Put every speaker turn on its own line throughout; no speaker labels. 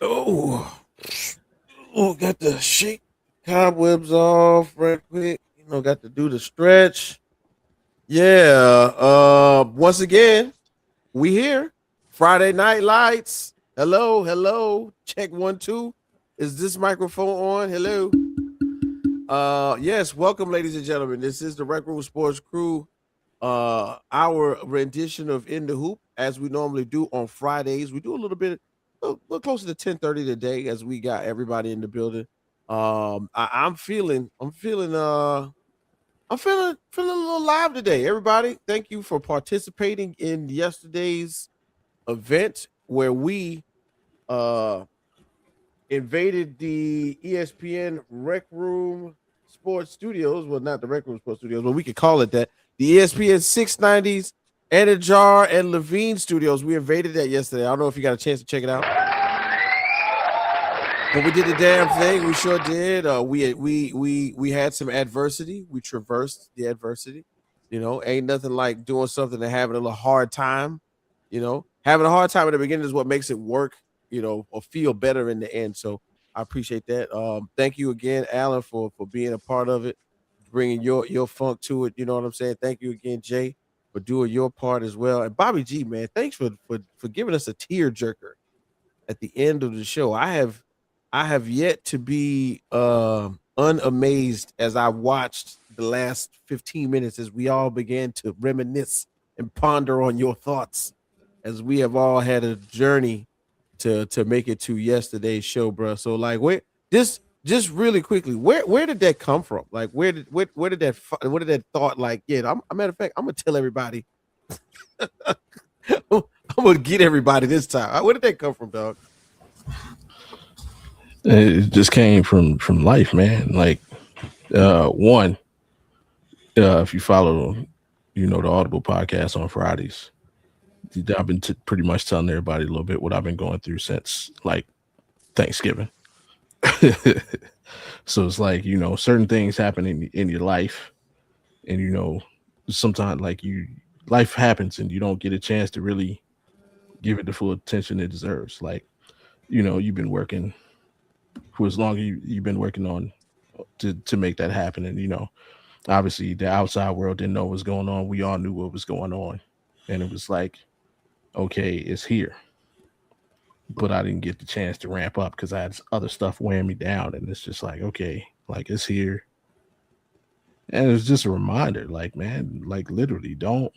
Oh, got to shake cobwebs off right quick. Got to do the stretch. Yeah. Once again, we here. Friday Night Lights. Hello, hello. Check 1 2. Is this microphone on? Hello. Yes. Welcome, ladies and gentlemen. This is the Rec Room Sports Crew. Our rendition of In the Hoop, as we normally do on Fridays. We do a little bit, a little closer to 10:30 today, as we got everybody in the building. I'm feeling a little live today. Everybody, thank you for participating in yesterday's event where we uh invaded the ESPN Rec Room Sports Studios. Well, not the Rec Room Sports Studios, but we could call it that. The ESPN 690s, Anajar and Levine Studios. We invaded that yesterday. I don't know if you got a chance to check it out. But we did the damn thing. We sure did. We had some adversity. We traversed the adversity. Ain't nothing like doing something and having a little hard time. Having a hard time at the beginning is what makes it work. Or feel better in the end. So I appreciate that. Thank you again, Alan, for being a part of it, bringing your funk to it. You know what I'm saying? Thank you again, Jay, for doing your part as well. And Bobby G, man, thanks for giving us a tear jerker at the end of the show. I have yet to be unamazed as I watched the last 15 minutes as we all began to reminisce and ponder on your thoughts as we have all had a journey to make it to yesterday's show, bro. So like where just really quickly, where did that come from? Like where did where did that thought like, yeah, a matter of fact, I'm gonna tell everybody. I'm gonna get everybody this time. Where did that come from, dog?
It just came from life, man. Like one, if you follow, the Audible podcast on Fridays, I've been pretty much telling everybody a little bit what I've been going through since like Thanksgiving. So it's like certain things happen in your life, and sometimes like life happens and you don't get a chance to really give it the full attention it deserves. Like you've been working for as long as you've been working on to make that happen, and obviously the outside world didn't know what was going on. We all knew what was going on, and it was like, okay, it's here, but I didn't get the chance to ramp up because I had other stuff weighing me down, and it's just like, okay, like it's here. And it's just a reminder, like, man, like literally don't,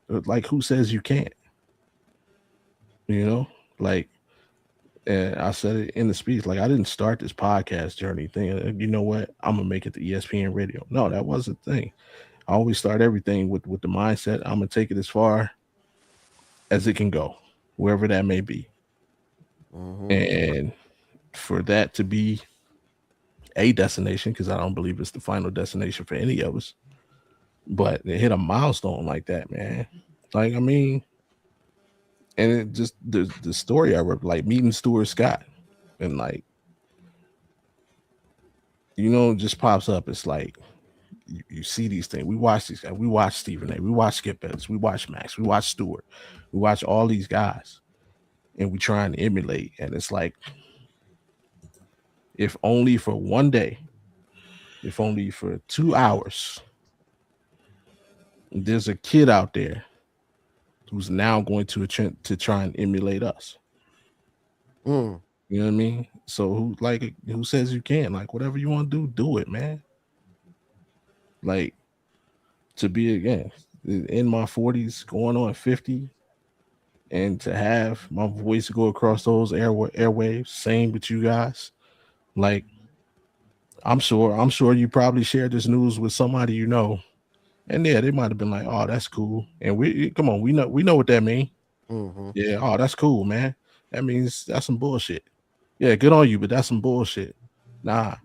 like, who says you can't, you know like, and I said it in the speech, like I didn't start this podcast journey thinking, you know what, I'm gonna make it to ESPN radio. No, that wasn't the thing. I always start everything with the mindset I'm gonna take it as far as it can go, wherever that may be.
Mm-hmm.
And for that to be a destination, because I don't believe it's the final destination for any of us, but to hit a milestone like that, man. Like, I mean, and it just the story I read, like meeting Stuart Scott, and like, just pops up. It's like you see these things. We watch these guys. We watch Stephen A. We watch Skip Bayless. We watch Max. We watch Stewart. We watch all these guys, and we try and emulate. And it's like, if only for one day, if only for 2 hours, there's a kid out there who's now going to attempt to try and emulate us.
Mm.
You know what I mean? So who says you can't? Like, whatever you want to do it, man. Like, to be again in my 40s, going on 50, and to have my voice go across those airwaves, same with you guys. Like, I'm sure you probably shared this news with somebody and yeah, they might have been like, "Oh, that's cool," and we come on, we know what that means.
Mm-hmm.
Yeah, oh, that's cool, man. That means that's some bullshit. Yeah, good on you, but that's some bullshit. Nah,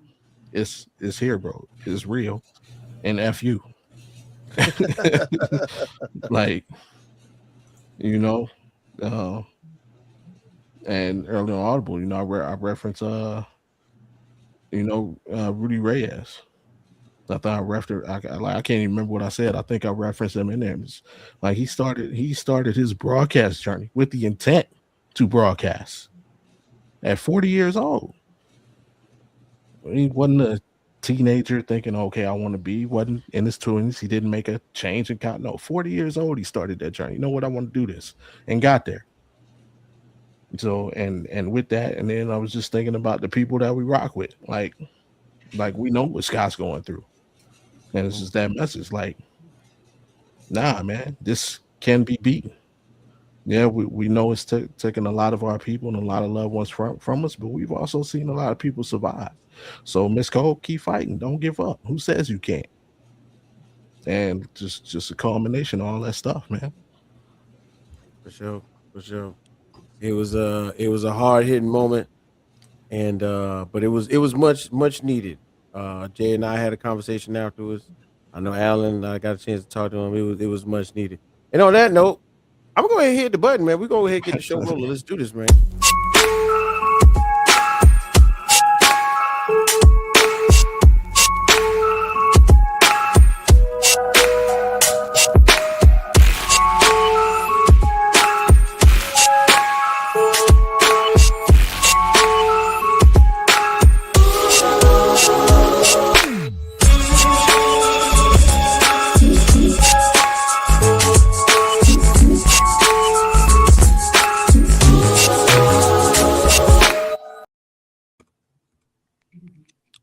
it's here, bro. It's real, and f you. Like, you know, uh, and early on Audible, I reference Rudy Reyes. I thought I referenced. I can't even remember what I said. I think I referenced him in there. Like, he started his broadcast journey with the intent. to broadcast at 40 years old. He wasn't a teenager thinking, okay, I want to be. He wasn't in his 20s. He didn't make a change and got no. 40 years old, he started that journey. You know what? I want to do this and got there. So and with that, and then I was just thinking about the people that we rock with. Like we know what Scott's going through. And it's just that message. Like, nah, man, this can be beaten. Yeah, we know it's taken a lot of our people and a lot of loved ones from us, but we've also seen a lot of people survive. So Miss Cole, keep fighting. Don't give up. Who says you can't? And just a culmination of all that stuff, man.
For sure, for sure. It was a hard hitting moment, and but it was much needed. Jay and I had a conversation afterwards. I know Alan. I got a chance to talk to him. It was much needed. And on that note, I'm gonna go ahead and hit the button, man. We're gonna go ahead and get the show rolling. Let's do this, man.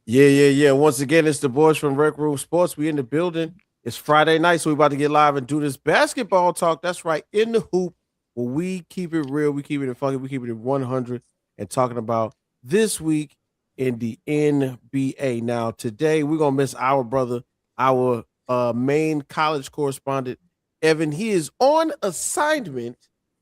Yeah. Once again, it's the boys from Rec Room Sports. We in the building. It's Friday night, so we about to get live and do this basketball talk. That's right, in the hoop. Where we keep it real, we keep it funky, we keep it at 100, and talking about this week in the NBA. Now, today we're gonna miss our brother, our main college correspondent, Evan. He is on assignment,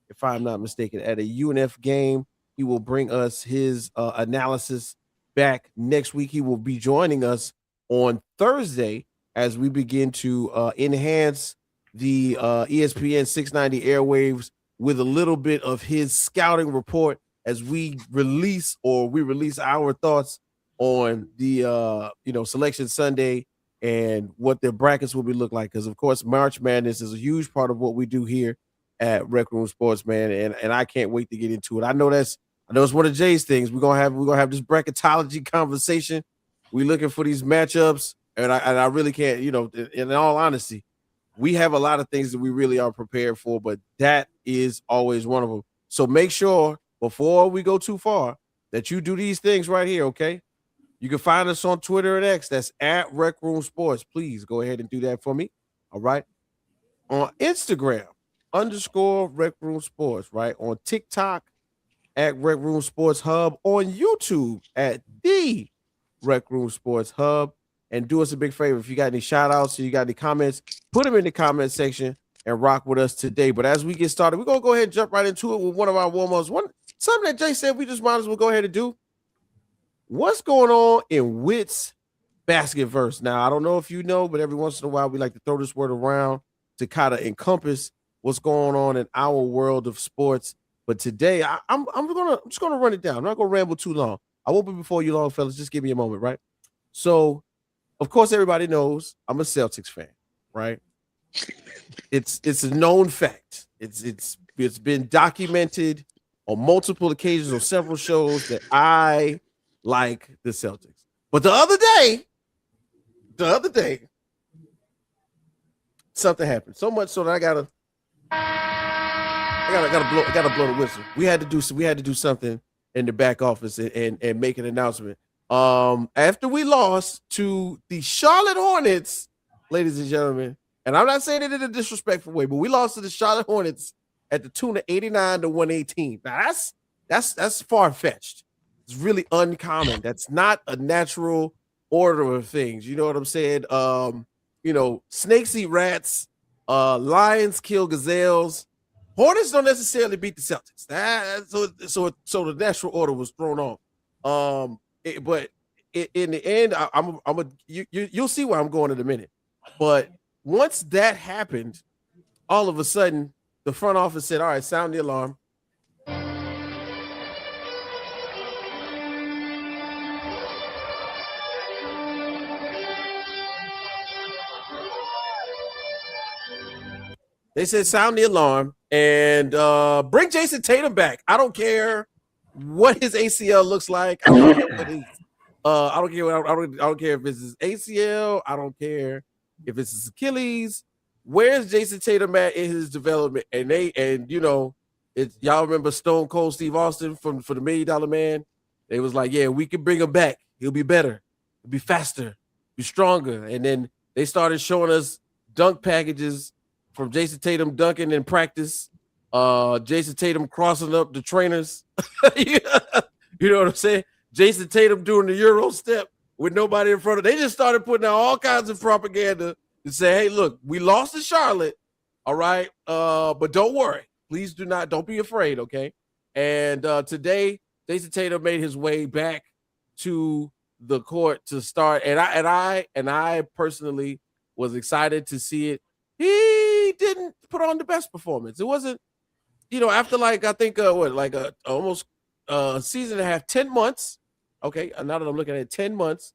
if I'm not mistaken, at a UNF game. He will bring us his analysis back next week. He will be joining us on Thursday as we begin to enhance the ESPN 690 airwaves with a little bit of his scouting report as we release our thoughts on the selection Sunday and what their brackets will be look like. Because of course, March Madness is a huge part of what we do here at Rec Room Sports, man, and I can't wait to get into it. I know it's one of Jay's things. We're gonna have this bracketology conversation. We're looking for these matchups, and I really can't, in all honesty, we have a lot of things that we really are prepared for, but that is always one of them. So make sure before we go too far that you do these things right here, okay? You can find us on Twitter and X. That's at Rec Room Sports. Please go ahead and do that for me. All right. On Instagram, _Rec Room Sports, right? On TikTok at Rec Room Sports Hub, on YouTube at the Rec Room Sports Hub. And do us a big favor. If you got any shout outs or you got any comments, put them in the comment section and rock with us today. But as we get started, we're going to go ahead and jump right into it with one of our warm ups. Something that Jay said we just might as well go ahead and do. What's going on in Wits Basketverse? Now, I don't know if you know, but every once in a while we like to throw this word around to kind of encompass what's going on in our world of sports. But today, I'm just gonna run it down. I'm not gonna ramble too long. I won't be before you long, fellas. Just give me a moment, right? So, of course, everybody knows I'm a Celtics fan, right? It's a known fact. It's been documented on multiple occasions on several shows that I like the Celtics. But the other day, something happened. So much so that I gotta blow the whistle. We had to do something in the back office and make an announcement. After we lost to the Charlotte Hornets, ladies and gentlemen, and I'm not saying it in a disrespectful way, but we lost to the Charlotte Hornets at the tune of 89 to 118. Now that's far fetched. It's really uncommon. That's not a natural order of things. You know what I'm saying? Snakes eat rats, lions kill gazelles. Hornets don't necessarily beat the Celtics. So the natural order was thrown off. But in the end, you'll see where I'm going in a minute. But once that happened, all of a sudden the front office said, "All right, sound the alarm." They said, "Sound the alarm." and bring Jason Tatum back. I don't care what his ACL looks like. I don't care what his I don't care. I don't care if it's his ACL. I don't care if it's his Achilles. Where's Jason Tatum at in his development? And it's y'all remember Stone Cold Steve Austin from for the $1 Million Man? They was like, yeah, we can bring him back. He'll be better. He'll be faster. Be stronger. And then they started showing us dunk packages from Jason Tatum dunking in practice. Jason Tatum crossing up the trainers. You know what I'm saying? Jason Tatum doing the Euro step with nobody in front of. They just started putting out all kinds of propaganda to say, "Hey, look, we lost to Charlotte, all right, but don't worry, please don't be afraid, okay." And today, Jason Tatum made his way back to the court to start, and I personally was excited to see it. He didn't put on the best performance. It wasn't after like I think like almost a season and a half, 10 months. Okay, now that I'm looking at it, 10 months,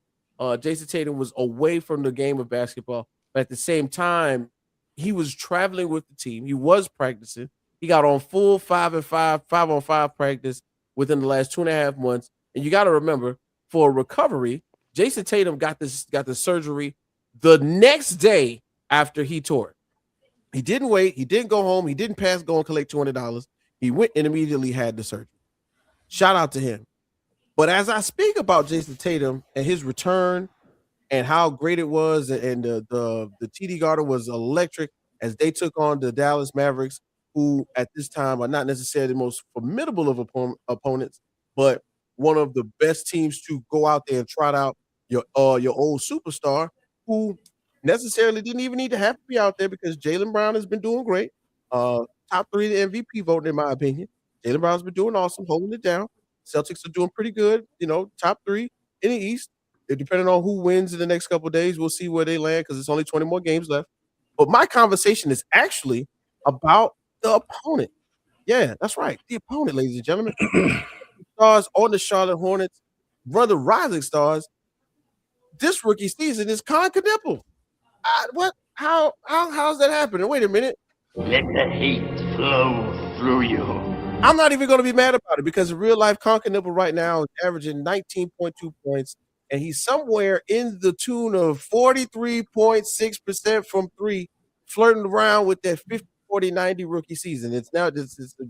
Jason Tatum was away from the game of basketball, but at the same time, he was traveling with the team. He was practicing. He got on full 5-and-5, 5-on-5 practice within the last 2.5 months. And you got to remember, for recovery, Jason Tatum got the surgery the next day after he tore it. He didn't wait. He didn't go home. He didn't pass go and collect $200. He went and immediately had the surgery. Shout out to him. But as I speak about Jason Tatum and his return and how great it was, and the TD Garden was electric as they took on the Dallas Mavericks, who at this time are not necessarily the most formidable of opponents, but one of the best teams to go out there and trot out your old superstar, who necessarily didn't even need to have to be out there because Jaylen Brown has been doing great. Uh, Top three the MVP voting, in my opinion. Jaylen Brown's been doing awesome, holding it down. Celtics are doing pretty good. Top three in the East. Depending on who wins in the next couple of days, we'll see where they land because it's only 20 more games left. But my conversation is actually about the opponent. Yeah, that's right. The opponent, ladies and gentlemen. Stars on the Charlotte Hornets, brother rising stars. This rookie season is Con Knipple. What? How's that happening? Wait a minute.
Let the heat flow through you.
I'm not even going to be mad about it because in real life, Conker Nipple right now is averaging 19.2 points, and he's somewhere in the tune of 43.6% from three, flirting around with that 50, 40, 90 rookie season. It's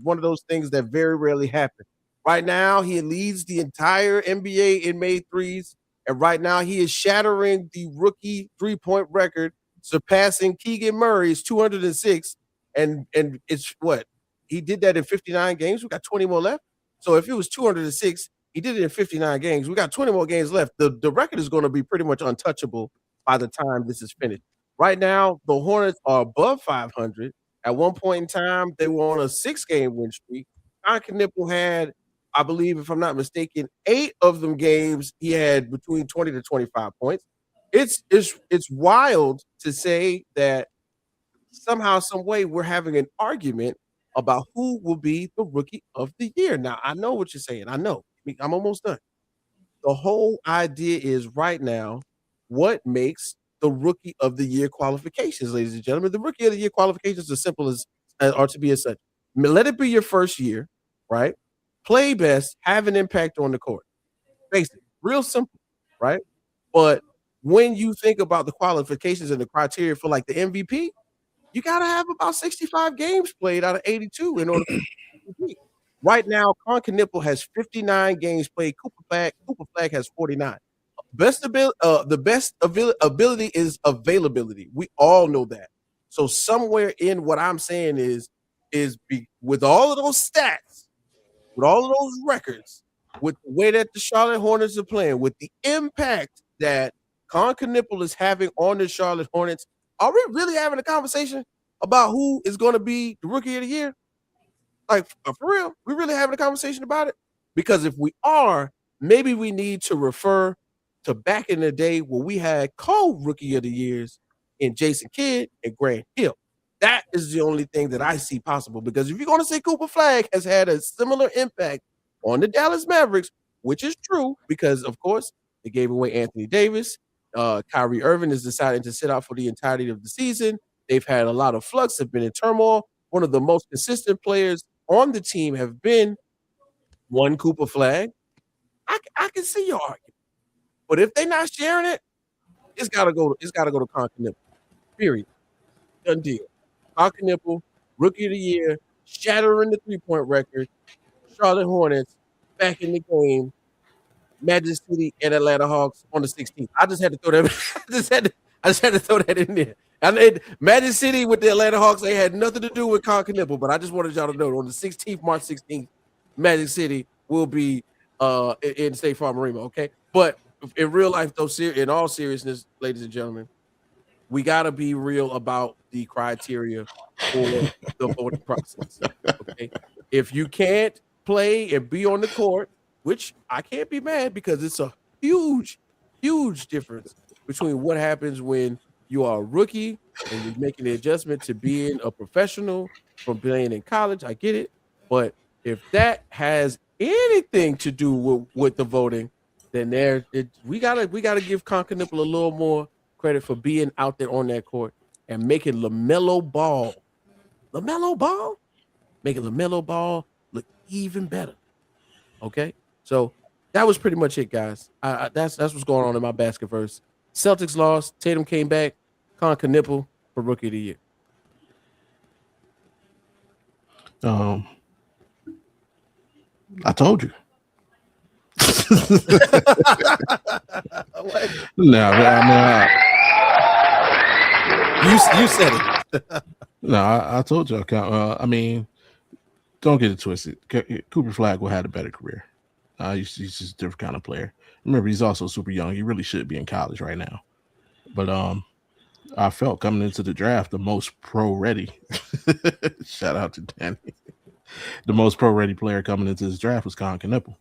one of those things that very rarely happen. Right now, he leads the entire NBA in made threes, and right now he is shattering the rookie 3-point record, surpassing Keegan Murray's 206. And it's what he did that in 59 games. We got 20 more left. So if it was 206, he did it in 59 games. We got 20 more games left. The record is going to be pretty much untouchable by the time this is finished. Right now, the Hornets are above 500. At one point in time, they were on a 6-game win streak. Don Knipple had, I believe, if I'm not mistaken, 8 of them games he had between 20 to 25 points. It's wild to say that somehow, some way, we're having an argument about who will be the rookie of the year. Now, I know what you're saying. I know. I'm almost done. The whole idea is right now, what makes the rookie of the year qualifications, ladies and gentlemen? The rookie of the year qualifications are simple as are to be as such. Let it be your first year, right? Play best, have an impact on the court. Basic, real simple, right? But when you think about the qualifications and the criteria for like the MVP, you got to have about 65 games played out of 82 in order to compete. Right now, Con Knipple has 59 games played. Cooper Flag has 49. The best ability is availability. We all know that. So somewhere in what I'm saying with all of those stats, with all of those records, with the way that the Charlotte Hornets are playing, with the impact that Con Knipple is having on the Charlotte Hornets, are we really having a conversation about who is going to be the rookie of the year? Like, for real, we really having a conversation about it? Because if we are, maybe we need to refer to back in the day where we had co-rookie of the years in Jason Kidd and Grant Hill. That is the only thing that I see possible. Because if you're going to say Cooper Flag has had a similar impact on the Dallas Mavericks, which is true, because of course they gave away Anthony Davis. Kyrie Irving is deciding to sit out for the entirety of the season. They've had a lot of flux, have been in turmoil. one of the most consistent players on the team have been one Cooper Flag. I can see your argument, but if they're not sharing it, it's gotta go. It's gotta go to Continental. Period. Done deal. Continental, Rookie of the Year, shattering the 3-point record. Charlotte Hornets back in the game. Magic City and Atlanta Hawks on the 16th. I just had to throw that. I just had to throw that in there. And Magic City with the Atlanta Hawks, they had nothing to do with Continental, but I just wanted y'all to know on the 16th, March 16th, Magic City will be in State Farm Arena. Okay, but in real life, though, in all seriousness, ladies and gentlemen, we got to be real about the criteria for the voting process. Okay, if you can't play and be on the court, which I can't be mad because it's a huge, huge difference between what happens when you are a rookie and you're making the adjustment to being a professional from playing in college. I get it, but if that has anything to do with the voting, then we gotta give Continental a little more credit for being out there on that court and making LaMelo Ball look even better. Okay, so that was pretty much it, guys. That's what's going on in my basketverse. Celtics lost. Tatum came back. Continental for Rookie of the Year.
I told you. No,
you said it.
No, I told you. I mean, don't get it twisted. Cooper Flag will have a better career. He's just a different kind of player. Remember, he's also super young. He really should be in college right now. But I felt coming into the draft the most pro ready. Shout out to Danny. The most pro ready player coming into this draft was Con Knipple.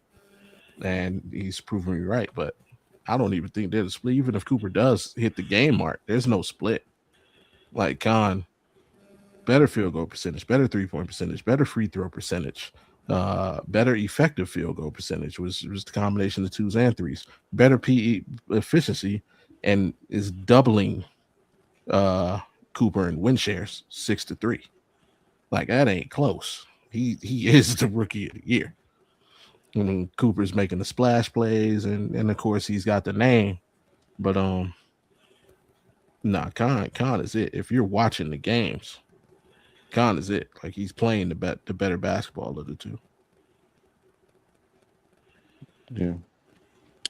And he's proven me right. But I don't even think there's a split. Even if Cooper does hit the game mark, there's no split. Like Con, better field goal percentage, better 3-point percentage, better free throw percentage, better effective field goal percentage was the combination of twos and threes, better PE efficiency, and is doubling Cooper in win shares 6-3. Like that ain't close. He is the Rookie of the Year. I mean, Cooper's making the splash plays, and of course he's got the name, but Con is it. If you're watching the games, Con is it. Like he's playing the better basketball of the two.
Yeah,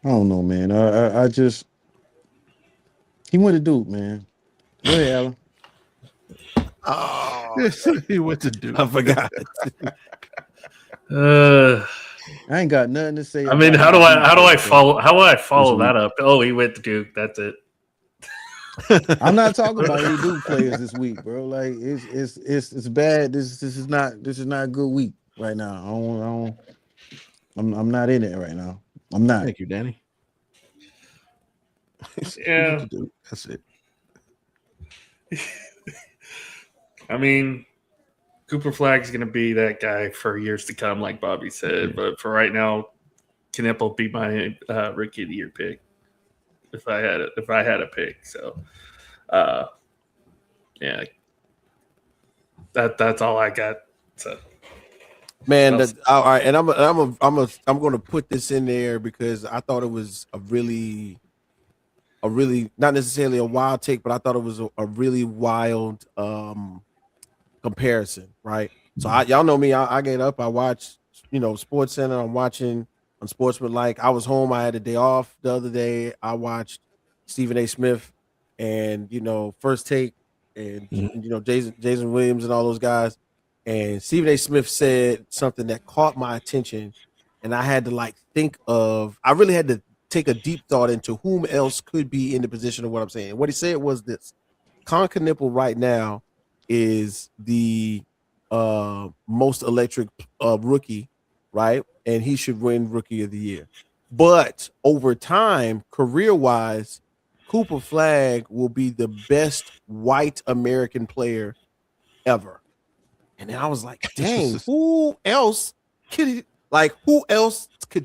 I don't know, man. I just he went to Duke, man. Go ahead, Alan.
Oh,
He went to Duke.
I forgot.
I ain't got nothing to say.
I mean, how do I follow that up? Oh, he went to Duke. That's it.
I'm not talking about any Duke players this week, bro. Like it's bad. This is not a good week right now. I'm not in it right now. I'm not.
Thank you, Danny.
Yeah.
That's it.
I mean, Cooper Flag's going to be that guy for years to come, like Bobby said. Yeah. But for right now, Knipp will be my Rookie of the Year pick if I had a pick. So, yeah, that's all I got. So,
man, all right, and I'm going to put this in there because I thought it was a really not necessarily a wild take, but I thought it was a really wild comparison, right? So y'all know me. I get up, I watch, Sports Center. I'm watching on Sportsmanlike. I was home. I had a day off the other day. I watched Stephen A. Smith and First Take and Jason Williams and all those guys. And Stephen A. Smith said something that caught my attention, and I had to think of. I really had to take a deep thought into whom else could be in the position of what I'm saying. What he said was this: Con Knipple right now is the most electric rookie, right? And he should win Rookie of the Year. But over time, career-wise, Cooper Flag will be the best white American player ever. And then I was like, dang, who else could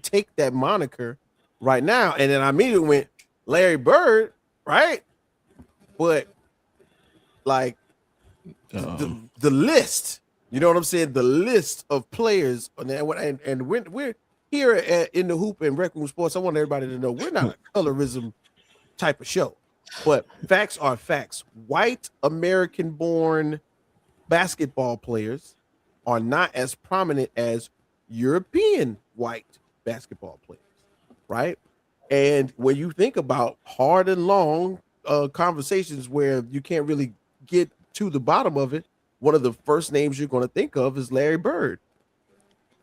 take that moniker right now? And then I immediately went Larry Bird, right? But the list You know what I'm saying? The list of players, and we're here in the Hoop and Rec Room Sports. I want everybody to know we're not a colorism type of show, but facts are facts. White American born basketball players are not as prominent as European white basketball players, right? And when you think about hard and long conversations where you can't really get to the bottom of it, one of the first names you're going to think of is Larry Bird.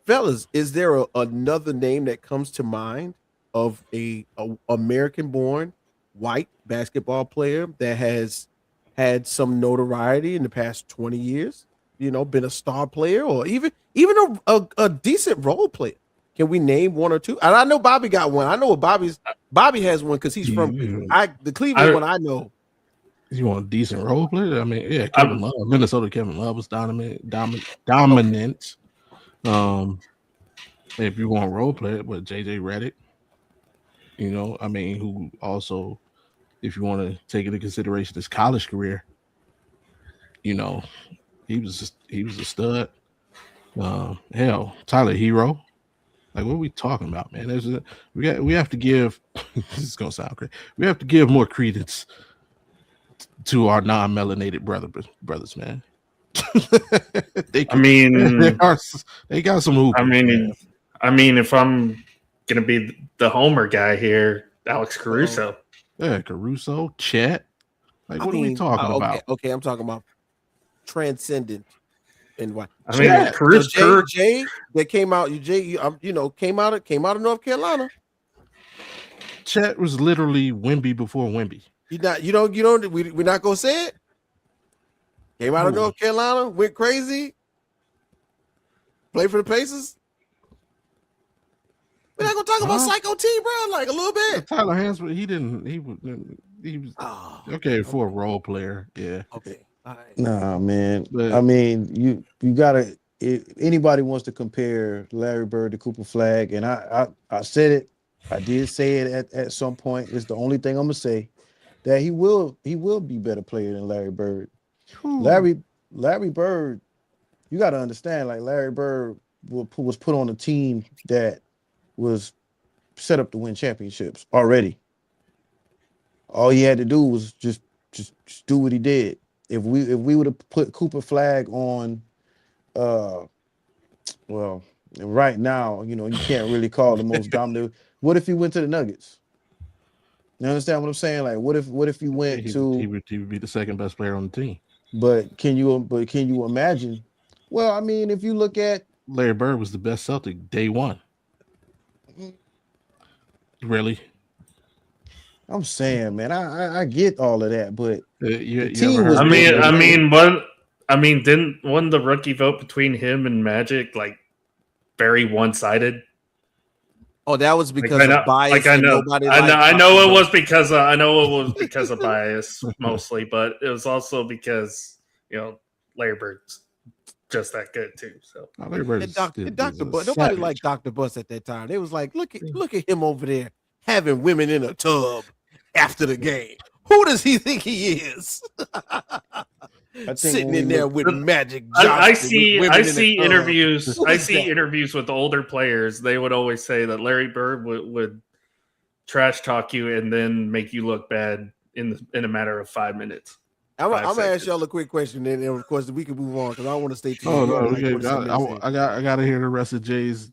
Fellas, is there another name that comes to mind of a American born white basketball player that has had some notoriety in the past 20 years? You know, been a star player or even a decent role player. Can we name one or two? And I know Bobby got one. I know what Bobby has one because he's from the Cleveland one. I know.
You want a decent role player? I mean, yeah, Minnesota Kevin Love was dominant. If you want a role player, but JJ Redick, you know, I mean, who also, if you want to take into consideration his college career, you know, he was a stud. Hell, Tyler Hero. Like, what are we talking about, man? We have to give. This is gonna sound crazy. We have to give more credence to our non-melanated brothers, man. they got some hoopers.
I mean, if I'm gonna be the homer guy here, Alex Caruso.
Yeah, Caruso, Chet. Like, what are we talking about?
Okay, I'm talking about transcendent and what.
I mean, Caruso,
Jay that came out. Came out of North Carolina.
Chet was literally Wemby before Wemby.
We're not gonna say it. Came out of North Carolina, went crazy, played for the Pacers. We're not gonna talk about Psycho T, bro. Like a little bit.
Tyler Hansford, he was okay for a role player. Yeah.
Okay. All right.
Nah, man. But, I mean, you gotta. If anybody wants to compare Larry Bird to Cooper Flag, and I said it. I did say it at some point. It's the only thing I'm gonna say that he will be better player than Larry Bird. Larry Bird, you got to understand, like Larry Bird was put on a team that was set up to win championships already. All he had to do was just do what he did. If we would have put Cooper Flag on, well, right now, you can't really call the most dominant. What if he went to the Nuggets? You understand what I'm saying? Like, what if he went to?
He would be the second best player on the team.
But can you imagine? Well, I mean, if you look at
Larry Bird was the best Celtic day one. Really?
I'm saying, man, I get all of that, but
the team was. Wasn't the rookie vote between him and Magic like very one-sided?
Oh, that was because of bias.
I know it was because of bias mostly, but it was also because Larry Bird's just that good too. So
Dr. Bus, nobody liked Dr. Bus at that time. They was like, look at him over there having women in a tub after the game. Who does he think he is? Sitting in there with Magic.
I see interviews. I see interviews with older players. They would always say that Larry Bird would trash talk you and then make you look bad in a matter of 5 minutes.
I'm gonna ask y'all a quick question, and of course we can move on because I don't want to stay too
long. I gotta hear the rest of Jay's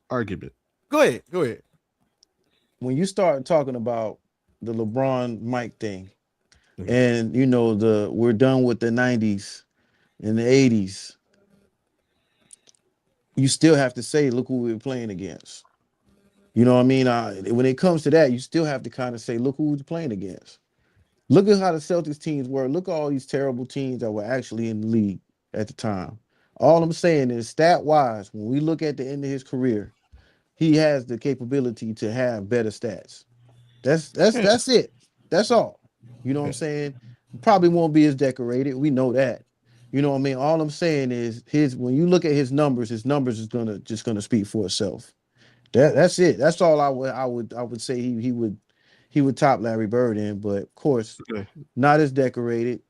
argument.
Go ahead.
When you start talking about the LeBron Mike thing. And we're done with the 90s and the 80s. You still have to say, look who we're playing against. You know what I mean? When it comes to that, you still have to kind of say, look who we're playing against. Look at how the Celtics teams were. Look at all these terrible teams that were actually in the league at the time. All I'm saying is, stat-wise, when we look at the end of his career, he has the capability to have better stats. That's it. That's all. You know what I'm saying? Probably won't be as decorated. We know that. You know what I mean? All I'm saying is when you look at his numbers is gonna speak for itself. That's it. That's all I would say he would top Larry Bird in, but of course, not as decorated.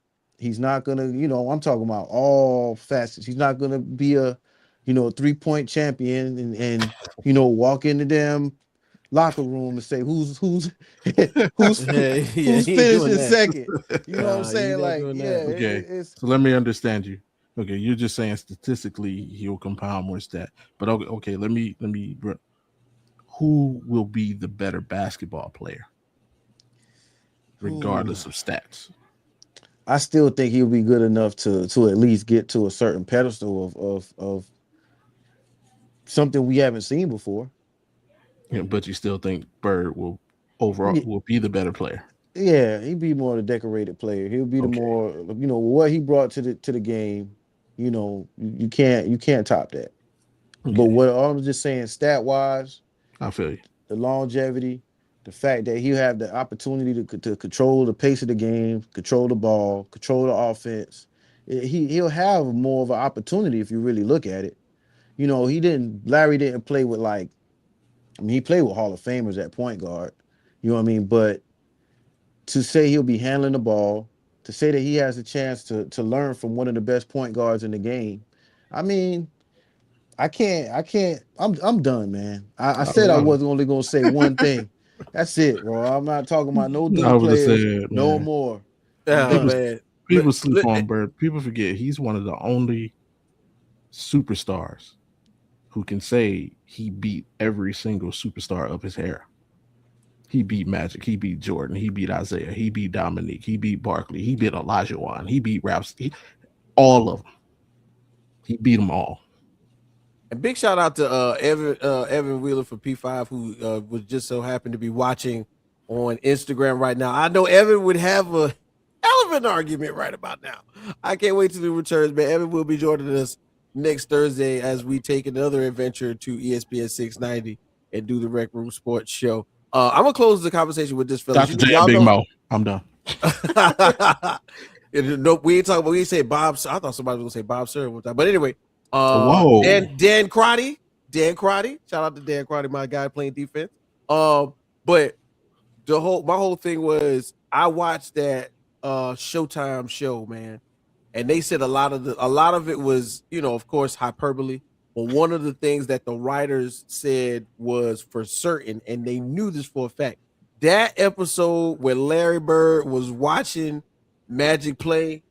He's not gonna, I'm talking about all facets. He's not gonna be a, 3-point champion and walk in the damn locker room and say who's who's
Yeah, yeah,
who's
he ain't doing
finishing
that.
second. You know what I'm
He
saying?
not
Like,
doing
yeah,
that.
Okay,
it's
so let me understand you. Okay, you're just saying statistically he'll compound more stat, but okay, who will be the better basketball player,
ooh,
regardless of stats?
I still think he'll be good enough to at least get to a certain pedestal of something we haven't seen before.
Yeah, but you still think Bird will overall
Yeah,
will be the better player?
yeah, he'd be more the decorated player. He'll be the
Okay,
more, what he brought to the game. You can't top that. But
okay,
what I'm just saying, stat wise,
I feel you.
the longevity, the fact that he'll have the opportunity to control the pace of the game, control the ball, control the offense. He'll have more of an opportunity if you really look at it. Larry didn't play with he played with Hall of Famers at point guard. You know what I mean? But to say he'll be handling the ball, to say that he has a chance to learn from one of the best point guards in the game, I mean, I'm done, man. I
I,
said I
I,
wasn't only gonna say one thing. That's it, bro. I'm not talking about no
I
good
would have
players
said,
no
man,
more. I'm
Oh
people
done.
man.
people sleep
Eh,
on Bird. People forget he's one of the only superstars who can say he beat every single superstar of his era. He beat Magic. He beat Jordan. He beat Isaiah. He beat Dominique. He beat Barkley. He beat Elijah Wan. He beat Raps. All of them. He beat them all.
And big shout out to Evan Wheeler for P5 who was just so happened to be watching on Instagram right now. I know Evan would have a hell of an argument right about now. I can't wait till he returns, man. Evan will be joining us next Thursday as we take another adventure to ESPN 690 and do the Rec Room Sports Show. I'm gonna close the conversation with this, fellas.
Dr. J and
Y'all
Big
know.
Mo. I'm done.
No, we ain't talking about. We ain't say Bob. I thought somebody was gonna say Bob Sir one time, but anyway,
Whoa.
Dan Crotty, shout out to Dan Crotty, my guy playing defense. But my whole thing was I watched that Showtime show, man, and they said a lot of it was, of course, hyperbole. But one of the things that the writers said was for certain, and they knew this for a fact. That episode where Larry Bird was watching Magic play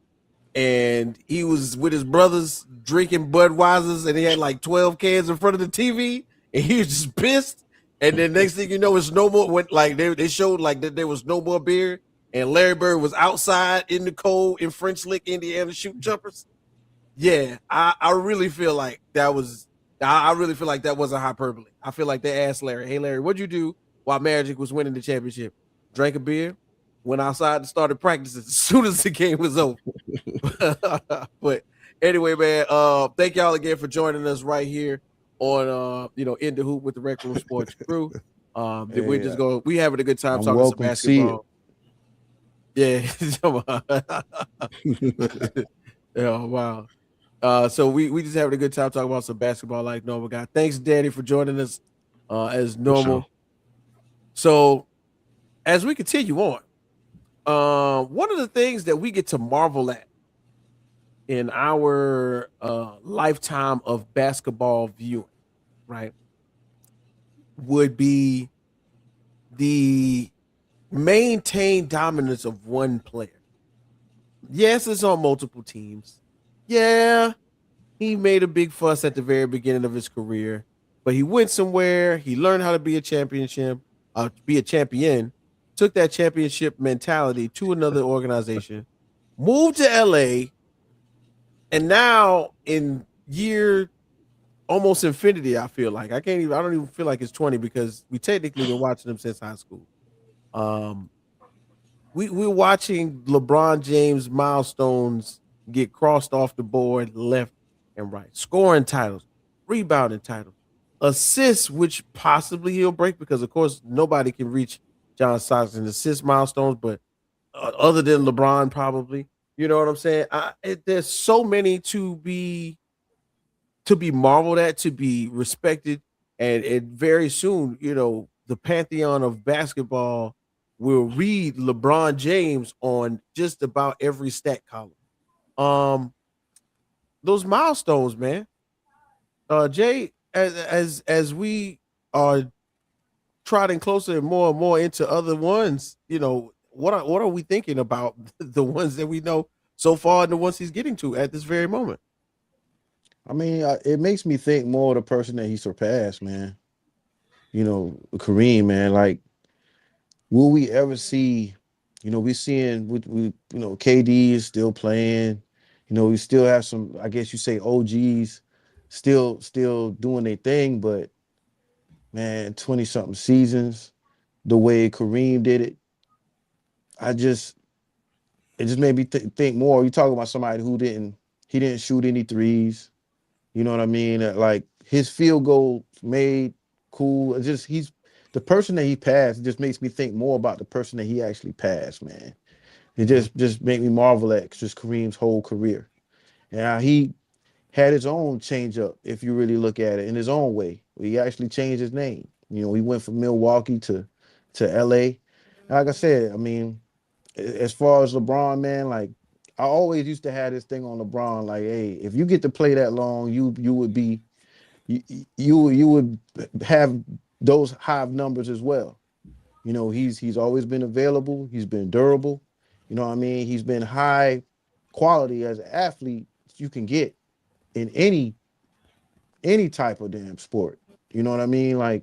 and he was with his brothers drinking Budweisers and he had like 12 cans in front of the TV and he was just pissed. And then next thing you know, it's no more when like they showed like that there was no more beer and Larry Bird was outside in the cold in French Lick, Indiana shooting jumpers. Yeah, I really feel like that was I really feel like that was a hyperbole. I feel like they asked Larry, "Hey Larry, what'd you do while Magic was winning the championship? Drank a beer, went outside and started practicing as soon as the game was over." But anyway, man, thank y'all again for joining us right here on In the Hoop with the Rec Room Sports crew. We're
Hey,
just going we having a good time
I'm
talking some
welcome to see it.
basketball. Yeah. Yeah, wow. So we just having a good time talking about some basketball like normal guy. Thanks, Danny, for joining us as
For sure.
normal. So as we continue on, one of the things that we get to marvel at in our lifetime of basketball viewing, right, would be the maintained dominance of one player. Yes, it's on multiple teams. Yeah, he made a big fuss at the very beginning of his career, but he went somewhere. He learned how to be a champion, took that championship mentality to another organization, moved to LA, and now in year almost infinity, I feel like I don't even feel like it's 20 because we technically been watching him since high school. Um, we're watching LeBron James milestones get crossed off the board left and right. Scoring titles, rebounding titles, assists, which possibly he'll break because of course nobody can reach John Stockton's assist milestones, but other than LeBron, probably. You know what I'm saying? There's so many to be marveled at, to be respected, and very soon, the pantheon of basketball will read LeBron James on just about every stat column. Um, those milestones, man. Jay, as we are trotting closer and more into other ones, what are we thinking about the ones that we know so far and the ones he's getting to at this very moment?
I mean, it makes me think more of the person that he surpassed, man. Kareem, man. Like, will we ever see? We seeing we KD is still playing. We still have some, I guess you say OGs, still doing their thing. But man, 20 something seasons, the way Kareem did it, I just it just made me think more. You talk about somebody who he didn't shoot any threes. You know what I mean? Like his field goal made cool. It's just he's the person that he passed. It just makes me think more about the person that he actually passed, man. It
Mhm.
just made me marvel at just Kareem's whole career. And how he had his own change up, if you really look at it, in his own way. He actually changed his name. He went from Milwaukee to LA. Like I said, I mean, as far as LeBron, man, like I always used to have this thing on LeBron, like, hey, if you get to play that long, you would be you would have those high numbers as well. He's always been available. He's been durable. You know what I mean? He's been high quality as an athlete you can get in any type of damn sport. You know what I mean? Like,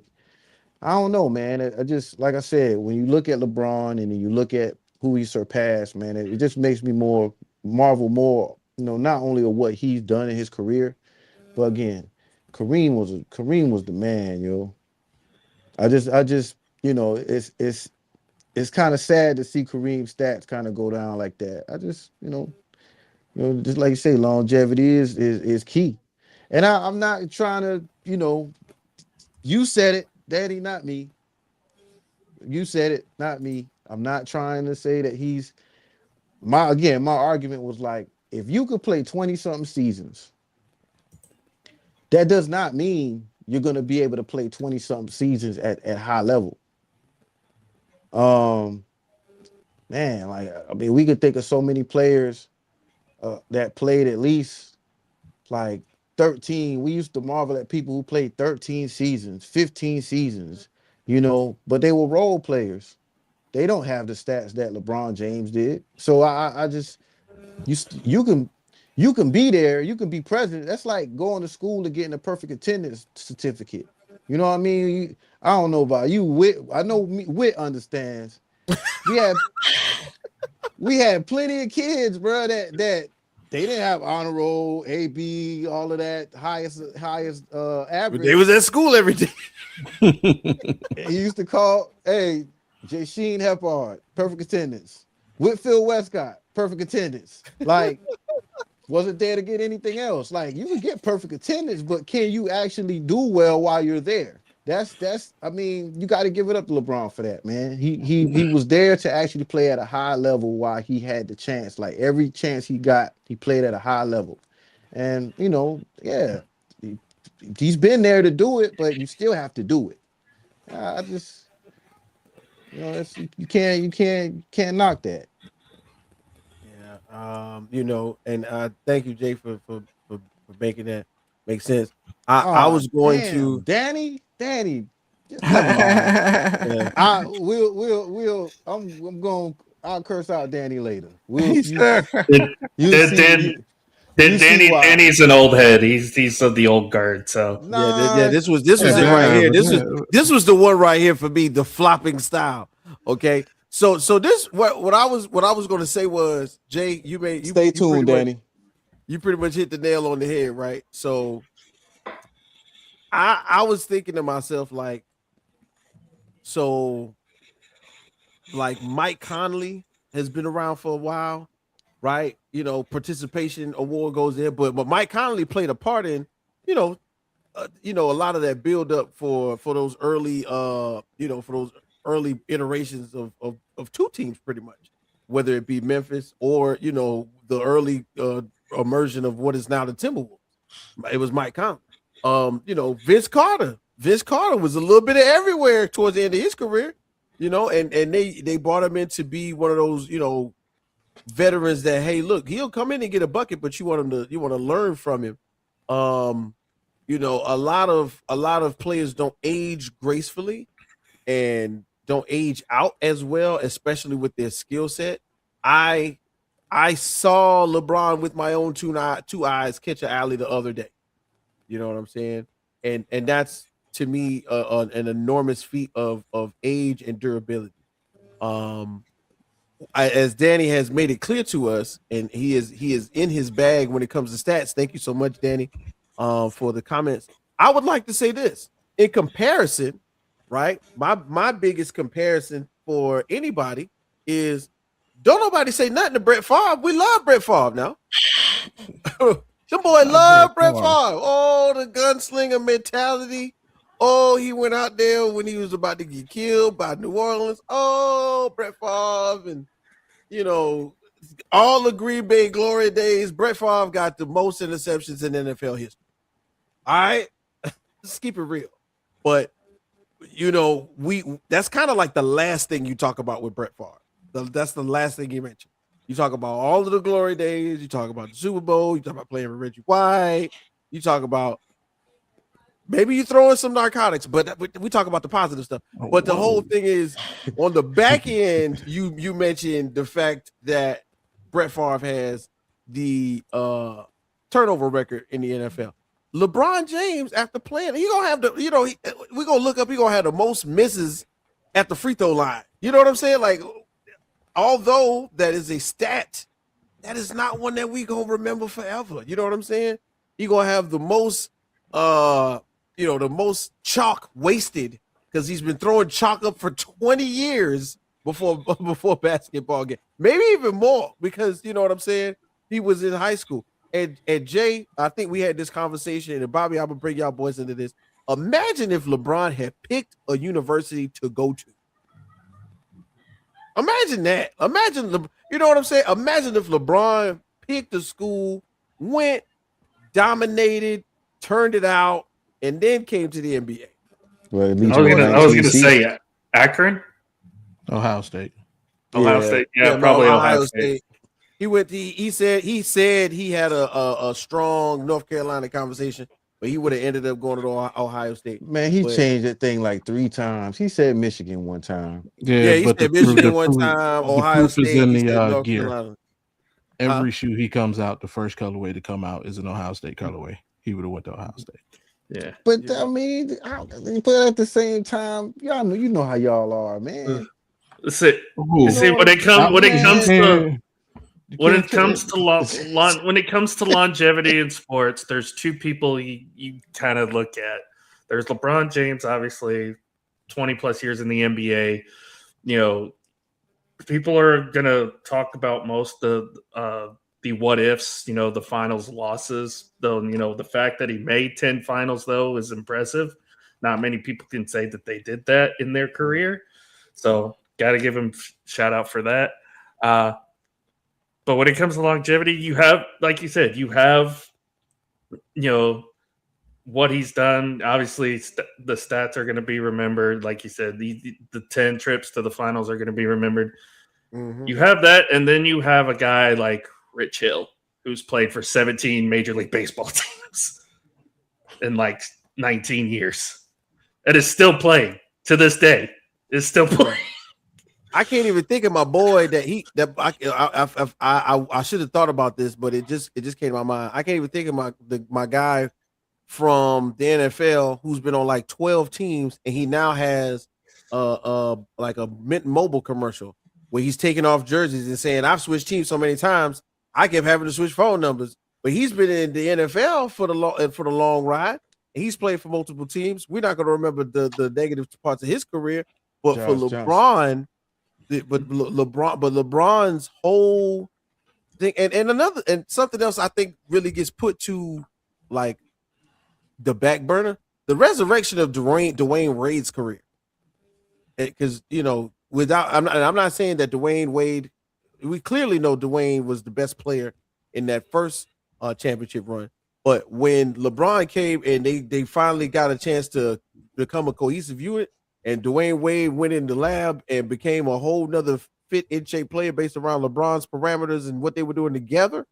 I don't know, man. I just, like I said, when you look at LeBron and then you look at who he surpassed, man, it just makes me more marvel more. Not only of what he's done in his career, but again, Kareem was the man, yo. I just, it's kind of sad to see Kareem's stats kind of go down like that. I just, just like you say, longevity is key. And I'm not trying to, you said it, Daddy, not me. You said it, not me. I'm not trying to say that my argument was like, if you could play 20 something seasons, that does not mean you're gonna be able to play 20 something seasons at high level. Um, man, like I mean, we could think of so many players that played at least like 13. We used to marvel at people who played 13 seasons, 15 seasons, but they were role players. They don't have the stats that LeBron James did. So I just you can be there, you can be present. That's like going to school and getting a perfect attendance certificate. You know what I mean? I don't know about you. I know Wit understands. We had we had plenty of kids, bro, that they didn't have honor roll, AB, all of that highest
But they
average.
was at school every day.
He used to call, hey, J. Sheen Hepard, perfect attendance. Whitfield Westcott, perfect attendance. Like, wasn't there to get anything else. Like, you can get perfect attendance, but can you actually do well while you're there? That's I mean, you got to give it up to LeBron for that, man. He was there to actually play at a high level while he had the chance. Like every chance he got, he played at a high level. And yeah, he's been there to do it, but you still have to do it. I just that's you can't knock that.
Yeah. And thank you, Jay, for making that make sense. I
Oh
was going
damn,
to
Danny, just never mind.
yeah.
I will I'm going. I'll curse out Danny later. We'll
He
you
said,
Dan,
you see
Dan,
you see why.
Danny's an old head. He's of the old guard. So
Yeah.
Nah,
This was it right
nah.
here.
damn,
This was the one right here for me, the flopping style. Okay. So this what I was going to say was, Jay, you made
Stay
you pretty
tuned,
much
Danny.
hit the nail on the head, right? So I was thinking to myself, like, so like Mike Conley has been around for a while, right? Participation award goes there, but Mike Conley played a part in, you know, a lot of that build up for those early, for those early iterations of two teams, pretty much, whether it be Memphis or the early immersion of what is now the Timberwolves. It was Mike Conley. Vince Carter. Vince Carter was a little bit of everywhere towards the end of his career, and they brought him in to be one of those, veterans that, hey, look, he'll come in and get a bucket, but you want to learn from him. A lot of players don't age gracefully and don't age out as well, especially with their skill set. I saw LeBron with my own two eyes catch an alley the other day. You know what I'm saying? And that's to me an enormous feat of age and durability. Um, as Danny has made it clear to us, and he is in his bag when it comes to stats. Thank you so much, Danny, for the comments. I would like to say this in comparison, right? My biggest comparison for anybody is don't nobody say nothing to Brett Favre. We love Brett Favre now. Some boy love Brett Favre. Oh, the gunslinger mentality. Oh, he went out there when he was about to get killed by New Orleans. Oh, Brett Favre, and all the Green Bay glory days. Brett Favre got the most interceptions in NFL history. All right, let's keep it real. But that's kind of like the last thing you talk about with Brett Favre. That's the last thing you mentioned. You talk about all of the glory days. You talk about the Super Bowl. You talk about playing with Reggie White. You talk about maybe you throw in some narcotics, but we talk about the positive stuff. But the whole thing is on the back end, you mentioned the fact that Brett Favre has the turnover record in the NFL. LeBron James, after playing, he gonna have we're gonna look up, he gonna have the most misses at the free throw line. You know what I'm saying? Like, although that is a stat, that is not one that we gonna remember forever. You know what I'm saying? He gonna have the most the most chalk wasted because he's been throwing chalk up for 20 years before basketball game. Maybe even more because you know what I'm saying? He was in high school. And Jay, I think we had this conversation, and Bobby, I'm gonna bring y'all boys into this. Imagine if LeBron had picked a university to go to. Imagine that. You know what I'm saying? Imagine if LeBron picked a school, went, dominated, turned it out, and then came to the NBA.
Well, at least
I was gonna say Akron,
Ohio State.
Ohio State. Yeah, probably Ohio State.
He went. He said he had a strong North Carolina conversation, but he would have ended up going to Ohio State.
Man, he changed that thing like 3 times. He said Michigan one time.
Yeah, he said Michigan one time. Ohio State
in
the
North Carolina. Every shoe he comes out, the first colorway to come out is an Ohio State colorway. He would have went to Ohio State.
Yeah,
but I mean, but at the same time, y'all know, you know how y'all are, man.
See, when it comes to longevity in sports, there's two people you kind of look at. There's LeBron James, obviously, 20 plus years in the NBA. You know, people are gonna talk about most of the what ifs, the finals losses. Though, the fact that he made 10 finals though is impressive. Not many people can say that they did that in their career. So got to give him shout out for that. But when it comes to longevity, you have, like you said, what he's done. Obviously, the stats are going to be remembered. Like you said, the 10 trips to the finals are going to be remembered. Mm-hmm. You have that, and then you have a guy like Rich Hill, who's played for 17 Major League Baseball teams in like 19 years. And is still playing to this day. Is still playing.
I can't even think of my boy I should have thought about this, but it just came to my mind. I can't even think of my guy from the NFL who's been on like 12 teams, and he now has like a Mint Mobile commercial where he's taking off jerseys and saying, "I've switched teams so many times, I kept having to switch phone numbers." But he's been in the NFL for the long ride. He's played for multiple teams. We're not going to remember the negative parts of his career, but for LeBron. LeBron's whole thing, and something else I think really gets put to like the back burner, the resurrection of Dwayne Wade's career. Because I'm not saying that Dwayne Wade, we clearly know Dwayne was the best player in that first championship run, but when LeBron came and they finally got a chance to become a cohesive unit. And Dwayne Wade went in the lab and became a whole nother fit in shape player based around LeBron's parameters and what they were doing together.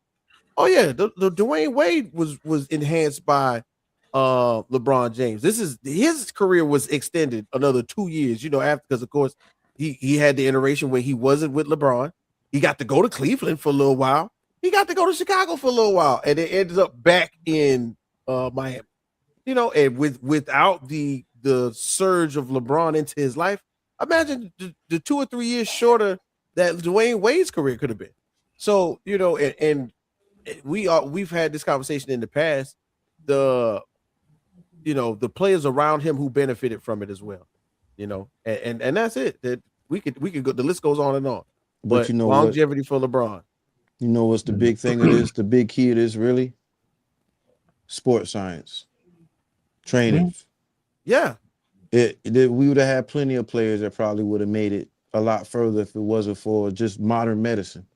Oh yeah, the Dwayne Wade was enhanced by LeBron James. This is his career was extended another 2 years, after because of course he had the iteration where he wasn't with LeBron. He got to go to Cleveland for a little while. He got to go to Chicago for a little while, and it ended up back in Miami. And without the surge of LeBron into his life, imagine the 2 or 3 years shorter that Dwayne Wade's career could have been. So and we've had this conversation in the past. The the players around him who benefited from it as well. And that's it. That we could go. The list goes on and on.
But
But
you know what?
longevity for LeBron.
You know what's the big thing of this? The big key of this really? Sports science. Training.
Yeah.
We would have had plenty of players that probably would have made it a lot further if it wasn't for just modern medicine.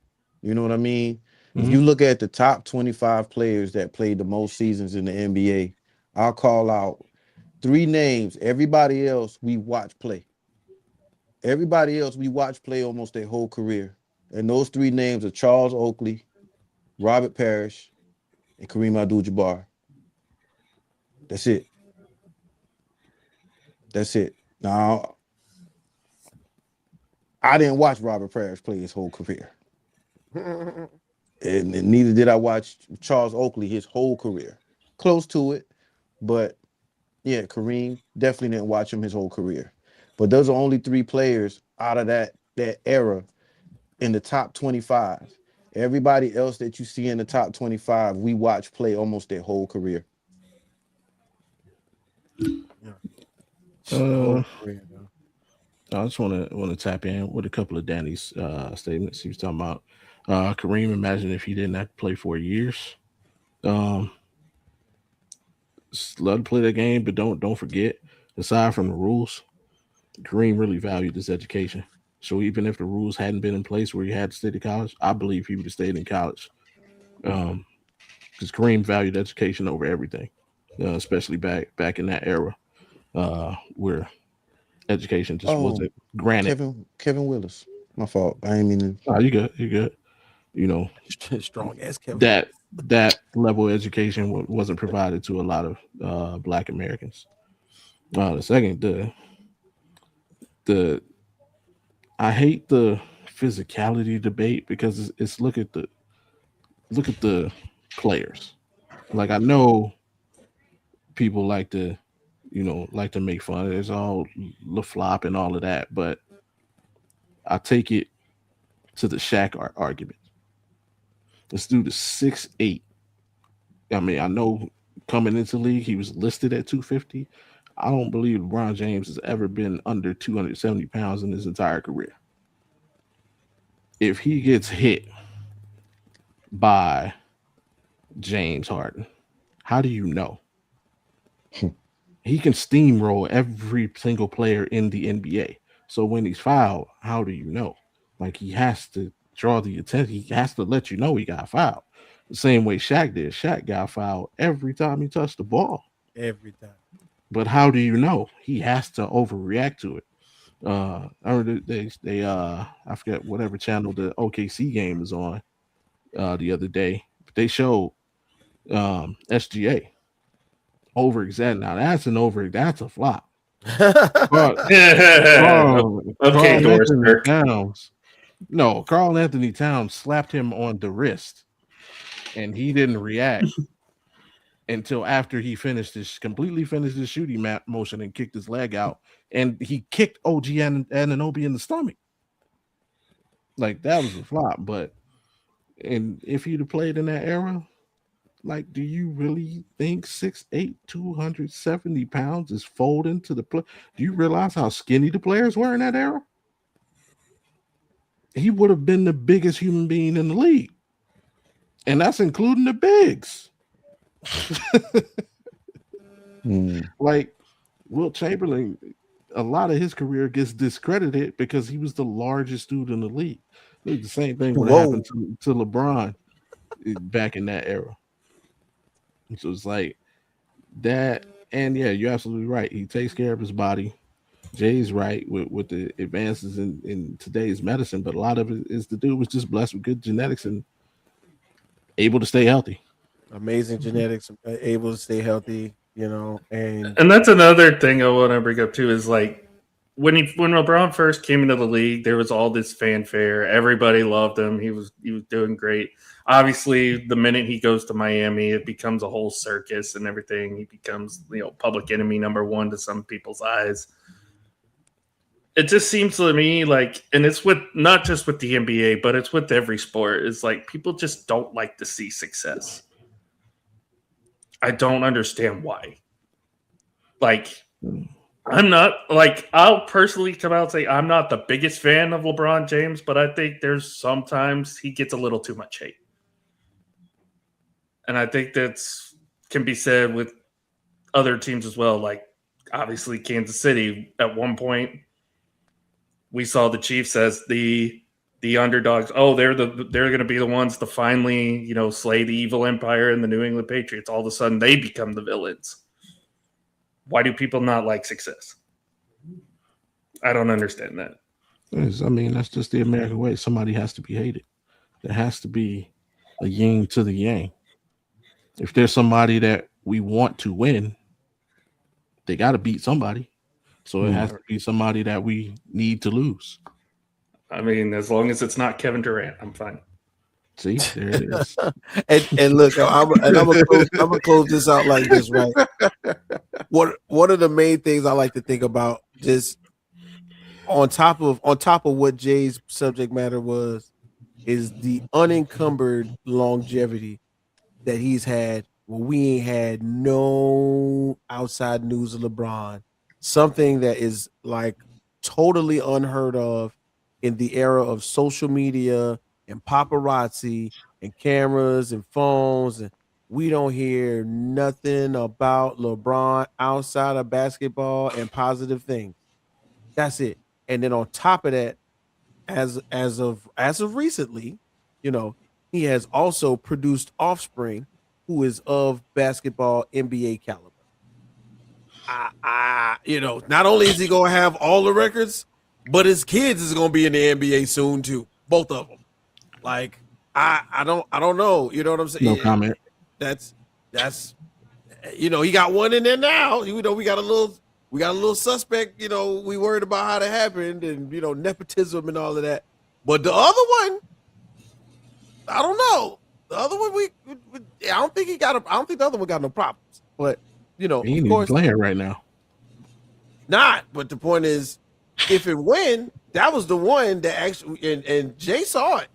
You know what I mean? If you look at the top 25 players that played the most seasons in the NBA, I'll call out 3 names. Everybody else we watch play. Everybody else we watch play almost their whole career. And those 3 names are Charles Oakley, Robert Parrish, and Kareem Abdul-Jabbar. That's it. That's it. Now, I didn't watch Robert Parrish play his whole career. And neither did I watch Charles Oakley his whole career. Close to it, but yeah, Kareem definitely didn't watch him his whole career. But those are only 3 players out of that era in the top 25. Everybody else that you see in the top 25, we watch play almost their whole career.
I just want to tap in with a couple of Danny's statements. He was talking about Kareem. Imagine if he didn't have to play 4 years. Love to play that game, but don't forget. Aside from the rules, Kareem really valued his education. So even if the rules hadn't been in place where he had to stay to college, I believe he would have stayed in college. Because Kareem valued education over everything, especially back in that era where education just wasn't granted.
Kevin Willis. My fault. I ain't mean to.
Oh, you good. You good. You know,
Strong as Kevin.
That level of education wasn't provided to a lot of Black Americans. The second, the I hate the physicality debate because it's look at the players. Like I know people like to make fun. There's all the flop and all of that, but I take it to the Shaq argument. This dude is 6'8". I mean, I know coming into the league he was listed at 250. I don't believe LeBron James has ever been under 270 pounds in his entire career. If he gets hit by James Harden, how do you know? He can steamroll every single player in the NBA. So when he's fouled, how do you know? Like he has to draw the attention. He has to let you know he got fouled. The same way Shaq did. Shaq got fouled every time he touched the ball.
Every time.
But how do you know? He has to overreact to it. I heard they I forget whatever channel the OKC game was on the other day. But they showed SGA over exaggerating. Now that's a flop. Carl
Okay,
Anthony
Dorster.
Towns. No, Carl Anthony Towns slapped him on the wrist, and he didn't react until after he completely finished his shooting motion and kicked his leg out, and he kicked OG Anunoby in the stomach. Like that was a flop. But and if he'd have played in that era, like, do you really think 6'8", 270 pounds is folding to the play? Do you realize how skinny the players were in that era? He would have been the biggest human being in the league. And that's including the bigs. Like, Wilt Chamberlain, a lot of his career gets discredited because he was the largest dude in the league. The same thing would happen to LeBron back in that era. So it's like that. And yeah, you're absolutely right. He takes care of his body. Jay's right with the advances in today's medicine, but a lot of it is the dude was just blessed with good genetics and able to stay healthy.
Amazing genetics, able to stay healthy, and
And that's another thing I want to bring up too is like when LeBron first came into the league, there was all this fanfare. Everybody loved him. He was doing great. Obviously, the minute he goes to Miami, it becomes a whole circus and everything. He becomes public enemy number one to some people's eyes. It just seems to me like, and it's with not just with the NBA, but it's with every sport. It's like people just don't like to see success. I don't understand why. Like, I'm not like I'll personally come out and say I'm not the biggest fan of LeBron James, but I think there's sometimes he gets a little too much hate. And I think that's can be said with other teams as well. Like obviously Kansas City at one point we saw the Chiefs as the underdogs. Oh, they're going to be the ones to finally, slay the evil empire and the New England Patriots. All of a sudden they become the villains. Why do people not like success? I don't understand that.
I mean, that's just the American way. Somebody has to be hated. There has to be a yin to the yang. If there's somebody that we want to win, they got to beat somebody. So it has to be somebody that we need to lose.
I mean, as long as it's not Kevin Durant, I'm fine.
See, there it is.
and look, I'm gonna close this out like this, right? One of the main things I like to think about, just on top of what Jay's subject matter was, is the unencumbered longevity that he's had when we ain't had no outside news of LeBron. Something that is like totally unheard of in the era of social media and paparazzi and cameras and phones, and we don't hear nothing about LeBron outside of basketball and positive things. That's it. And then on top of that, as of recently, he has also produced offspring who is of basketball NBA caliber. Not only is he gonna have all the records, but his kids is gonna be in the NBA soon too. Both of them. Like I don't know. You know what I'm saying?
No comment.
That's he got one in there now. We got a little suspect. We worried about how that happened and nepotism and all of that. But the other one, I don't know. The other one, I don't think I don't think the other one got no problems. But
He
of
ain't
course,
even playing right now.
not. But the point is, if it win, that was the one that actually, and Jay saw it.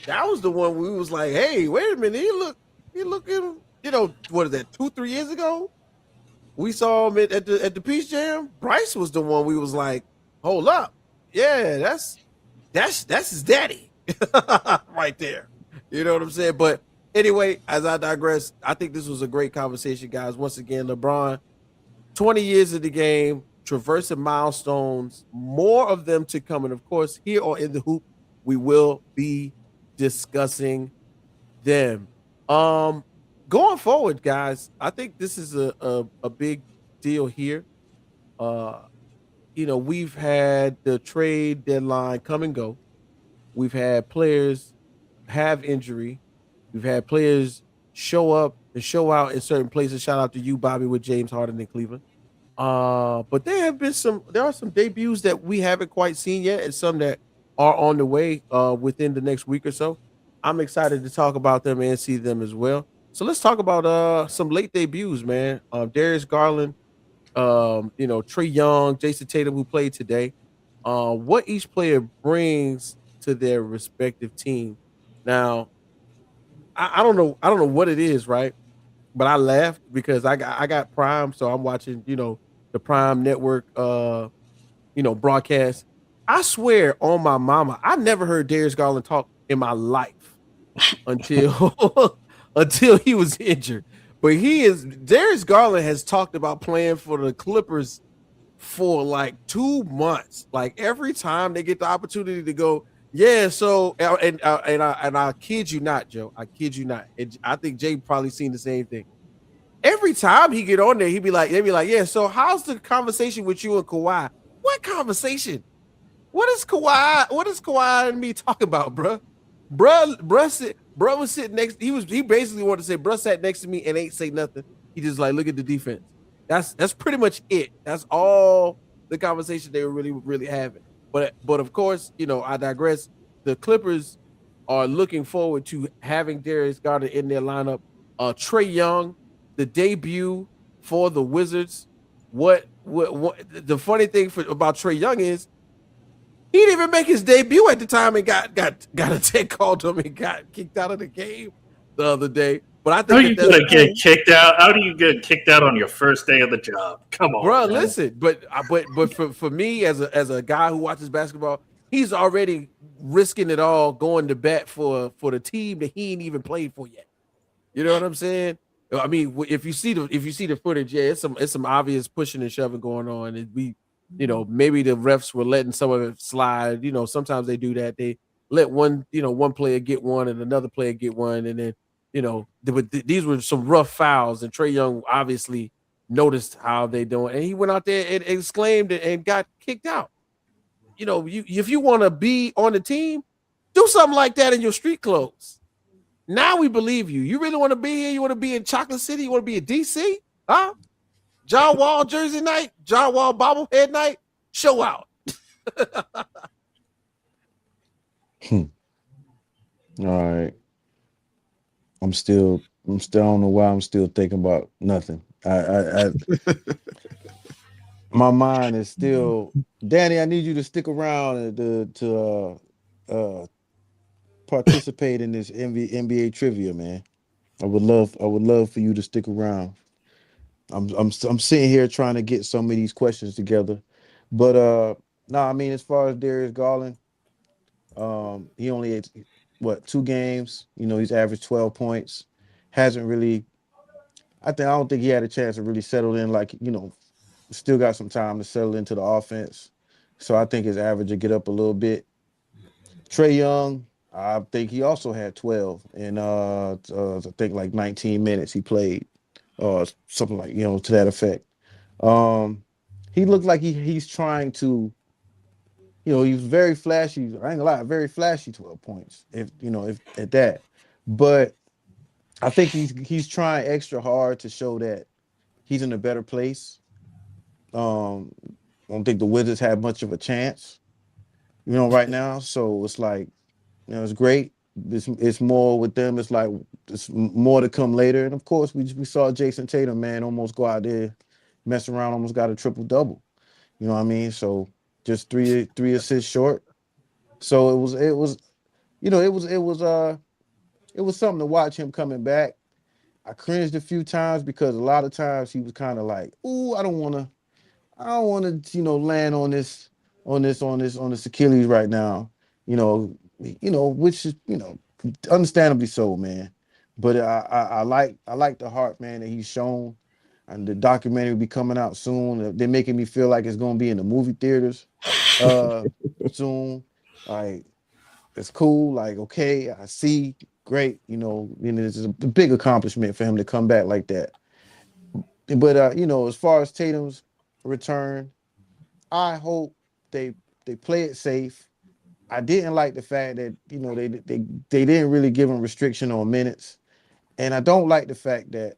That was the one we was like, hey, wait a minute, he looking, what is that, 2-3 years ago? We saw him at the Peach Jam. Bryce was the one we was like, hold up, yeah, that's his daddy, right there. You know what I'm saying? But anyway, as I digress, I think this was a great conversation, guys. Once again, LeBron, 20 years of the game, traversing milestones, more of them to come. And of course, here or in the hoop, we will be discussing them. Going forward, guys, I think this is a big deal here. We've had the trade deadline come and go. We've had players have injury. We've had players show up and show out in certain places. Shout out to you, Bobby, with James Harden in Cleveland. But there are some debuts that we haven't quite seen yet, and some that are on the way within the next week or so. I'm excited to talk about them and see them as well. So let's talk about some late debuts, man. Darius Garland, Trey Young, Jason Tatum, who played today. What each player brings to their respective team. Now, I don't know what it is, right? But I laughed because I got Prime, so I'm watching, the Prime network broadcast. I swear on my mama, I never heard Darius Garland talk in my life until until he was injured. But Darius Garland has talked about playing for the Clippers for like 2 months. Like every time they get the opportunity to go, yeah. So I kid you not, Joe. I kid you not. And I think Jay probably seen the same thing. Every time he get on there, they be like, yeah. So how's the conversation with you and Kawhi? What conversation? What is Kawhi and me talking about, bruh? Bruh was sitting next. He basically wanted to say, bruh sat next to me and ain't say nothing. He just like look at the defense. That's pretty much it. That's all the conversation they were really having. But of course, I digress. The Clippers are looking forward to having Darius Garland in their lineup. Trey Young, the debut for the Wizards. What the funny thing about Trey Young is he didn't even make his debut at the time and got a tech called him and got kicked out of the game the other day. But I
How
think
are
that
you
that's
gonna get
cool,
kicked out? How do you get kicked out on your first day of the job? Come on,
bro.
man.
Listen, but for me as a guy who watches basketball, he's already risking it all going to bat for the team that he ain't even played for yet. You know what I'm saying? I mean, if you see the footage, yeah, it's some obvious pushing and shoving going on. And maybe the refs were letting some of it slide. Sometimes they do that. They let one player get one and another player get one, and then these were some rough fouls. And Trey Young obviously noticed how they doing, and he went out there and exclaimed and got kicked out. If you want to be on the team, do something like that in your street clothes. Now we believe you. You really want to be here? You want to be in Chocolate City? You want to be in DC? Huh? John Wall jersey night? John Wall bobblehead night? Show out.
All right. I don't know why I'm still thinking about nothing. My mind is still, Danny, I need you to stick around to participate in this NBA trivia, man. I would love for you to stick around. I'm sitting here trying to get some of these questions together. But no, I mean, as far as Darius Garland, he only had what, 2 games? He's averaged 12 points. Hasn't really, I don't think he had a chance to really settle in, like, still got some time to settle into the offense. So I think his average will get up a little bit. Trey Young, I think he also had 12 and I think like 19 minutes he played, something like, to that effect. Um, he looked like he's trying to, he was very flashy. I ain't gonna lie, very flashy 12 points, if at that. But I think he's trying extra hard to show that he's in a better place. Um, I don't think the Wizards have much of a chance, right now. So it's like, it's great. It's more with them. It's like it's more to come later. And of course, we saw Jason Tatum, man, almost go out there, mess around, almost got a triple double. You know what I mean? So just three assists short. So it was something to watch him coming back. I cringed a few times because a lot of times he was kind of like, "Ooh, I don't want to, land on this Achilles right now." Which is, understandably so, man. But I like the heart, man, that he's shown, and the documentary will be coming out soon. They're making me feel like it's gonna be in the movie theaters uh soon. Like, it's cool. Like, okay, I see, great. It's a big accomplishment for him to come back like that. But as far as Tatum's return, I hope they they play it safe. I didn't like the fact that they didn't really give him restriction on minutes, and I don't like the fact that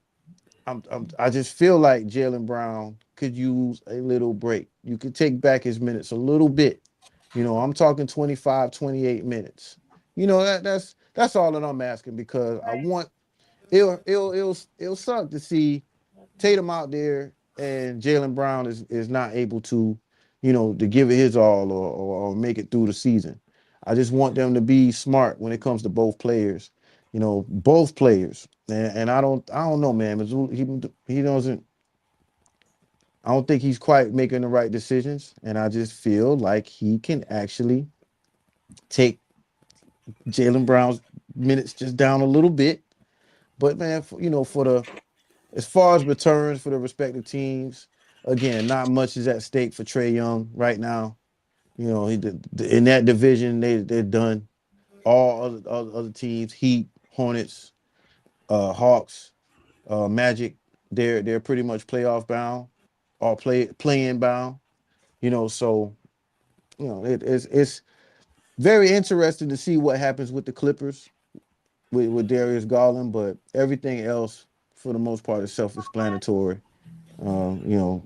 I just feel like Jaylen Brown could use a little break. You could take back his minutes a little bit. I'm talking 25, 28 minutes. That's all that I'm asking, because I want it'll suck to see Tatum out there and Jaylen Brown is not able to, to give it his all, or make it through the season. I just want them to be smart when it comes to both players, both players. And I don't know, man. He doesn't. I don't think he's quite making the right decisions, and I just feel like he can actually take Jaylen Brown's minutes just down a little bit. But man, for the as far as returns for the respective teams, again, not much is at stake for Trey Young right now. In that division, they're done. All other teams, Heat, Hornets, Hawks, Magic, they're pretty much playoff bound, or play in bound. So it's very interesting to see what happens with the Clippers with Darius Garland, but everything else for the most part is self-explanatory. You know,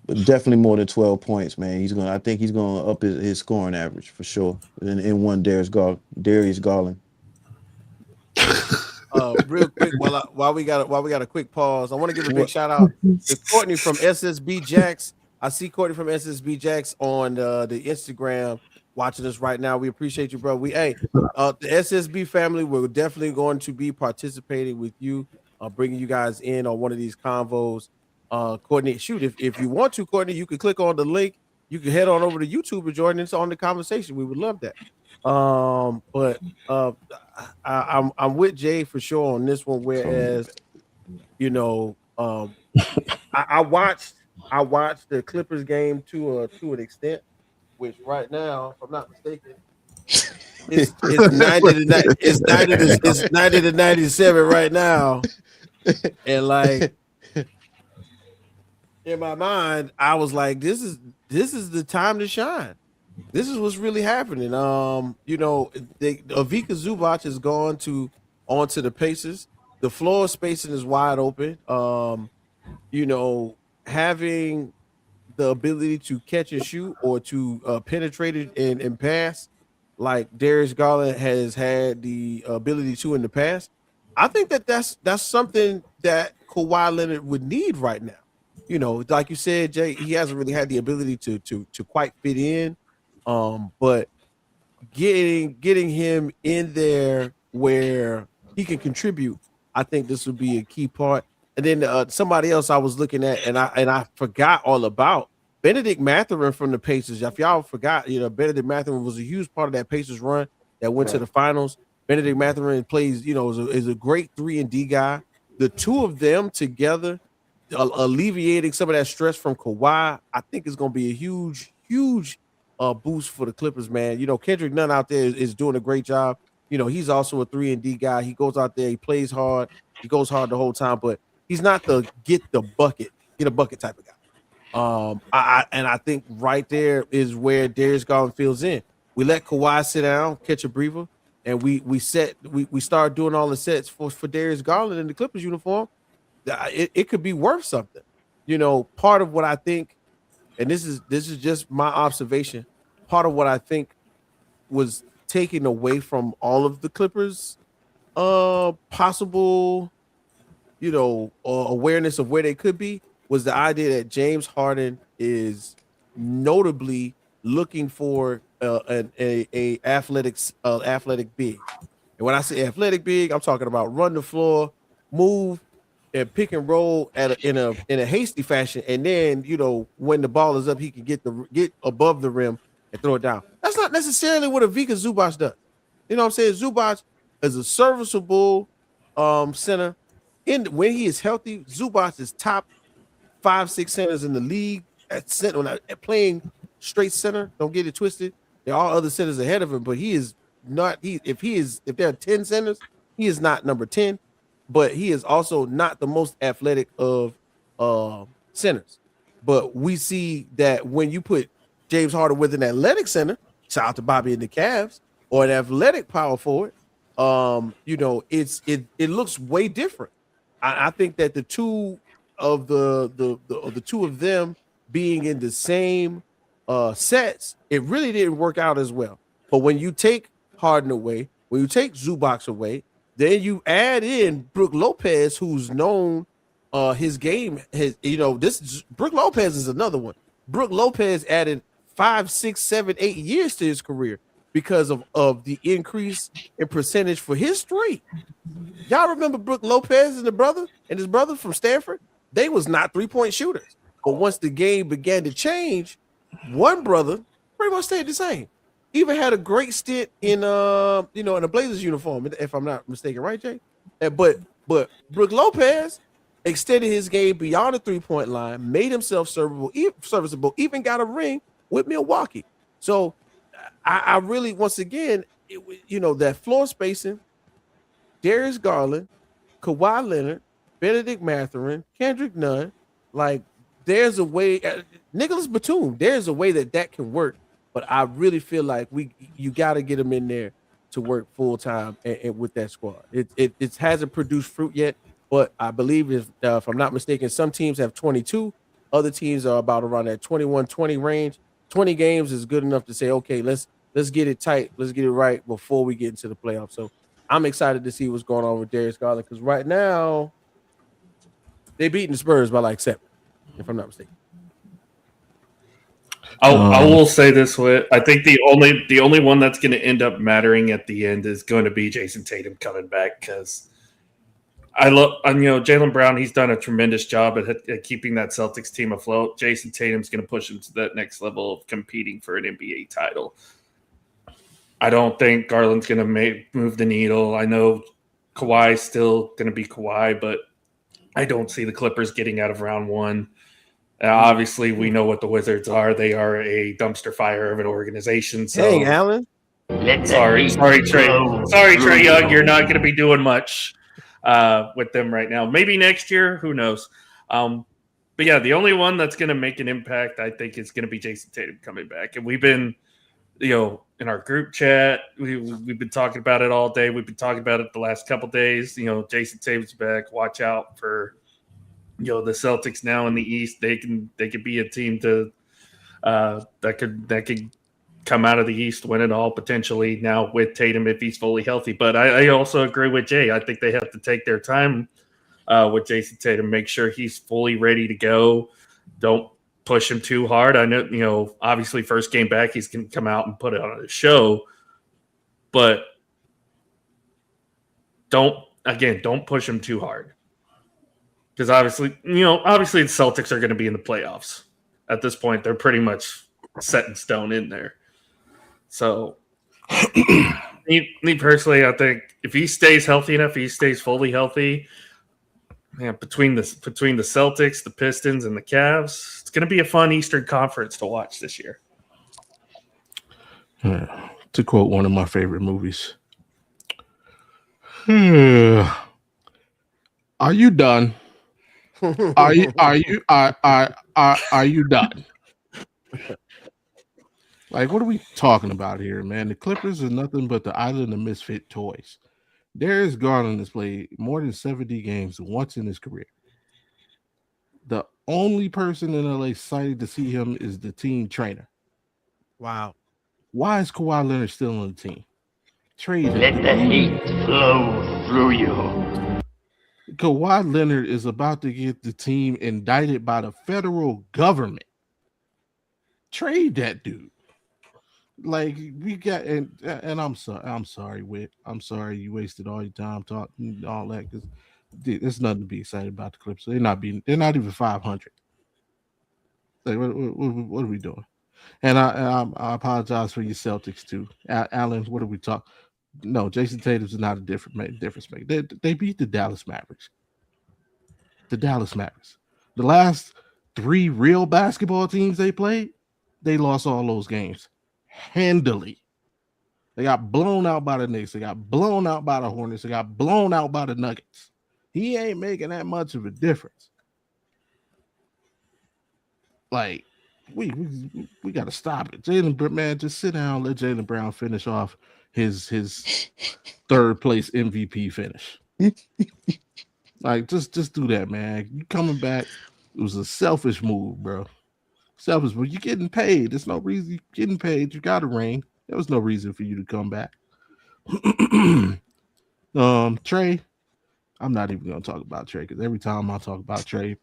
but definitely more than 12 points, man. I think he's gonna up his scoring average for sure. In one Darius Garland.
Real quick, while we got a quick pause, I want to give a big
What
shout out to Courtney from SSB Jacks. I see Courtney from SSB Jacks on the Instagram watching us right now. We appreciate you, bro. The SSB family, we're definitely going to be participating with you, bringing you guys in on one of these convos. Courtney, shoot, if you want to, Courtney, you can click on the link. You can head on over to YouTube and join us on the conversation. We would love that. But I'm with Jay for sure on this one.
so
Whereas, you know, I watched the Clippers game to an extent, which right now, if I'm not mistaken, it's 90 to 97 right now. And like in my mind, I was like, this is the time to shine. This is what's really happening. Avika Zubac has gone to onto the Pacers. The floor spacing is wide open. You know, having the ability to catch and shoot or to penetrate it and pass, like Darius Garland has had the ability to in the past. I think that's something that Kawhi Leonard would need right now. Like you said, Jay, he hasn't really had the ability to quite fit in. But getting him in there where he can contribute, I think this would be a key part. And then somebody else I was looking at, and I forgot all about Benedict Mathurin from the Pacers. If y'all forgot, Benedict Mathurin was a huge part of that Pacers run that went to
right.
the finals. Benedict Mathurin plays, is a great 3-and-D guy. The two of them together, alleviating some of that stress from Kawhi, I think is going to be a huge, huge boost for the Clippers, man. Kendrick Nunn out there is doing a great job. He's also a 3-and-D guy. He goes out there, he plays hard, he goes hard the whole time, but he's not the get a bucket type of guy. I think right there is where Darius Garland fills in. We let Kawhi sit down, catch a breather, and we start doing all the sets for Darius Garland in the Clippers uniform. It could be worth something. Part of what I think, and this is just my observation, part of what I think was taken away from all of the Clippers possible, awareness of where they could be was the idea that James Harden is notably looking for a athletic big. And when I say athletic big, I'm talking about run the floor, move, and pick and roll in a hasty fashion, and then when the ball is up, he can get above the rim and throw it down. That's not necessarily what Avika Zubac does. You know what I'm saying? Zubac is a serviceable center. When he is healthy, Zubac is top 5-6 centers in the league at center at playing straight center. Don't get it twisted. There are other centers ahead of him, but he is not. If there are 10 centers, he is not number 10. But he is also not the most athletic of centers. But we see that when you put James Harden with an athletic center, shout out to Bobby and the Cavs, or an athletic power forward, it looks way different. I think that the two of the two of them being in the same sets, it really didn't work out as well. But when you take Harden away, when you take Zubac away, then you add in Brook Lopez, who's known his game. Brook Lopez is another one. Brook Lopez added 5, 6, 7, 8 years to his career because of the increase in percentage for his three. Y'all remember Brook Lopez and his brother from Stanford? They was not 3-point shooters. But once the game began to change, one brother pretty much stayed the same. Even had a great stint in in a Blazers uniform, if I'm not mistaken, right, Jay? But Brook Lopez extended his game beyond the 3-point line, made himself serviceable, even got a ring with Milwaukee. So I really, once again, that floor spacing, Darius Garland, Kawhi Leonard, Benedict Mathurin, Kendrick Nunn, like there's a way. Nicholas Batum. There's a way that can work, but I really feel like you got to get him in there to work full time and with that squad. It hasn't produced fruit yet, but I believe if I'm not mistaken, some teams have 22, other teams are about around that 21-20 range. 20 games is good enough to say, okay, let's get it tight, let's get it right before we get into the playoffs. So I'm excited to see what's going on with Darius Garland because right now they beating the Spurs by like 7, if I'm not mistaken.
I will say this way: I think the only one that's going to end up mattering at the end is going to be Jason Tatum coming back because Jaylen Brown. He's done a tremendous job at keeping that Celtics team afloat. Jason Tatum's going to push him to that next level of competing for an NBA title. I don't think Garland's going to move the needle. I know Kawhi's still going to be Kawhi, but I don't see the Clippers getting out of round one. Obviously, we know what the Wizards are. They are a dumpster fire of an organization. So,
Dang, Allen.
Sorry, Trey Young. You're not going to be doing much with them right now. Maybe next year. Who knows? But yeah, the only one that's going to make an impact, I think, is going to be Jason Tatum coming back. And we've been, in our group chat, we've been talking about it all day. We've been talking about it the last couple days. Jason Tatum's back. Watch out for the Celtics now in the East. They could be a team to that could come out of the East, win it all potentially now with Tatum if he's fully healthy. But I also agree with Jay. I think they have to take their time with Jason Tatum, make sure he's fully ready to go. Don't push him too hard. I know, obviously first game back, he's going to come out and put it on a show, but don't push him too hard. Because obviously the Celtics are going to be in the playoffs. At this point, they're pretty much set in stone in there. So, me personally, I think if he stays healthy enough, he stays fully healthy. Man, between the Celtics, the Pistons, and the Cavs, it's going to be a fun Eastern Conference to watch this year.
To quote one of my favorite movies, are you done? Are you done? Like, what are we talking about here, man? The Clippers are nothing but the island of misfit toys. Darius Garland has played more than 70 games once in his career. The only person in LA excited to see him is the team trainer.
Wow.
Why is Kawhi Leonard still on the team? Trade him.
Let the hate flow through you.
Kawhi Leonard is about to get the team indicted by the federal government. Trade that dude. Like, we got, and I'm sorry, Whit. I'm sorry you wasted all your time talking all that, because there's nothing to be excited about the Clippers. They're not even 500. Like, what are we doing? And I apologize for your Celtics too, Alan. What are we talking? No, Jason Tatum's not a different spec. They beat the Dallas Mavericks. The last 3 real basketball teams they played, they lost all those games handily. They got blown out by the Knicks. They got blown out by the Hornets. They got blown out by the Nuggets. He ain't making that much of a difference. Like, we got to stop it. Man, just sit down. Let Jaylen Brown finish off his third place MVP finish. Like, just do that, man. You coming back? It was a selfish move, bro. Selfish, but you're getting paid. There's no reason you're getting paid. You got a ring. There was no reason for you to come back. Trey, I'm not even gonna talk about Trey, because every time I talk about Trey,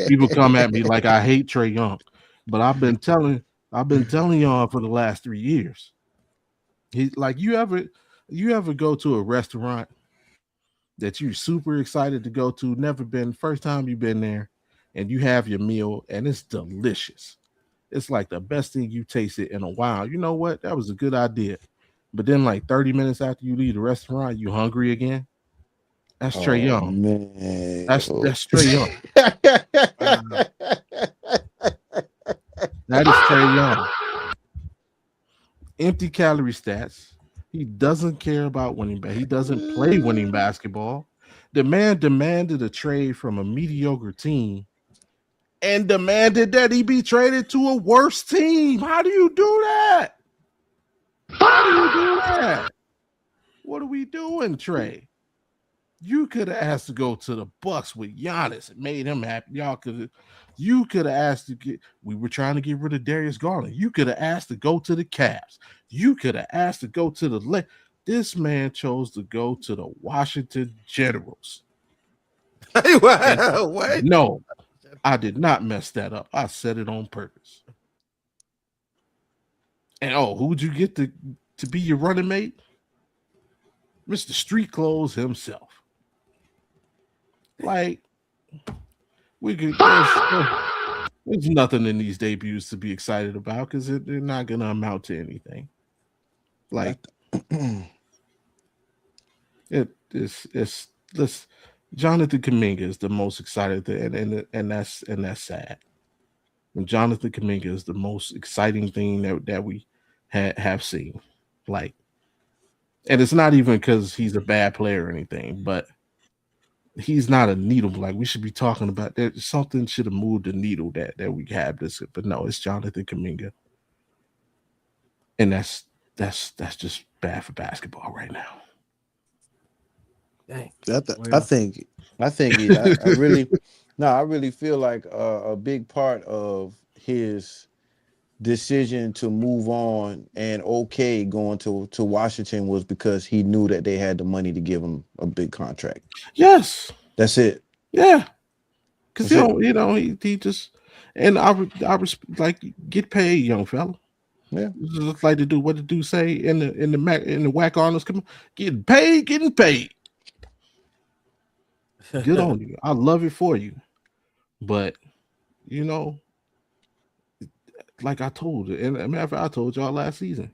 people come at me like I hate Trey Young. But I've been telling y'all for the last 3 years. He, like, you ever go to a restaurant that you're super excited to go to, never been, first time you've been there, and you have your meal and it's delicious. It's like the best thing you tasted in a while. You know what? That was a good idea. But then, like 30 minutes after you leave the restaurant, you hungry again. That's Trey Young.
Man.
That's Trey Young. That is Trey Young. Empty calorie stats. He doesn't care about winning. He doesn't play winning basketball. The man demanded a trade from a mediocre team and demanded that he be traded to a worse team. How do you do that? How do you do that? What are we doing, Trey? You could have asked to go to the Bucks with Giannis. It made him happy. You could have asked to get. We were trying to get rid of Darius Garland. You could have asked to go to the Cavs. You could have asked to go to the. This man chose to go to the Washington Generals.
What?
No, I did not mess that up. I said it on purpose. And who'd you get to be your running mate? Mr. Street Clothes himself. Like, we could. There's nothing in these debuts to be excited about because they're not going to amount to anything. Like, it's this. Jonathan Kuminga is the most excited thing, and that's sad. And Jonathan Kuminga is the most exciting thing that we have seen. Like, and it's not even because he's a bad player or anything, but he's not a needle. Like, we should be talking about that. Something should have moved the needle that we have this, but no, it's Jonathan Kuminga, and that's just bad for basketball right now.
Dang.
I really feel like a big part of his decision to move on and going to Washington was because he knew that they had the money to give him a big contract.
Yes,
that's it.
Yeah, because he just, and I like, get paid, young fella.
Yeah,
just like what the dude say in the whack honors, come on, getting paid. Good on you. I love it for you. But, like I told you, and a matter of fact, I told y'all last season,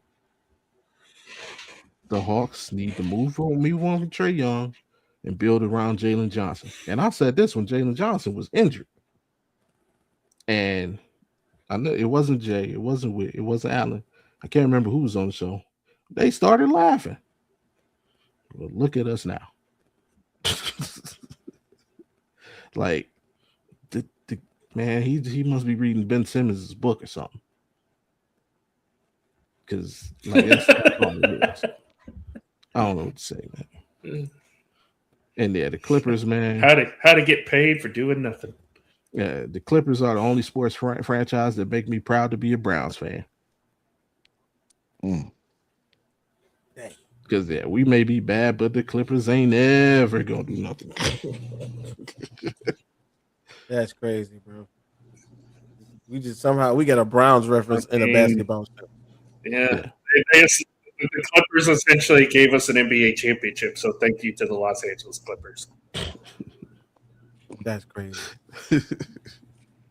the Hawks need to move on from Trae Young and build around Jalen Johnson. And I said this when Jalen Johnson was injured. And I know it wasn't Jay, it wasn't Whit, it wasn't Allen. I can't remember who was on the show. They started laughing. Well, look at us now. Like, the man, he must be reading Ben Simmons' book or something. Because that's all it is. I don't know what to say, man. And the Clippers, man.
How to get paid for doing nothing.
Yeah, the Clippers are the only sports franchise that make me proud to be a Browns fan. Because we may be bad, but the Clippers ain't ever gonna do nothing.
That's crazy, bro. We just somehow got a Browns reference in a basketball show.
Yeah. The Clippers essentially gave us an NBA championship, so thank you to the Los Angeles Clippers.
That's crazy.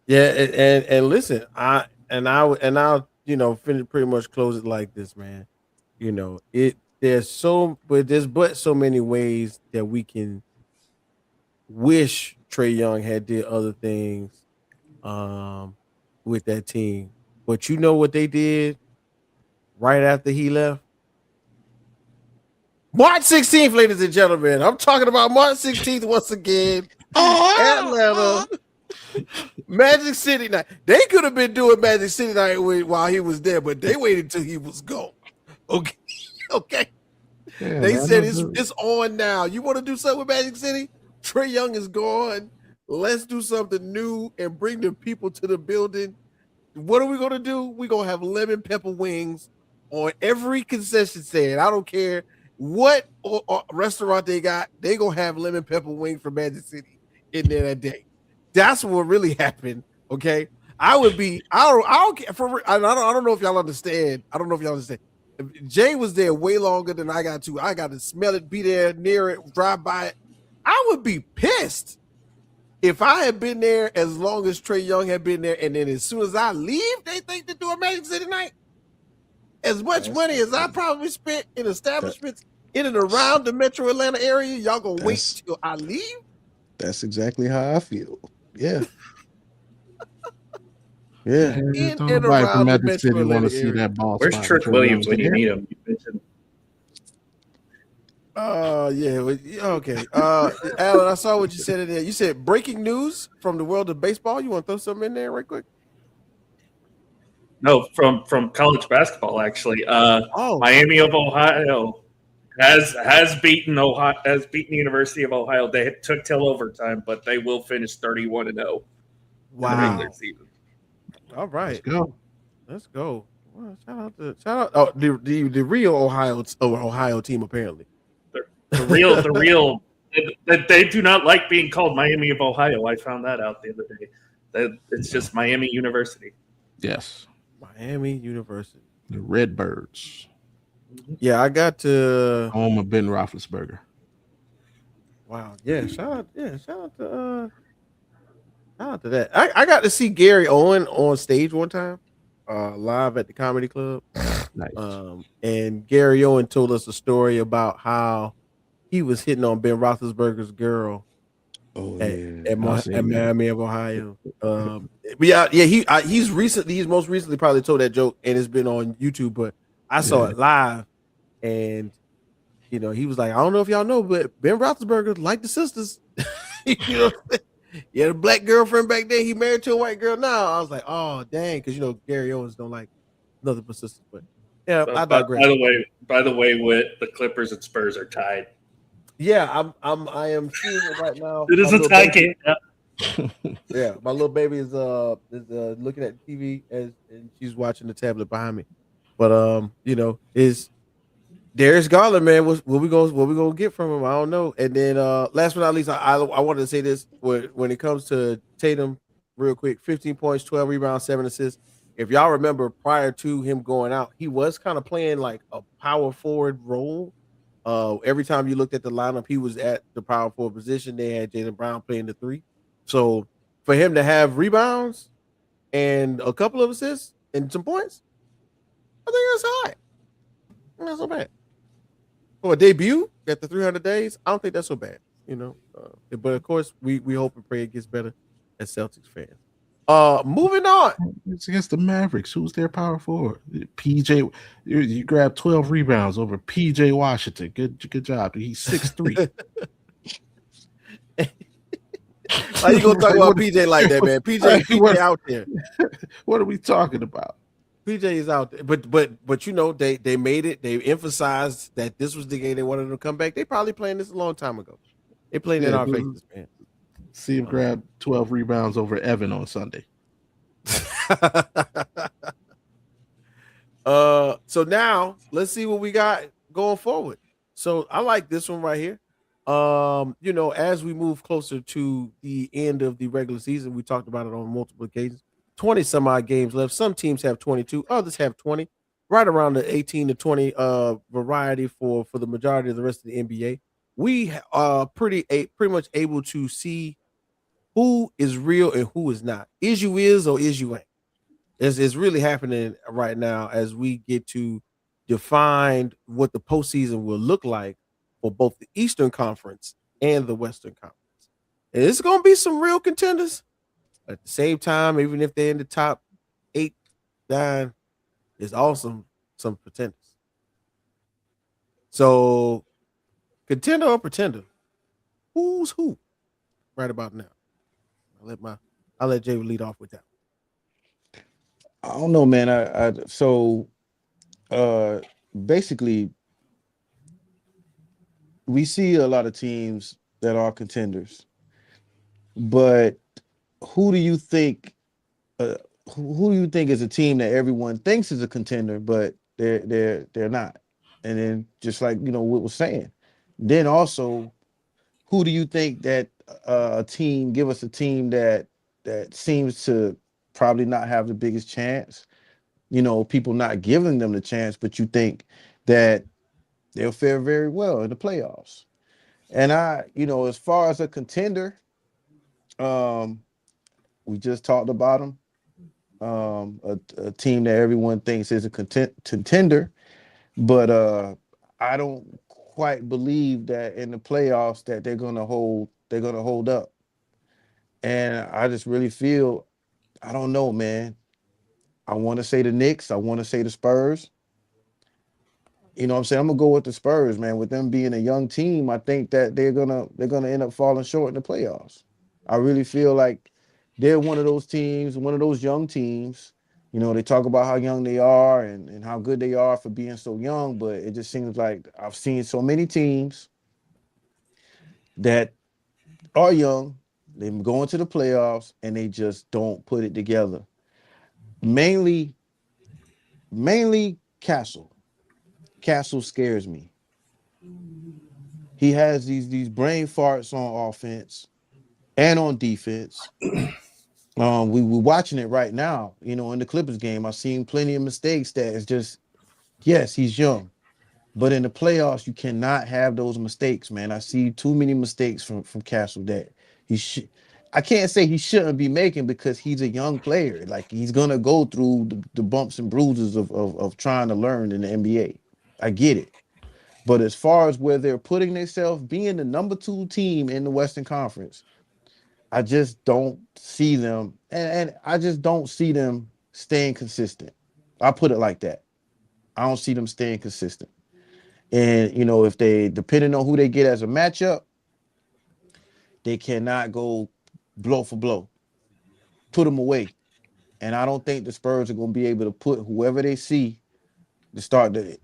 Yeah, and listen, I'll finish pretty much close it like this, man. There's so many ways that we can wish Trae Young had did other things with that team. But you know what they did right after he left? March 16th, ladies and gentlemen. I'm talking about March 16th once again. Atlanta. Magic City Night. They could have been doing Magic City Night while he was there, but they waited until he was gone. Okay. Yeah, they said it's on now. You want to do something with Magic City? Trae Young is gone. Let's do something new and bring the people to the building. What are we going to do? We're going to have lemon pepper wings on every concession stand. I don't care what restaurant they got. They going to have lemon pepper wings from Magic City in there that day. That's what really happened. Okay. I don't know if y'all understand. I don't know if y'all understand. Jay was there way longer than I got to. I got to smell it, be there, near it, drive by it. I would be pissed if I had been there as long as Trae Young had been there, and then as soon as I leave, they think to do a Magic City Night. As much money as I probably spent in establishments in and around the metro Atlanta area, y'all gonna wait till I leave?
That's exactly how I feel. Yeah. Yeah.
In and around the Magic City want to see that ball.
Where's Trick Williams when you need him? You mentioned.
Okay. Alan, I saw what you said in there. You said breaking news from the world of baseball. You want to throw something in there right quick?
No, from college basketball actually.
Oh,
Miami of Ohio has beaten the University of Ohio. They took till overtime, but they will finish 31-0 in the regular
wow.
season.
All
Let's
right.
go.
Let's go. Well, shout out. Oh, the real Ohio team apparently.
The real that they do not like being called Miami of Ohio. I found that out the other day. That it's
No.
just Miami University.
Yes.
Miami University.
The Redbirds.
Yeah, I got to.
Home of Ben Roethlisberger.
Wow. Yeah. Shout out to that. I got to see Gary Owen on stage one time, live at the comedy club.
Nice.
And Gary Owen told us a story about how he was hitting on Ben Roethlisberger's girl
Oh
at
yeah.
I
At
seen that.
Miami of Ohio. But he's most recently probably told that joke, and it's been on YouTube. But I saw
Yeah.
it live, and he was like, I don't know if y'all know, but Ben Roethlisberger like the sisters. you know, he had a black girlfriend back then. He married to a white girl now. I was like, oh dang, because Gary Owens don't like nothing but sisters. But yeah, I
But
digress.
by the way, Whit, the Clippers and Spurs are tied.
Yeah, I am seeing it right now.
It
My
is a
little
tie
baby,
game. Yeah.
yeah, my little baby is looking at the TV and she's watching the tablet behind me. But is Darius Garland, man, what we gonna get from him? I don't know. And then last but not least, I wanted to say this when it comes to Tatum, real quick: 15 points, 12 rebounds, 7 assists. If y'all remember, prior to him going out, he was kind of playing like a power forward role. Every time you looked at the lineup, he was at the power forward position. They had Jaylen Brown playing the three. So for him to have rebounds and a couple of assists and some points, I think that's all right. Not so bad for a debut at the 300 days. I don't think that's so bad, but of course, we hope and pray it gets better as Celtics fans. Moving on.
It's against the Mavericks. Who's their power forward? PJ. You grabbed 12 rebounds over PJ Washington. Good job. He's 6'3".
Why you gonna talk about PJ like that, man? PJ out there.
What are we talking about?
PJ is out there, but they made it. They emphasized that this was the game they wanted to come back. They probably planned this a long time ago. They played in our faces, man.
See him grab 12 rebounds over Evan on Sunday.
So now let's see what we got going forward. So I like this one right here. As we move closer to the end of the regular season, we talked about it on multiple occasions. 20 some odd games left. Some teams have 22, others have 20, right around the 18 to 20 variety for the majority of the rest of the NBA. We are pretty much able to see who is real and who is not. Is you is or is you ain't. It's really happening right now as we get to define what the postseason will look like for both the Eastern Conference and the Western Conference. And it's going to be some real contenders. At the same time, even if they're in the top 8, 9, it's awesome some pretenders. So, contender or pretender, who's who right about now? I'll let Jay lead off with that.
I don't know, man. So basically we see a lot of teams that are contenders, but who do you think who do you think is a team that everyone thinks is a contender, but they're not? And then just like what was saying, then also who do you think that give us a team that seems to probably not have the biggest chance, people not giving them the chance, but you think that they'll fare very well in the playoffs. And as far as a contender, we just talked about them. A team that everyone thinks is a contender, but I don't quite believe that in the playoffs that they're gonna hold up. And I just really feel, I don't know, man. I want to say the Knicks. I want to say the Spurs. You know what I'm saying? I'm gonna go with the Spurs, man. With them being a young team, I think that they're gonna end up falling short in the playoffs. I really feel like they're one of those teams, one of those young teams. You know, they talk about how young they are and how good they are for being so young, but it just seems like I've seen so many teams that are young, they go into the playoffs and they just don't put it together. Mainly, mainly Castle. Castle scares me. He has these brain farts on offense and on defense. We're watching it right now. You know, in the Clippers game, I've seen plenty of mistakes that is just yes, he's young, but in the playoffs, you cannot have those mistakes, man. I see too many mistakes from Castle that he should. I can't say he shouldn't be making because he's a young player. Like he's gonna go through the bumps and bruises of trying to learn in the NBA. I get it. But as far as where they're putting themselves, being the number two team in the Western Conference, I just don't see them, and I just don't see them staying consistent. I put it like that. I don't see them staying consistent. And you know, if they depending on who they get as a matchup, they cannot go blow for blow, put them away. And I don't think the Spurs are going to be able to put whoever they see to start to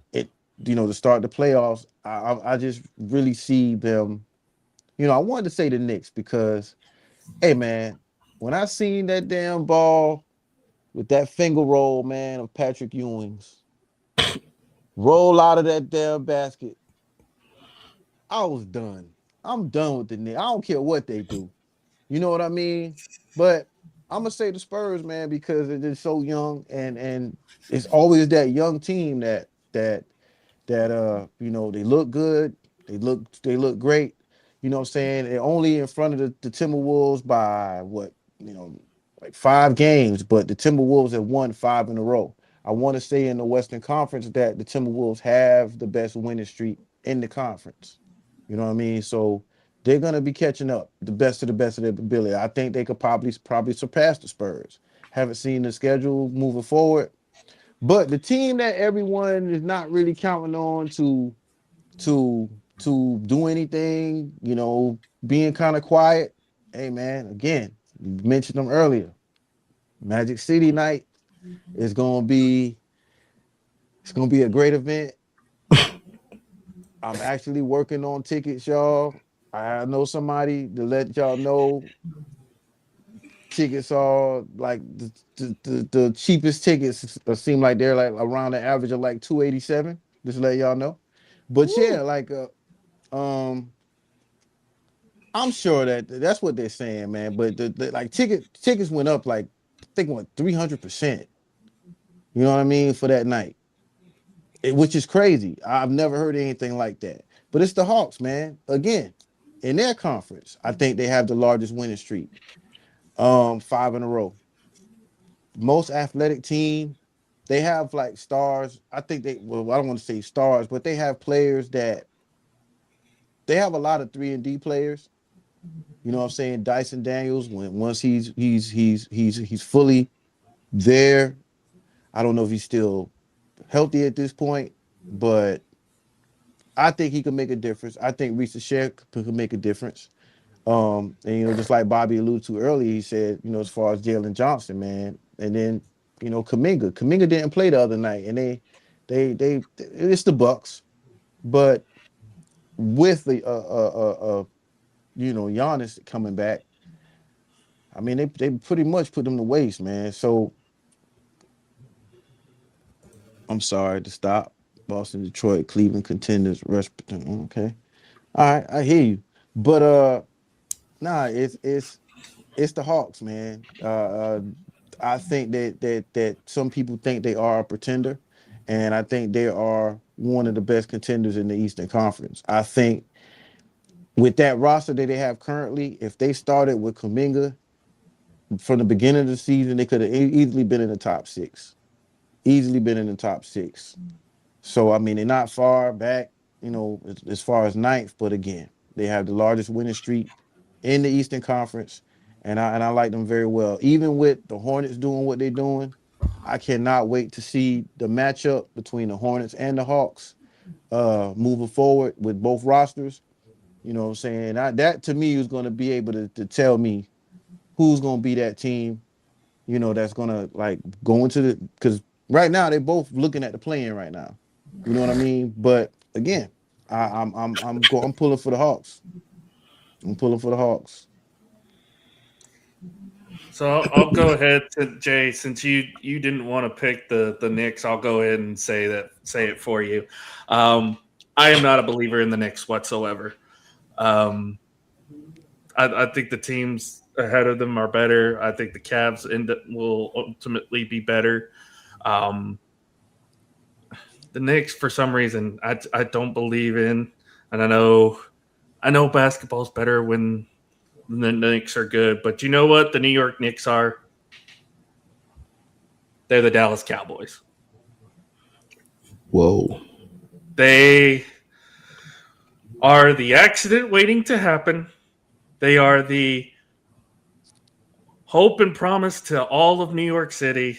start the playoffs. I just really see them. You know, I wanted to say the Knicks because, hey man, when I seen that damn ball with that finger roll, man, of Patrick Ewing's roll out of that damn basket, I was done. I'm done with the Knicks. I don't care what they do. You know what I mean? But I'm gonna say the Spurs, man, because they're just so young, and it's always that young team that you know, they look good, they look great. You know what I'm saying? They're only in front of the Timberwolves by what, you know, like 5 games, but the Timberwolves have won 5 in a row. I want to say in the Western Conference that the Timberwolves have the best winning streak in the conference. You know what I mean? So they're gonna be catching up the best of their ability. I think they could probably surpass the Spurs. Haven't seen the schedule moving forward, but the team that everyone is not really counting on to do anything, you know, being kind of quiet. Hey man, again, you mentioned them earlier. Magic City night is gonna be a great event. I'm actually working on tickets, y'all. I know somebody to let y'all know tickets are like the cheapest tickets seem like they're like around the average of like 287. Just to let y'all know. But yeah,
Woo.
like um I'm sure that that's what they're saying, man. But the like tickets went up like I think what 300%. You know what I mean for that night, which is crazy. I've never heard anything like that. But it's the Hawks, man. Again, in their conference, I think they have the largest winning streak. 5 in a row. Most athletic team. They have like stars. I think I don't want to say stars, but they have players that they have a lot of 3-and-D players. You know what I'm saying? Dyson Daniels, when once he's fully there. I don't know if he's still healthy at this point, but I think he could make a difference. I think Risa Shea could make a difference. And you know, just like Bobby alluded to earlier, he said, you know, as far as Jalen Johnson, man, and then you know, Kaminga didn't play the other night, and they it's the Bucks, but with the you know, Giannis coming back, I mean, they pretty much put them to waste, man. So I'm sorry to stop. Boston, Detroit, Cleveland contenders, okay. All right, I hear you. But nah, it's the Hawks, man. I think that some people think they are a pretender, and I think they are one of the best contenders in the Eastern Conference. I think with that roster that they have currently, if they started with Kuminga from the beginning of the season, they could have easily been in the top six. Easily been in the top six. So I mean, they're not far back, you know, as far as ninth. But again, they have the largest winning streak in the Eastern Conference, and I like them very well. Even with the Hornets doing what they're doing, I cannot wait to see the matchup between the Hornets and the Hawks. moving forward with both rosters. You know what I'm saying? That to me is going to be able to tell me who's going to be that team, that's going to like go into because right now they're both looking at the playing right now. You know what I mean? But again, I'm pulling for the Hawks. I'm pulling for the Hawks.
So I'll go ahead to Jay, since you didn't want to pick the Knicks. I'll go ahead and say it for you. I am not a believer in the Knicks whatsoever. Um, I think the teams ahead of them are better. I think the Cavs will ultimately be better. Um, the Knicks, for some reason, I don't believe in, and I know basketball's better when the Knicks are good, but you know what? The New York Knicks are. They're the Dallas Cowboys.
Whoa.
They are the accident waiting to happen. They are the hope and promise to all of New York City,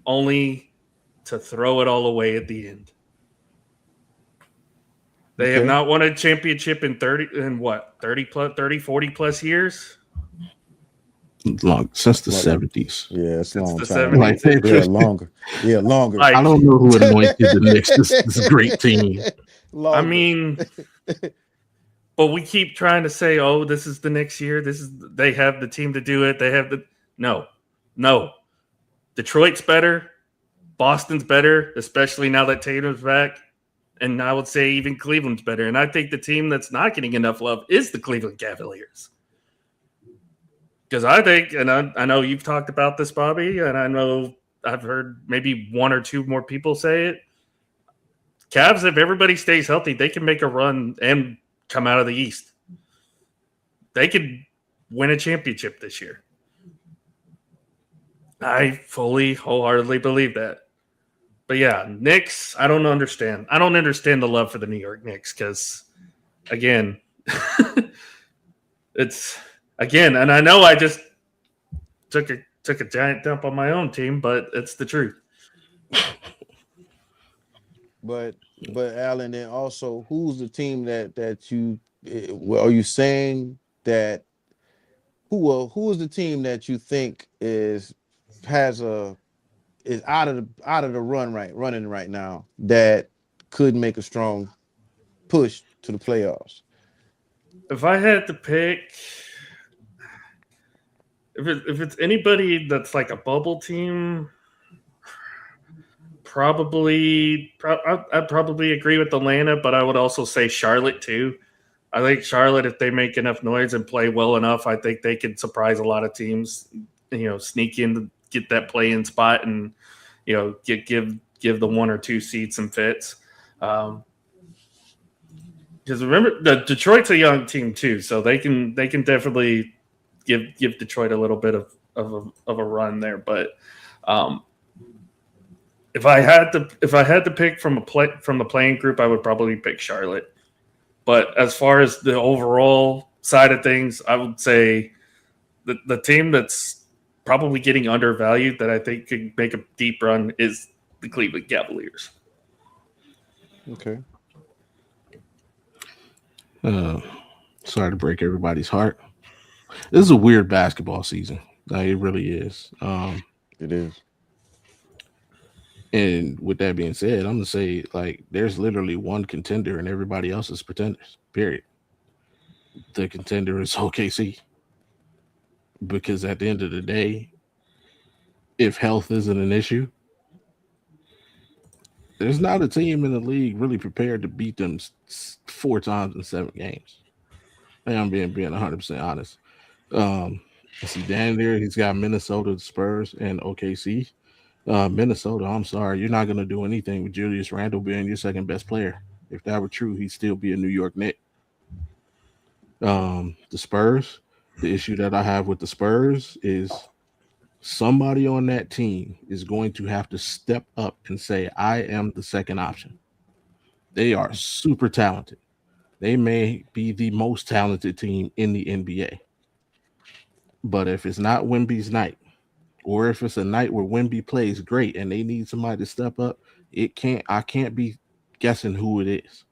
only to throw it all away at the end. They have
Okay.
not won a championship in 30 40 plus years.
Long since the
Like,
70s.
yeah, it's a
Since
long
the
time.
Like
70s.
Yeah, longer. Yeah, longer.
Like,
I don't know who anointed the Knicks this great team.
I
Longer.
mean, but we keep trying to say, "Oh, this is the next year. They have the team to do it. They have the no. Detroit's better. Boston's better, especially now that Tatum's back. And I would say even Cleveland's better. And I think the team that's not getting enough love is the Cleveland Cavaliers. Because I think, and I know you've talked about this, Bobby, and I know I've heard maybe one or two more people say it. Cavs, if everybody stays healthy, they can make a run and come out of the East. They could win a championship this year. I fully, wholeheartedly believe that. But yeah, Knicks, I don't understand. I don't understand the love for the New York Knicks because, again, it's and I know I just took a giant dump on my own team, but it's the truth.
But Alan, then also, who's the team that you well, are you saying that who is the team that you think has a is out of the running right now that could make a strong push to the playoffs?
If I had to pick, if it's anybody that's like a bubble team, I'd probably agree with Atlanta, but I would also say Charlotte too. I think Charlotte, if they make enough noise and play well enough, I think they could surprise a lot of teams. Sneak in to get that play-in spot, and give the one or two seeds some fits. Because remember, the Detroit's a young team too, so they can definitely give Detroit a little bit of a run there. But if I had to pick from the playing group, I would probably pick Charlotte. But as far as the overall side of things, I would say the team that's probably getting undervalued that I think could make a deep run is the Cleveland Cavaliers.
Okay.
Sorry to break everybody's heart. This is a weird basketball season. Like, it really is.
It is.
And with that being said, I'm gonna say, like, there's literally one contender and everybody else is pretenders. Period. The contender is OKC. Because at the end of the day, if health isn't an issue, there's not a team in the league really prepared to beat them 4 times in 7 games. And I'm being 100% honest. I see Dan there. He's got Minnesota, the Spurs, and OKC. Minnesota, I'm sorry, you're not going to do anything with Julius Randle being your second best player. If that were true, he'd still be a New York Knick. The Spurs, the issue that I have with the Spurs is somebody on that team is going to have to step up and say, I am the second option. They are super talented. They may be the most talented team in the NBA. But if it's not Wemby's night, or if it's a night where Wemby plays great and they need somebody to step up, I can't be guessing who it is.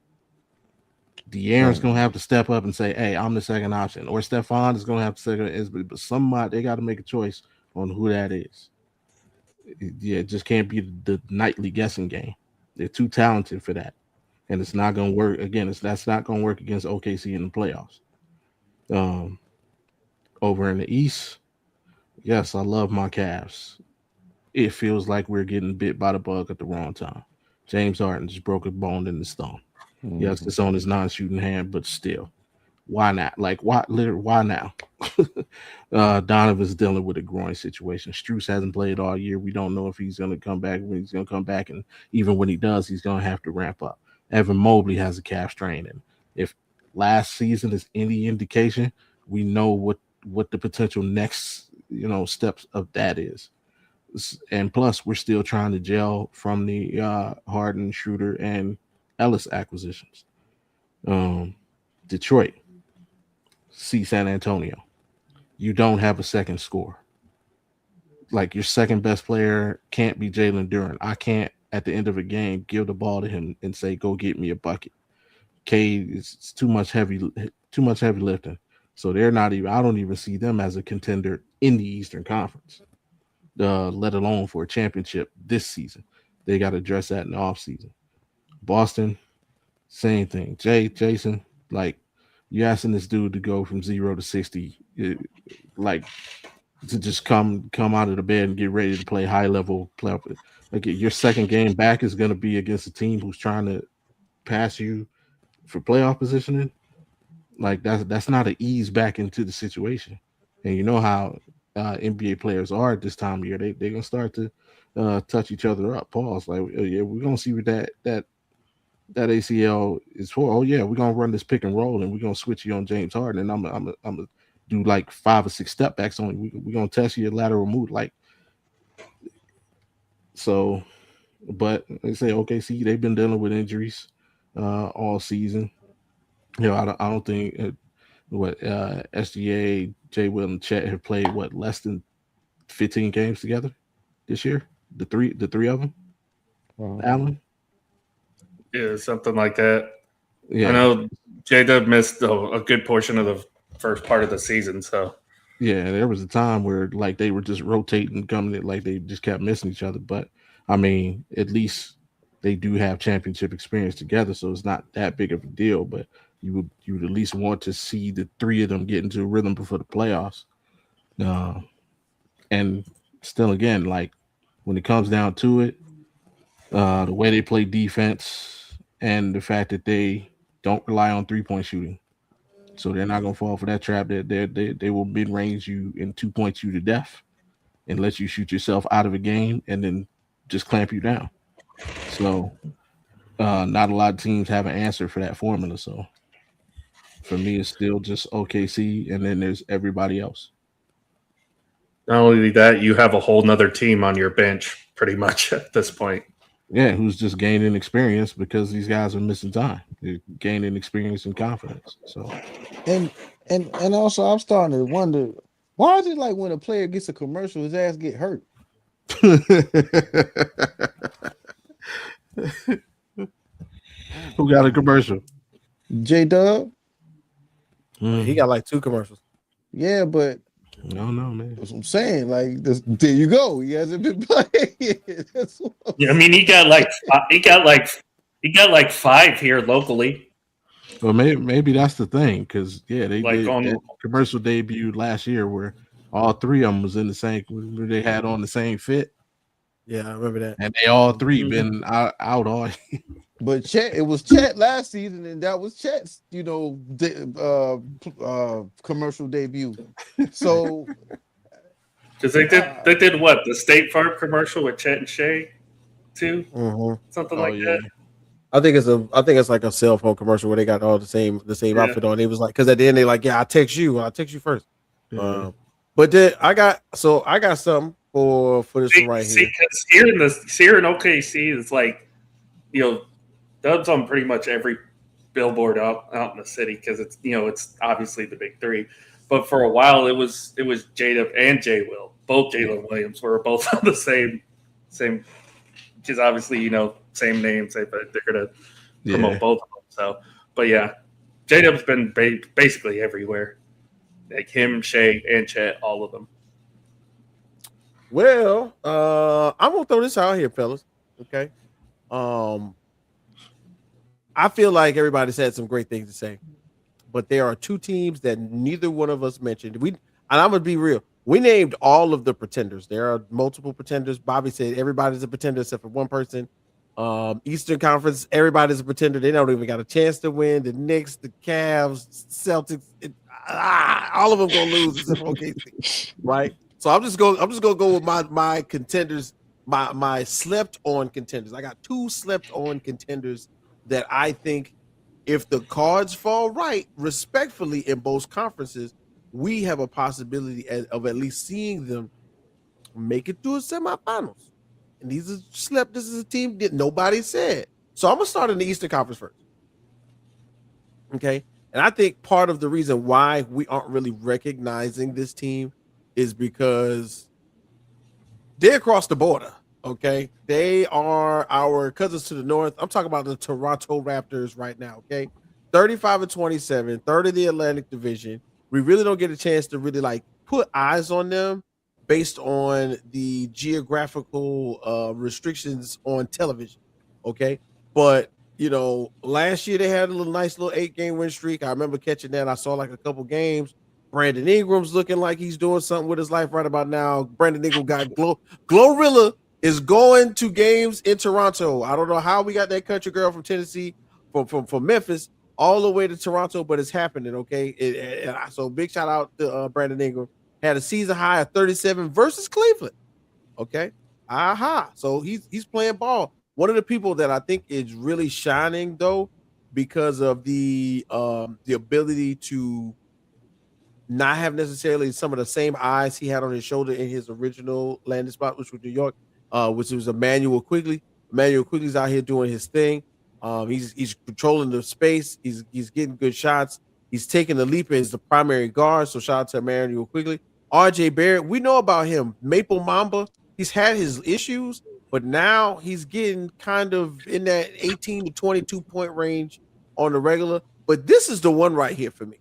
De'Aaron's gonna have to step up and say, "Hey, I'm the second option," or Stephon is gonna have to say, but somebody they got to make a choice on who that is. Yeah, it just can't be the nightly guessing game. They're too talented for that, and it's not gonna work. Again, that's not gonna work against OKC in the playoffs. Um, Over in the East, yes, I love my Cavs. It feels like we're getting bit by the bug at the wrong time. James Harden just broke a bone in his thumb. Yes,
Mhm.
it's on his non-shooting hand, but still, why not? Like, why? Literally, why now? Donovan's dealing with a groin situation. Strus hasn't played all year. We don't know if he's going to come back. When he's going to come back, and even when he does, he's going to have to ramp up. Evan Mobley has a calf strain, and if last season is any indication, we know what the potential next steps of that is. And plus, we're still trying to gel from the Harden, Schroeder, and Ellis acquisitions. Um, Detroit, see San Antonio. You don't have a second score. Like your second best player can't be Jalen Duren. I can't at the end of a game give the ball to him and say, "Go get me a bucket." Cade is too much heavy lifting. So they're not even. I don't even see them as a contender in the Eastern Conference, let alone for a championship this season. They got to address that in the offseason. Boston, same thing. Jason, like you asking this dude to go from 0 to 60, like to just come out of the bed and get ready to play high level play. Like your second game back is going to be against a team who's trying to pass you for playoff positioning. Like that's not an ease back into the situation. And you know how NBA players are at this time of year. They're gonna start to touch each other up. Pause. Like, oh, yeah, we're gonna see what that ACL is for. Oh yeah, we're gonna run this pick and roll, and we're gonna switch you on James Harden, and I'm gonna do like 5 or 6 step backs on you. We're gonna test your lateral move, like so. But they say OKC, they've been dealing with injuries all season. I don't think what SGA, Jay Will, and Chet have played less than 15 games together this year. The three of them,
Uh-huh.
Allen.
Yeah, something like that. I
Yeah,
know J Dub missed a good portion of the first part of the season, so
yeah. There was a time where like they were just rotating, coming in, like they just kept missing each other. But I mean, at least they do have championship experience together, so it's not that big of a deal. But you would at least want to see the three of them get into a rhythm before the playoffs. Uh, and still, again, like when it comes down to it, the way they play defense and the fact that they don't rely on 3-point shooting. So they're not gonna fall for that trap. They will mid range you and 2 point you to death and let you shoot yourself out of a game and then just clamp you down. So not a lot of teams have an answer for that formula. So for me, it's still just OKC, and then there's everybody else.
not only that, you have a whole nother team on your bench pretty much at this point.
Yeah, who's just gaining experience because these guys are missing time. They're gaining experience and confidence. So
And and also, I'm starting to wonder why is it like when a player gets a commercial, his ass get hurt.
who got a commercial?
J Dub,
He got like 2 commercials.
yeah, but
No, man.
that's what I'm saying. Like, there you go. He hasn't been playing. That's what I'm
Yeah, I mean, he got like 5 here locally.
Well, maybe that's the thing, because they
Like
did
on
that commercial debut last year where all three of them was in the same. Where they had on the same fit,
Yeah, I remember that.
and they all three
Mhm.
been out all.
But Chet, it was Chet last season, and that was Chet's, commercial debut. So
because they did what, the State Farm commercial with Chet and Shay too,
Mhm.
something
Oh
like
yeah,
that.
I think it's like a cell phone commercial where they got all the same
Yeah.
outfit on. It was like because at the end they like, yeah, I'll text you first.
yeah.
But then I got something for this one right
See,
here.
because here in OKC, it's like Dub's on pretty much every billboard out in the city because it's obviously the big three. But for a while, it was J-Dub and J Will, both Jalen Williams were both on the same, because obviously same name, but they're gonna
Yeah.
promote both of them. So, but yeah, J-Dub's been basically everywhere. Like him, Shea, and Chet, all of them.
Well, I'm gonna throw this out here, fellas. Okay. Um, I feel like everybody said some great things to say, but there are two teams that neither one of us mentioned. And I'm gonna be real. We named all of the pretenders. There are multiple pretenders. Bobby said everybody's a pretender except for one person. Eastern Conference, everybody's a pretender. They don't even got a chance to win. The Knicks, the Cavs, Celtics, all of them gonna lose except for OKC, right? So I'm just gonna go with my contenders, my slept on contenders. I got two slept on contenders that I think if the cards fall right, respectfully in both conferences, we have a possibility of at least seeing them make it to a semifinals. And these are slept. This is a team that nobody said. So I'm gonna start in the Eastern Conference first. Okay. And I think part of the reason why we aren't really recognizing this team is because they're across the border. Okay. They are our cousins to the north. I'm talking about the Toronto Raptors right now. Okay. 35-27, third of the Atlantic Division. We really don't get a chance to really like put eyes on them based on the geographical restrictions on television. Okay. But last year they had a nice little 8-game win streak. I remember catching that. I saw like a couple games. Brandon Ingram's looking like he's doing something with his life right about now. Brandon Ingram got Glorilla is going to games in Toronto. I don't know how we got that country girl from Tennessee, from Memphis, all the way to Toronto, but it's happening. Okay, so big shout out to Brandon Ingram. Had a season high of 37 versus Cleveland. Okay, so he's playing ball. One of the people that I think is really shining though, because of the ability to not have necessarily some of the same eyes he had on his shoulder in his original landing spot, which was New York, which was Emmanuel Quigley. Emmanuel Quigley's out here doing his thing. He's controlling the space. He's getting good shots. He's taking the leap as the primary guard. So shout out to Emmanuel Quigley. RJ Barrett, we know about him. Maple Mamba, he's had his issues, but now he's getting kind of in that 18 to 22 point range on the regular. But this is the one right here for me.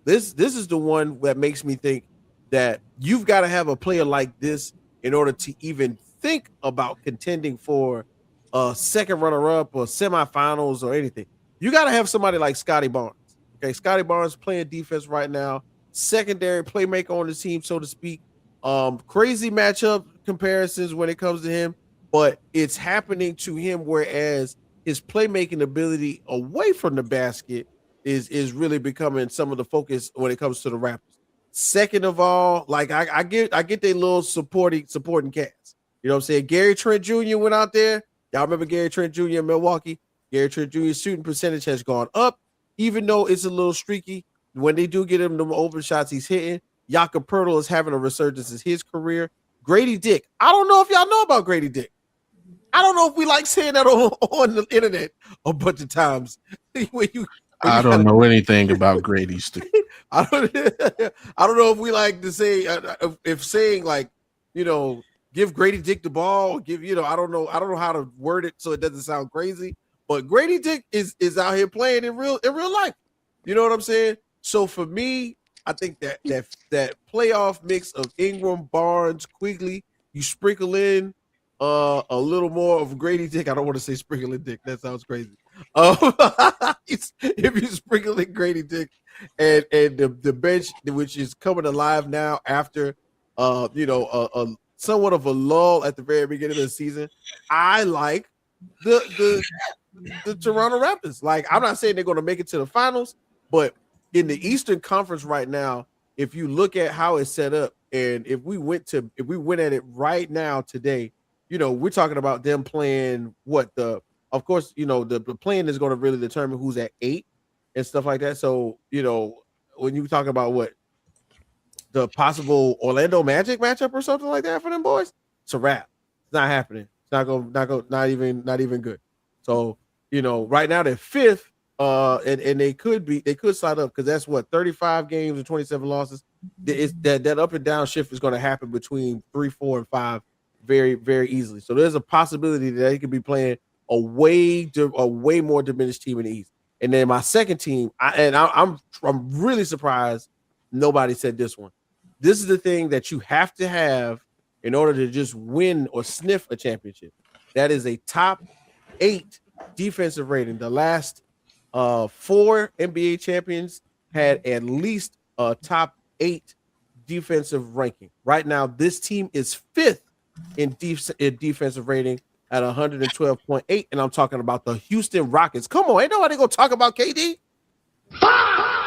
This is the one that makes me think that you've got to have a player like this in order to even think about contending for a second runner-up or semifinals or anything. You got to have somebody like Scotty Barnes. Okay, Scotty Barnes playing defense right now, secondary playmaker on the team, so to speak. Crazy matchup comparisons when it comes to him, but it's happening to him, whereas his playmaking ability away from the basket is really becoming some of the focus when it comes to the Raptors. Second of all, like I get their little supporting cast. You know what I'm saying? Gary Trent Jr. went out there. Y'all remember Gary Trent Jr. in Milwaukee? Gary Trent Jr.'s shooting percentage has gone up, even though it's a little streaky. When they do get him the open shots he's hitting, Jakob Poeltl is having a resurgence in his career. Grady Dick. I don't know if y'all know about Grady Dick. I don't know if we like saying that on the internet a bunch of times.
I don't know anything about Grady Dick.
I don't know if we like to say if saying like, give Grady Dick the ball, I don't know how to word it so it doesn't sound crazy, but Grady Dick is out here playing in real life. You know what I'm saying? So for me, I think that playoff mix of Ingram, Barnes, Quigley, you sprinkle in a little more of Grady Dick. I don't want to say sprinkling Dick. That sounds crazy. If you sprinkle in Grady Dick and the bench, which is coming alive now after a somewhat of a lull at the very beginning of the season, I like the Toronto Raptors. Like, I'm not saying they're going to make it to the finals, but in the Eastern Conference right now, if you look at how it's set up, and if we went at it right now today, we're talking about them playing of course, the playing is going to really determine who's at 8 and stuff like that. So, when you talk about what the possible Orlando Magic matchup or something like that for them boys, it's a wrap. It's not happening. It's not even good. So, right now they're 5th, and they could slide up because that's what 35 games and 27 losses. That up and down shift is going to happen between 3, 4, and 5 very, very easily. So there's a possibility that they could be playing a way more diminished team in the East. And then my second team, I'm really surprised nobody said this one. This is the thing that you have to have in order to just win or sniff a championship. That is a top 8 defensive rating. The last 4 NBA champions had at least a top 8 defensive ranking. Right now, this team is 5th in defensive rating at 112.8, and I'm talking about the Houston Rockets. Come on, ain't nobody gonna talk about KD.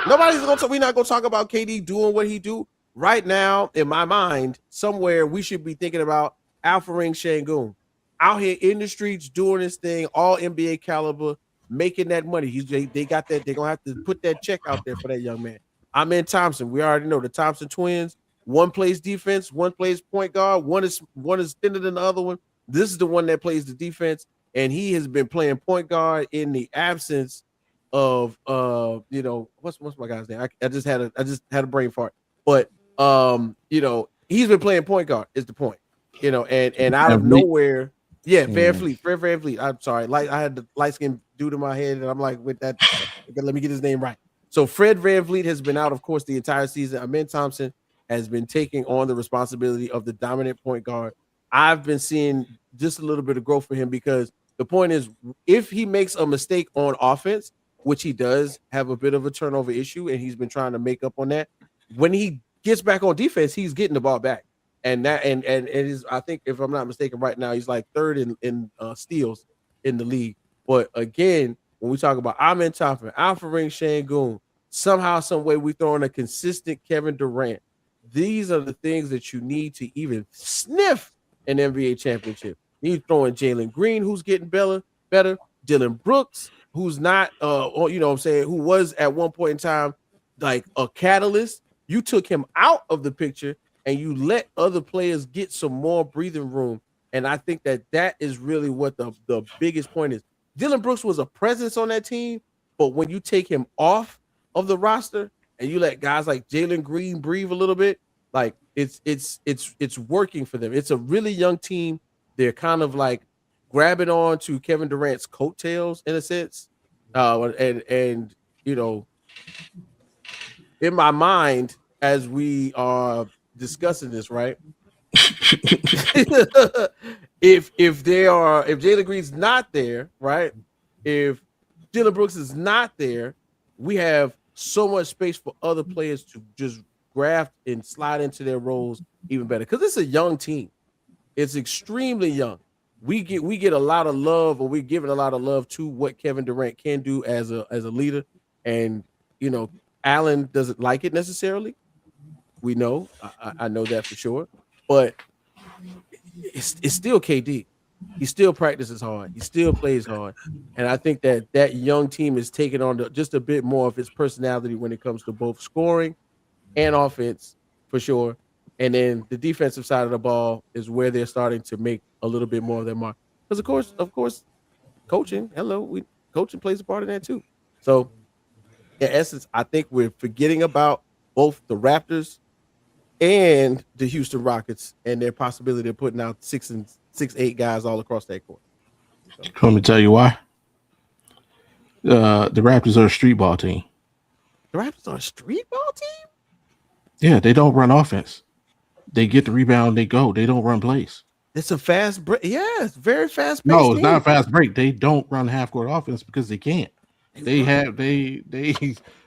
Nobody's gonna. We're not gonna talk about KD doing what he do right now. In my mind, somewhere we should be thinking about Alperen Sengun out here in the streets doing this thing, all NBA caliber, making that money. They got that. They're gonna have to put that check out there for that young man. Amen Thompson. We already know the Thompson twins. One plays defense, one plays point guard. One is thinner than the other one. This is the one that plays the defense, and he has been playing point guard in the absence of what's my guy's name? I just had a brain fart. But he's been playing point guard is the point. And out of nowhere, Van Fleet, Fred Van Fleet. I'm sorry, I had the light skin dude in my head, and I'm like, with that, let me get his name right. So Fred Van Fleet has been out, of course, the entire season. Amen Thompson has been taking on the responsibility of the dominant point guard. I've been seeing just a little bit of growth for him, because the point is, if he makes a mistake on offense, which he does have a bit of a turnover issue, and he's been trying to make up on that, when he gets back on defense, he's getting the ball back. And that and is, I think, if I'm not mistaken, right now he's like 3rd in steals in the league. But again, when we talk about Amen Thompson, Alperen Sengun, somehow, some way, we throw in a consistent Kevin Durant. These are the things that you need to even sniff an NBA championship. You throw in Jalen Green, who's getting better. Dylan Brooks, who's not, who was at one point in time like a catalyst. You took him out of the picture and you let other players get some more breathing room. And I think that is really what the biggest point is. Dylan Brooks was a presence on that team, but when you take him off of the roster and you let guys like Jalen Green breathe a little bit, like it's working for them. It's a really young team. They're kind of like grabbing on to Kevin Durant's coattails in a sense. And in my mind, as we are discussing this, right? if Jalen Green's not there, right? If Dylan Brooks is not there, we have so much space for other players to just graft and slide into their roles even better. Because it's a young team. It's extremely young. We get a lot of love, or we're giving a lot of love to what Kevin Durant can do as a leader. And Allen doesn't like it necessarily. We know, I know that for sure. But it's still KD. He still practices hard. He still plays hard. And I think that young team is taking on just a bit more of his personality when it comes to both scoring and offense, for sure. And then the defensive side of the ball is where they're starting to make a little bit more of their mark. Because of course, coaching. Coaching plays a part of that too. So, in essence, I think we're forgetting about both the Raptors and the Houston Rockets and their possibility of putting out 6'8" guys all across that court.
So. Let me tell you why. The Raptors are a street ball team.
The Raptors are a street ball team?
Yeah, they don't run offense. They get the rebound, they go. They don't run plays.
It's a fast break. Yeah, it's very fast.
No, it's not a fast break. They don't run half court offense because they can't. They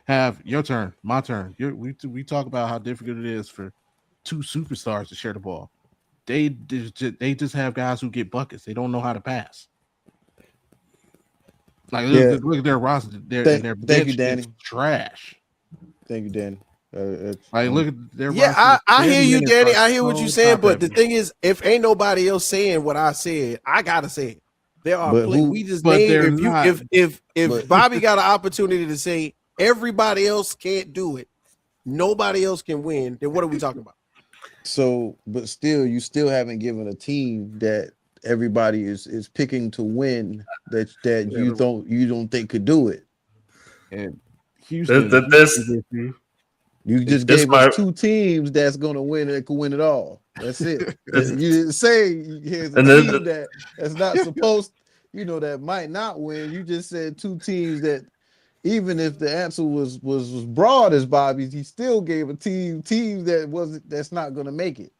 have your turn, my turn. We talk about how difficult it is for 2 superstars to share the ball. They just have guys who get buckets. They don't know how to pass. Like look at their roster. Their bench is Danny. Trash.
Thank you, Danny.
Like look at their
roster. I hear you, Danny. I hear what you're saying, but the thing is, if ain't nobody else saying what I said, I gotta say it. There are we just named if Bobby got an opportunity to say everybody else can't do it, nobody else can win, then what are we talking about?
So, but still, you still haven't given a team that everybody is picking to win that you don't think could do it.
And Houston,
you just gave us 2 teams that's gonna win and could win it all. That's it. You didn't say here's a team that's not supposed, that might not win. You just said 2 teams that even if the answer was broad as Bobby's, he still gave a team that's not going to make it.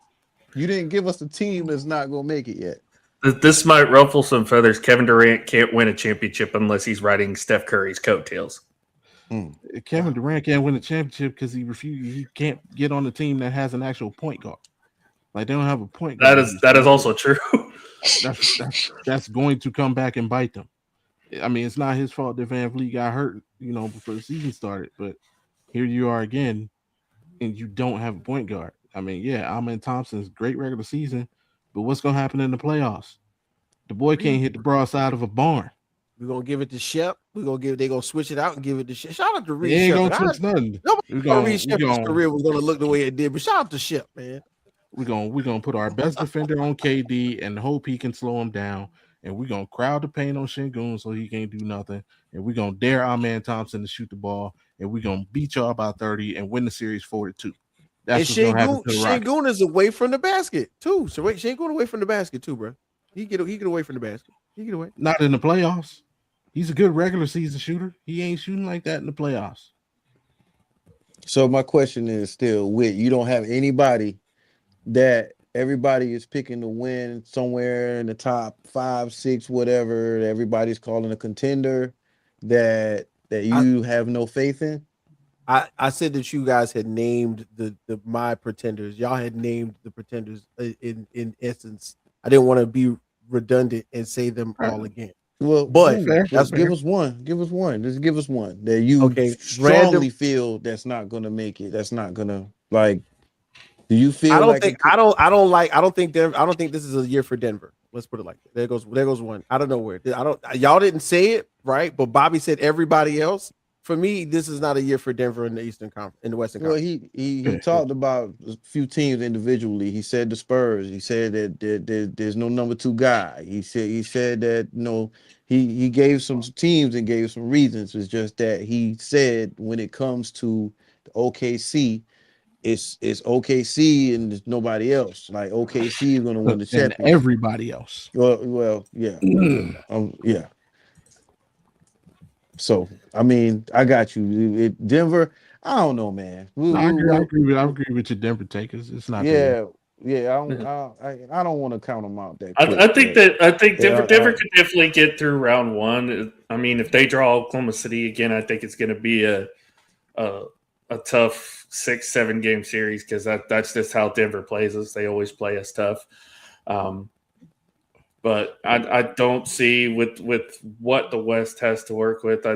You didn't give us a team that's not going to make it yet.
This might ruffle some feathers. Kevin Durant can't win a championship unless he's riding Steph Curry's coattails.
Kevin Durant can't win a championship because he can't get on the team that has an actual point guard. Like they don't have a point guard.
That is also true.
That's going to come back and bite them. I mean, it's not his fault that Van Vliet got hurt, before the season started. But here you are again, and you don't have a point guard. I mean, yeah, Amen Thompson's great regular season, but what's going to happen in the playoffs? The boy can't hit the broadside of a barn.
We're gonna give it to Shep. They're gonna switch it out and give it to Shep. Shout out to Reed
He ain't
Shep.
gonna switch nothing.
Nobody thought Reed Shep's career was gonna look the way it did, but shout out to Shep, man.
We're gonna put our best defender on KD and hope he can slow him down. And we're gonna crowd the paint on Şengün so he can't do nothing. And we're gonna dare our man Thompson to shoot the ball, and we're gonna beat y'all by 30 and win the series 4-2. That's what's gonna happen to the Rockets.
Şengün is away from the basket too. So Şengün away from the basket too, bro. He get away from the basket. He get away.
Not in the playoffs. He's a good regular season shooter. He ain't shooting like that in the playoffs.
So my question is still, Whit, you don't have anybody that everybody is picking to win somewhere in the top 5, 6, whatever. Everybody's calling a contender that you have no faith in.
I said that you guys had named the my pretenders. Y'all had named the pretenders in essence. I didn't want to be redundant and say them all again.
Well,
but
give us one. Just give us one that you strongly feel that's not going to make it. That's not going to like. Do you feel? I don't
think this is a year for Denver. Let's put it like that. There goes one. I don't know where. Y'all didn't say it right, but Bobby said everybody else. For me, this is not a year for Denver in the Eastern Conference, in the Western Conference.
Well, he talked about a few teams individually. He said the Spurs. He said that there's no number 2 guy. He said that he gave some teams and gave some reasons. It's just that he said when it comes to the OKC, it's OKC and there's nobody else. Like OKC is going to win the championship.
And everybody else.
Well, yeah, yeah. So I mean, I got you. Denver, I don't know, man.
I agree with your Denver takers. It's not.
Yeah. I don't want to count them out.
I think Denver could definitely get through round 1. I mean, if they draw Oklahoma City again, I think it's going to be a tough 6-7 game series because that's just how Denver plays us. They always play us tough. But I don't see with what the West has to work with.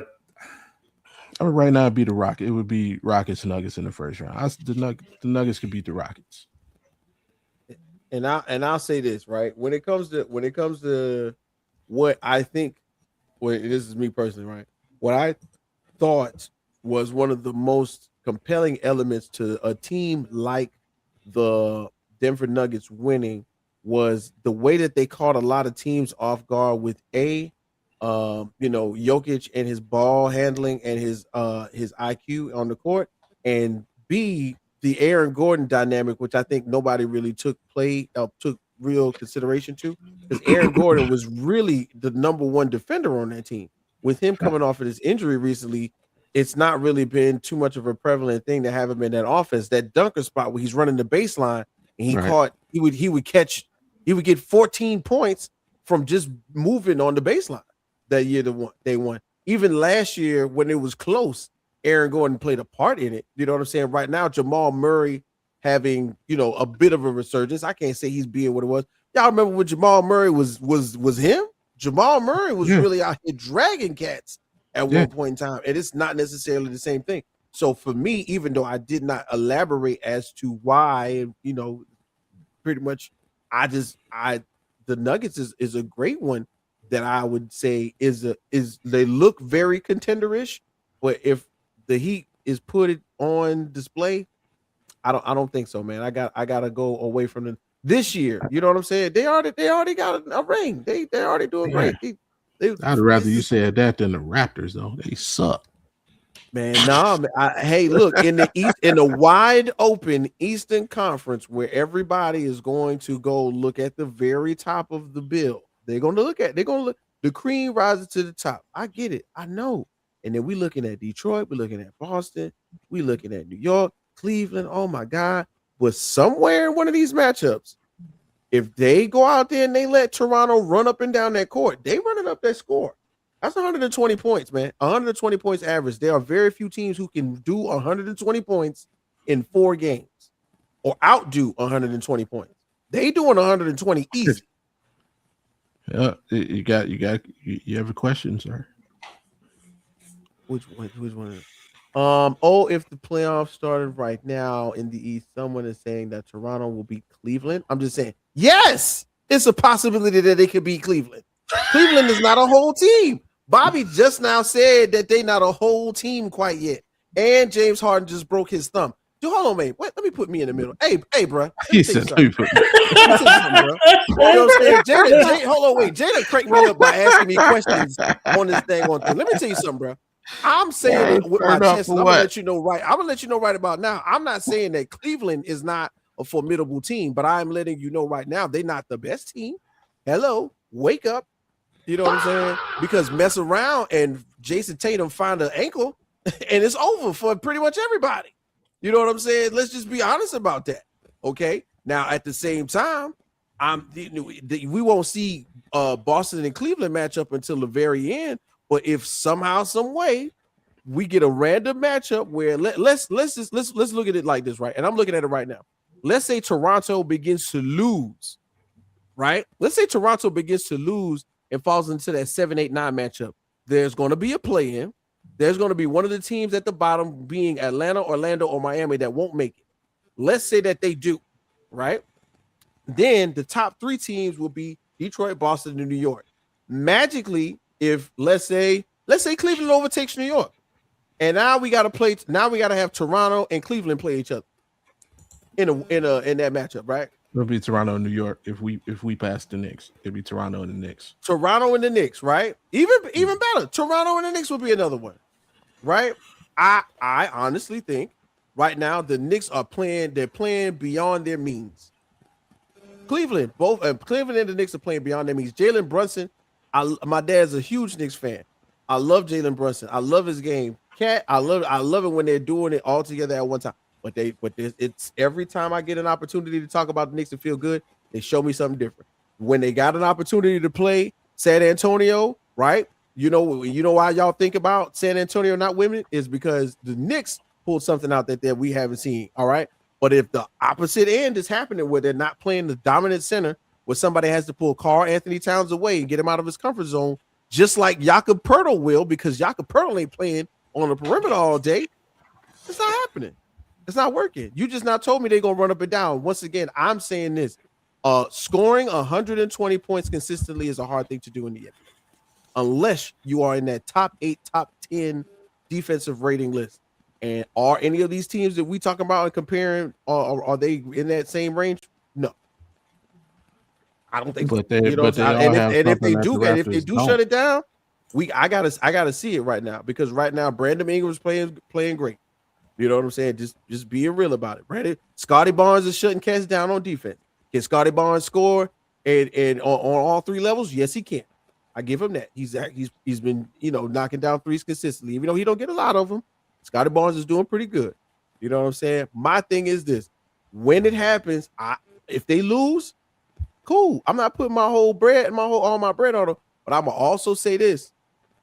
I
mean, right now it'd be the Rockets. It would be Rockets Nuggets in the first round. The Nuggets could beat the Rockets.
And I'll say this, right? When it comes to what I think, this is me personally, right? What I thought was one of the most compelling elements to a team like the Denver Nuggets winning was the way that they caught a lot of teams off guard with Jokic and his ball handling and his IQ on the court, and B, the Aaron Gordon dynamic, which I think nobody really took real consideration to, because Aaron Gordon was really the number 1 defender on that team. With him coming off of his injury recently, it's not really been too much of a prevalent thing to have him in that offense. That dunker spot where he's running the baseline and he would get 14 points from just moving on the baseline that year they won. Even last year when it was close, Aaron Gordon played a part in it. You know what I'm saying? Right now, Jamal Murray having, a bit of a resurgence. I can't say he's being what it was. Y'all remember when Jamal Murray was him? Jamal Murray was really out here dragging cats at one point in time, and it's not necessarily the same thing. So for me, even though I did not elaborate as to why, pretty much the Nuggets is a great one that I would say is they look very contenderish, but if the Heat is put it on display, I don't think so, man. I gotta go away from them this year. You know what I'm saying? They already got a ring. They already doing great.
I'd rather you said that than the Raptors, though. They suck.
Man, nah. Hey, look, in the wide open Eastern Conference where everybody is going to go look at the very top of the bill. They're gonna look the cream rises to the top. I get it. I know. And then we looking at Detroit, we're looking at Boston, we looking at New York, Cleveland. Oh my God. But somewhere in one of these matchups, if they go out there and they let Toronto run up and down that court, they running up that score. That's 120 points, man. 120 points average. There are very few teams who can do 120 points in 4 games or outdo 120 points. They doing 120 easy.
Yeah, you have a question, sir?
Which one? If the playoffs started right now in the East, someone is saying that Toronto will beat Cleveland. I'm just saying, yes, it's a possibility that they could beat Cleveland. Cleveland is not a whole team. Bobby just now said that they not a whole team quite yet. And James Harden just broke his thumb. Dude, hold on, man. Wait, let me put me in the middle. Hey, bro.
He said,
You know what I'm saying? Jada, hold on, wait. Jada cranked me up by asking me questions on this thing. Let me tell you something, bro. I'm saying it with my chest. I'm gonna let you know right. I'm gonna let you know right about now. I'm not saying that Cleveland is not a formidable team, but I'm letting you know right now they're not the best team. Hello, wake up. You know what I'm saying? Because mess around and Jason Tatum find an ankle, and it's over for pretty much everybody. You know what I'm saying? Let's just be honest about that. Okay. Now, at the same time, we won't see Boston and Cleveland match up until the very end. But if somehow, some way, we get a random matchup where let's look at it like this, right? And I'm looking at it right now. Let's say Toronto begins to lose, right? Let's say Toronto begins to lose and falls into that 7-8-9 matchup. There's going to be a play-in. There's going to be one of the teams at the bottom being Atlanta, Orlando, or Miami that won't make it. Let's say that they do, right? Then the top 3 teams will be Detroit, Boston, and New York. Magically, if let's say Cleveland overtakes New York, and now we got to have Toronto and Cleveland play each other in that matchup, right?
It'll be Toronto and New York if we pass the Knicks. It'll be Toronto and the Knicks.
Toronto and the Knicks, right? Even better. Toronto and the Knicks will be another one, right? I honestly think right now the Knicks are playing. They're playing beyond their means. Cleveland and the Knicks are playing beyond their means. Jalen Brunson, my dad's a huge Knicks fan. I love Jalen Brunson. I love his game. I love it when they're doing it all together at one time. But it's every time I get an opportunity to talk about the Knicks and feel good, they show me something different. When they got an opportunity to play San Antonio, right? You know why y'all think about San Antonio not winning is because the Knicks pulled something out that we haven't seen. All right. But if the opposite end is happening where they're not playing the dominant center, where somebody has to pull Karl Anthony Towns away and get him out of his comfort zone, just like Jakob Poeltl will, because Jakob Poeltl ain't playing on the perimeter all day, it's not happening. It's not working. You just now told me they're gonna run up and down. Once again, I'm saying this: scoring 120 points consistently is a hard thing to do in the NBA, unless you are in that top 8, top 10 defensive rating list. And are any of these teams that we talking about and comparing, are they in that same range? No, I don't think.
But
so.
they, but they all have
if they
something that
do,
the
and if they
Raptors
do
don't.
shut it down, I gotta see it right now, because right now Brandon Ingram's playing great. You know what I'm saying? Just being real about it. Brandon, Scotty Barnes is shutting cats down on defense. Can Scotty Barnes score and on all 3 levels? Yes, he can. I give him that. He's been knocking down threes consistently, even though he don't get a lot of them. Scotty Barnes is doing pretty good. You know what I'm saying? My thing is this: when it happens, if they lose, cool. I'm not putting all my bread on them. But I'm gonna also say this: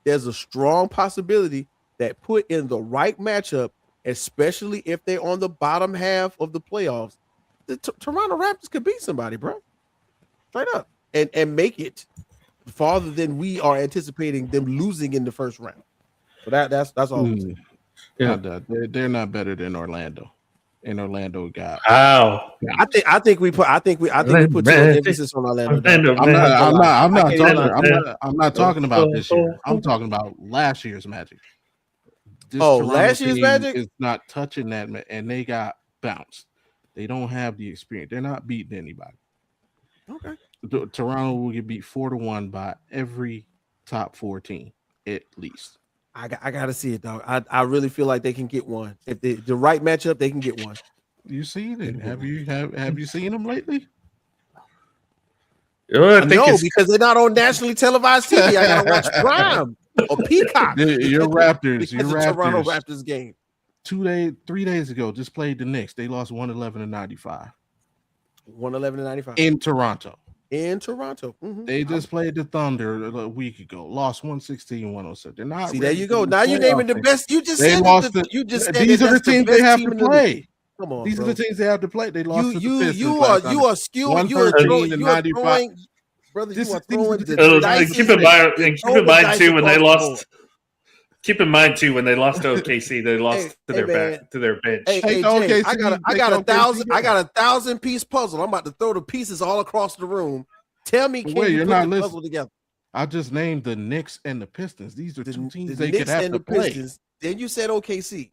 there's a strong possibility that put in the right matchup, especially if they're on the bottom half of the playoffs, the Toronto Raptors could beat somebody, bro. Straight up. And make it farther than we are anticipating them losing in the first round. So that's all I'm saying.
Yeah.
They're not better than Orlando. And Orlando got
Wow.
I think we put too much emphasis on Orlando.
I'm not talking about this year. I'm talking about last year's Magic.
Last year's Magic
is not touching that, and they got bounced. They don't have the experience. They're not beating anybody.
Okay.
Toronto will get beat 4-1 by every top 4 team at least.
I gotta see it, dog. I really feel like they can get one. If the right matchup, they can get one.
You seen it? Have you seen them lately?
I think
no, because they're not on nationally televised TV. I gotta watch Prime. or Peacock.
Your Raptors,
Because
your
the Toronto
Raptors.
Raptors game.
3 days ago, just played the Knicks. They lost 111-95
111-95
in Toronto.
in Toronto. Mhm.
They just played the Thunder a week ago. Lost 116-107. They're not.
See, there
ready
you
for
go.
the
Now you're naming the
playoffs.
best. You just
They
said
lost.
you just said
These
that
are the
that's the
teams they
best
have
team
to
in the league.
play.
Come on,
These
bro.
are the teams they have to play. They lost to the Pistons
You
last
are
time.
skewing. You are
113-95.
throwing, brother.
This
You are
is- these are
throwing
the
the
teams-
dice.
keep in mind,
You're
and keep
throwing
in
the
mind
dice
too when they
across the board.
lost. Keep in mind too when they lost to OKC, they lost to their
man.
to their bench.
Hey,
Take
Jay,
OKC,
I got
take
a
OKC
thousand. I
down.
got a 1,000-piece puzzle. I'm about to throw the pieces all across the room. Tell me, can
Wait,
you
you're
put
not
the
listening.
puzzle together?
I just named the Knicks and the Pistons. These are two teams they
Knicks
could have
and
to
the
play.
Pistons. Then you said OKC.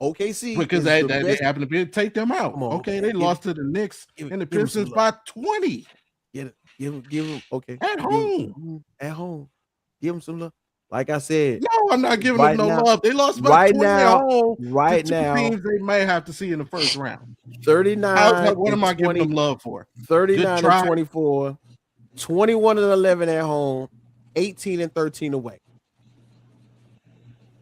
OKC
Because
is
they
the best.
happen to be take them out.
Come on,
Okay,
man.
they lost to the Knicks and the Pistons by 20
Give them. Okay,
at home.
At home. Give them some love. Like I said,
No, I'm not giving
right
them no
now-
love. They lost by
right
20
now-
at home.
right
to two
now,
teams they may have to see in the first round.
39.
What am I
and
giving
20
them love for?
39
Good try.
and 24, 21 and 11 at home, 18 and 13 away.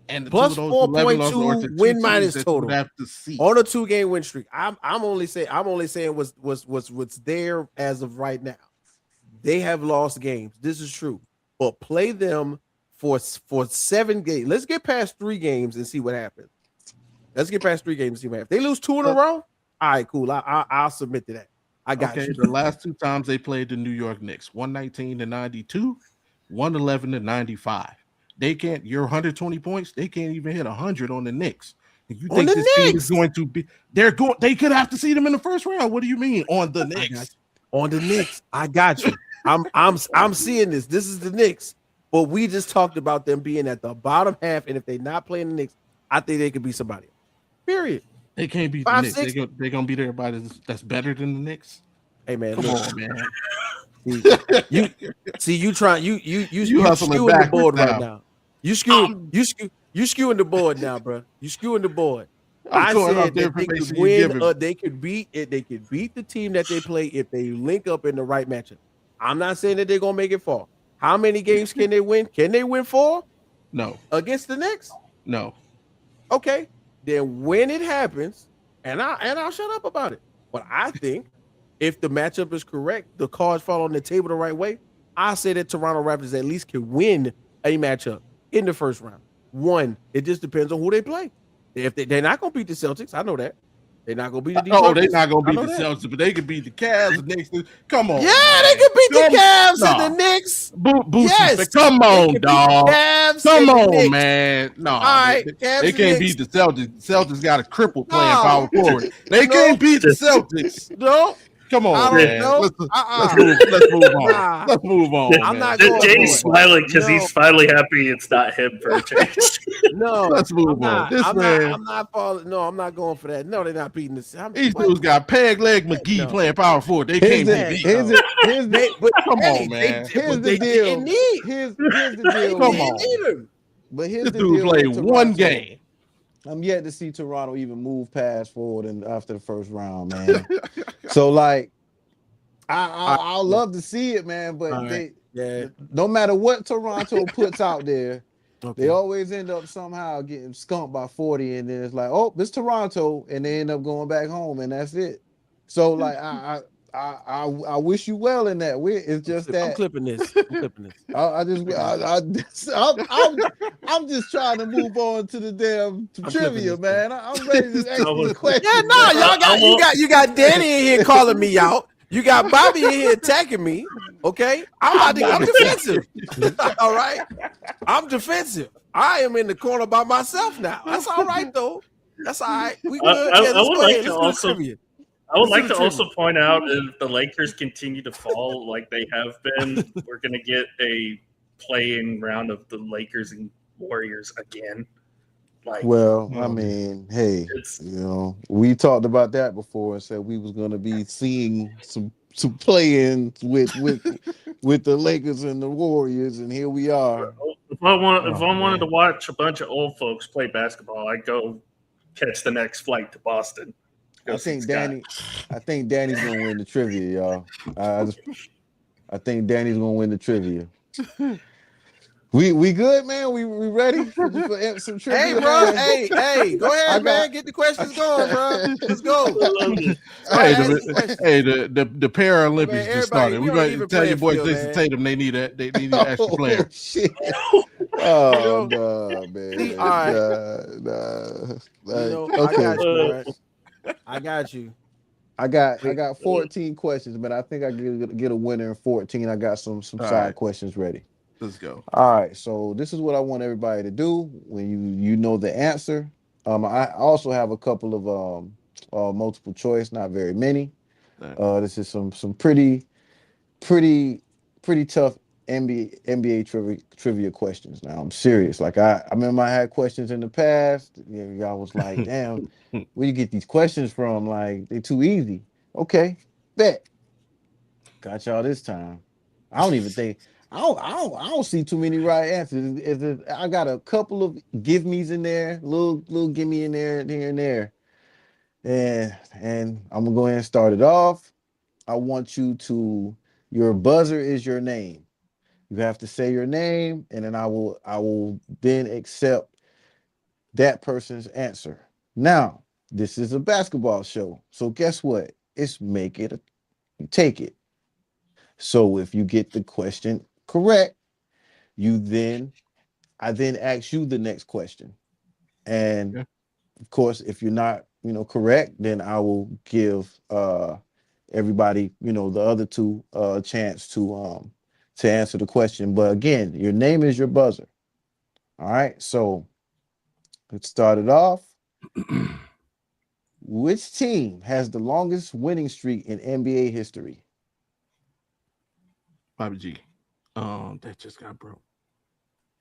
And the
Plus
two of those 11 losses
4.2
are to two
win
teams
minus
that you
total.
would have to see.
On a 2-game win streak. I'm only saying what's there as of right now. They have lost games. This is true. But play them for 7 games. Let's get past 3 games and see what happens. Let's get past 3 games and see what happens. They lose 2 in a row. All right, cool. I'll submit to that. I got you.
The last 2 times they played the New York Knicks, 119-92, 111-95. They can't. You're 120 points. They can't even hit 100 on the Knicks. And you think this team is going to be? They could have to see them in the first round. What do you mean on the Knicks?
On the Knicks, I got you. I'm seeing this. This is the Knicks, but we just talked about them being at the bottom half, and if they're not playing the Knicks, I think they could be somebody else. Period.
They can't beat the Knicks. They're gonna beat everybody that's better than the Knicks.
Hey man,
come on, man.
You skewing the board right now. You skewing the board now, bro. You skewing the board. I said that they could win. They could beat it. They could beat the team that they play if they link up in the right matchup. I'm not saying that they're gonna make it far. How many games can they win? Can they win 4?
No.
Against the Knicks?
No.
Okay. Then when it happens, and I'll shut up about it. But I think if the matchup is correct, the cards fall on the table the right way, I say that Toronto Raptors at least can win a matchup in the first round. 1, it just depends on who they play. If they're not going to beat the Celtics, I know that. They're not going to beat the Detroit.
Oh, they're not going to beat the Celtics, but they could beat the Cavs. The Knicks. Come on.
Yeah, man. They could beat the Cavs and the Knicks.
Yes. Come on, dog. Come on, man. No,
all right,
they can't beat the Celtics. The Celtics got a cripple playing power forward. They can't beat the Celtics.
No.
Come on, man. Let's move on. Let's move on.
I'm not going.
Jay's smiling because he's finally happy it's not him for a change.
No,
let's move on.
I'm not falling. No, I'm not going for that. No, they're not beating this.
These dudes got Peg Leg McGee playing power forward. They can't beat.
Come
on, man.
Here's the deal. Here's the deal.
Come on.
But here's
this
the
dude
deal.
played one game.
I'm yet to see Toronto even move past forward and after the first round, man. So like, I'll love to see it, man. But no matter what Toronto puts out there, they always end up somehow getting skunked by 40, and then it's like, oh, this Toronto, and they end up going back home, and that's it. So like, I wish you well in that. It's just that
I'm clipping this.
I'm just trying to move on to the damn trivia, man. I'm ready to ask the question.
Yeah, no, you got Danny in here calling me out. You got Bobby in here attacking me. Okay, I'm defensive. All right, I'm defensive. I am in the corner by myself now. That's all right though. That's all right. We good.
I would like to also point out if the Lakers continue to fall like they have been, we're going to get a playing round of the Lakers and Warriors again.
I mean, hey, we talked about that before and said we was going to be seeing some play-ins with the Lakers and the Warriors, and here we are.
If I wanted to watch a bunch of old folks play basketball, I'd go catch the next flight to Boston.
I think Danny's gonna win the trivia, y'all. I think Danny's gonna win the trivia. We good, man. We ready for some trivia,
Hey, bro.
man.
Hey, go
I
ahead,
got-
man. Get the questions going, bro. Let's go. Start
Hey,
asking questions.
the Paralympics
Man,
just
everybody,
started.
we
We
on an
got to
even
tell your
playing
boy
field,
Jason
man.
Tatum they need an extra
Oh
player.
shit!
You
Oh
know?
no,
See,
man.
all right.
Nah.
You
Like,
know, I
okay,
got you, right? I got you.
I got
Wait.
14 questions, but I think I get a winner in 14. I got some
All
side
right,
questions ready.
let's go.
All right, so this is what I want everybody to do when you know the answer. I also have a couple of multiple choice, not very many.
All right.
This is some pretty pretty tough NBA trivia questions. Now I'm serious. Like I remember I had questions in the past. Y'all was like, damn, where you get these questions from? Like they too easy. Okay, bet. Got y'all this time. I don't even think I don't see too many right answers. I got a couple of give me's in there, little give me in there, here and there. And I'm gonna go ahead and start it off. I want you to your buzzer is your name. You have to say your name, and then I will then accept that person's answer. Now, this is a basketball show. So guess what? It's make it take it. So if you get the question correct, I then ask you the next question. And
Okay.
of course, if you're not, correct, then I will give everybody, the other two a chance to answer the question. But again, your name is your buzzer. All right. So let's start it off. Which team has the longest winning streak in NBA history?
Bobby G. That just got broke.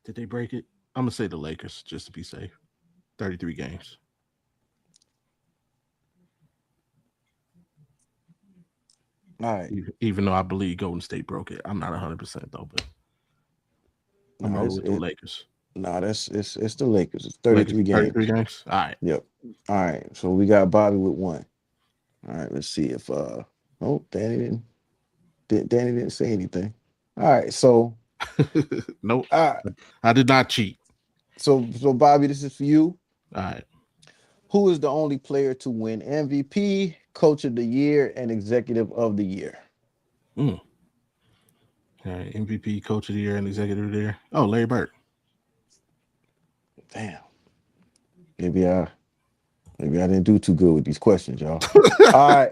Did they break it? I'm gonna say the Lakers just to be safe. 33 games.
All right.
Even though I believe Golden State broke it, I'm not 100% though. But I'm
No,
gonna roll with the Lakers.
that's it's the Lakers. It's
Lakers
33
33
games.
games. All right.
Yep. All right. So we got Bobby with one. All right. Let's see if oh Danny didn't say anything. All right. So
Nope.
all right.
I did not cheat.
So Bobby, this is for you.
All right.
Who is the only player to win MVP, Coach of the Year, and Executive of the Year?
Mm. All right. MVP, Coach of the Year, and Executive of the Year. Oh, Larry Bird.
Damn. Maybe I didn't do too good with these questions, y'all. All right.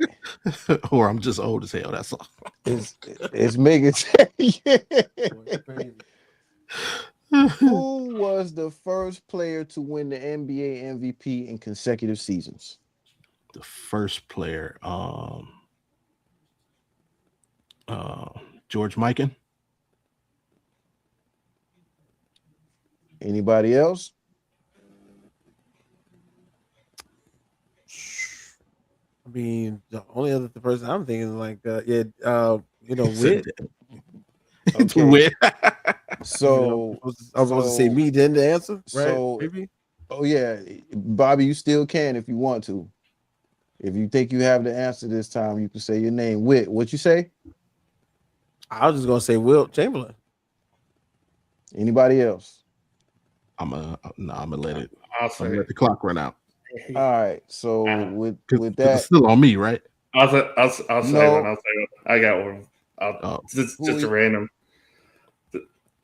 Or I'm just old as hell. That's all.
It's Megan.
Crazy.
Who was the first player to win the NBA MVP in consecutive seasons?
The first player, George Mikan.
Anybody else?
I mean, the only other person I'm thinking is like,
He said
Wit.
that.
Okay.
Wit.
So
I was supposed to say me then the answer, right?
so
Maybe.
oh yeah, Bobby, you still can if you want to. If you think you have the answer this time, you can say your name. Wit, what you say?
I was just gonna say Wilt Chamberlain.
Anybody else?
I'm gonna let it.
I'll
I'm
say.
gonna let the clock run out
All right. So with
because it's
that,
still on me, right?
I'll say one.
No.
I'll say one. I got one.
Oh,
Just a random.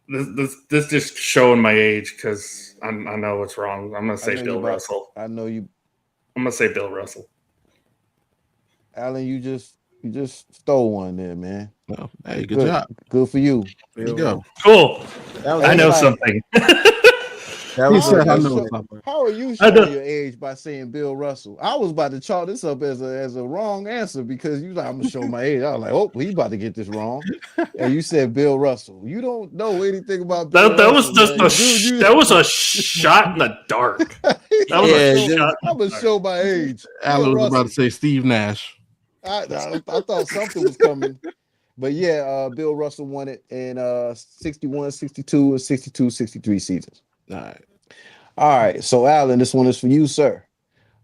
This just showing my age because I know what's wrong. I'm gonna
I
say
know you
Bill
about.
Russell.
I know you,
I'm gonna say Bill Russell.
Alan. You just stole one there, man.
well, hey, good job.
Good for you.
Let's go.
Cool.
That was
I
Hey,
know
like,
something.
That
He
was
How are
said, "I
you
know
show,
something."
how are you
I
showing
know.
your age by saying Bill Russell? I was about to chalk this up as a wrong answer because you like I'm gonna show my age. I was like, oh, he about to get this wrong. And you said Bill Russell. You don't know anything about Bill
That was
Russell,
just
man. Dude,
that was a shot in the dark.
he
That
said,
was a
Yeah,
shot.
I'm gonna show my age. Bill
Alan was about
Russell.
to say Steve Nash.
I thought something was coming. But yeah, Bill Russell won it in 61, 62, and 62, 63 seasons.
All right.
All right. So Alan, this one is for you, sir.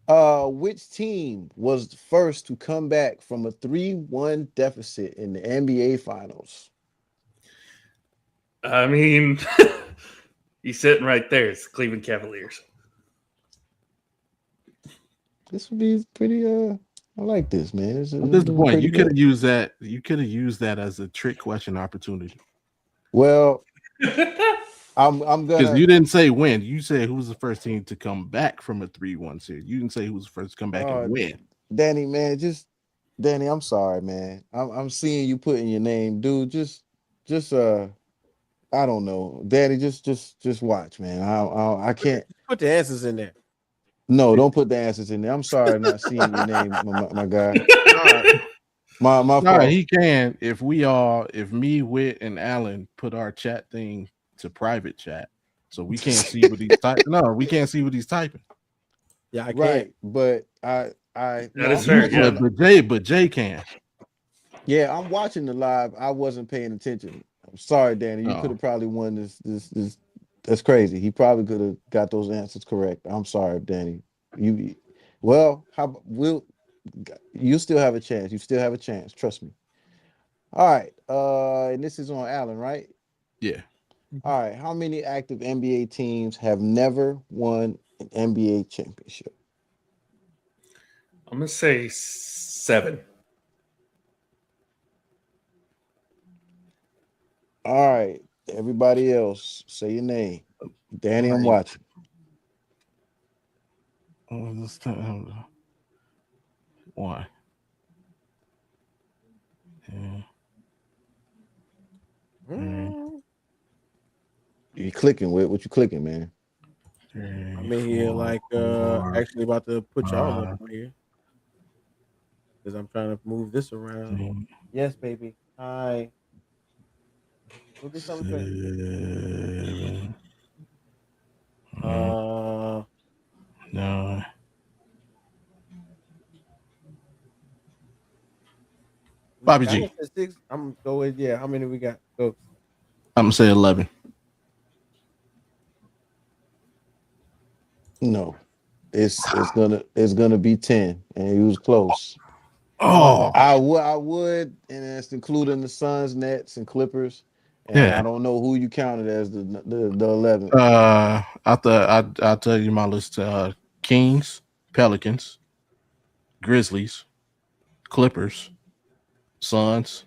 Which team was the first to come back from a 3-1 deficit in the NBA Finals?
I mean, He's sitting right there. It's the Cleveland Cavaliers.
This would be pretty. I like this, man. This is
I'm disappointed.
pretty
You could
good.
have used that. You could have used that as a trick question opportunity.
Well, I'm
Because
gonna.
you didn't say when. You said who was the first team to come back from a 3-1 series. You didn't say who was the first to come back and win.
Danny, man, Danny. I'm sorry, man. I'm seeing you putting your name, dude. Just I don't know, Danny. Just watch, man. I can't.
Put the answers in there.
No, don't put the answers in there. I'm sorry, not seeing your name, my guy.
All right.
My
All
fault.
right, he can. If me, Whit, and Alan put our chat thing to private chat, so we can't see what he's typing. No, we can't see what he's typing.
Yeah, I
Right,
can't.
but
That
no,
is
I'm
fair. Yeah.
But Jay can.
Yeah, I'm watching the live. I wasn't paying attention. I'm sorry, Danny. You
Oh.
could have probably won this. That's crazy. He probably could have got those answers correct. I'm sorry, Danny. You still have a chance. You still have a chance. Trust me. All right. And this is on Allen, right?
Yeah.
All right. How many active NBA teams have never won an NBA championship?
I'm going to say 7.
All right. Everybody else, say your name. Danny, I'm watching.
Why? Yeah.
You clicking with what you clicking, man?
I'm in here like actually about to put y'all up on here because I'm trying to move this around. Yes, baby. Hi. We'll do something for you.
No. Bobby G.
6. I'm gonna go with How many we got? Go.
I'm gonna say 11.
No, it's gonna be 10, and he was close.
Oh,
I would, and it's including the Suns, Nets, and Clippers. And
yeah.
I don't know who you counted as the 11th.
I'll tell you my list: Kings, Pelicans, Grizzlies, Clippers, Suns,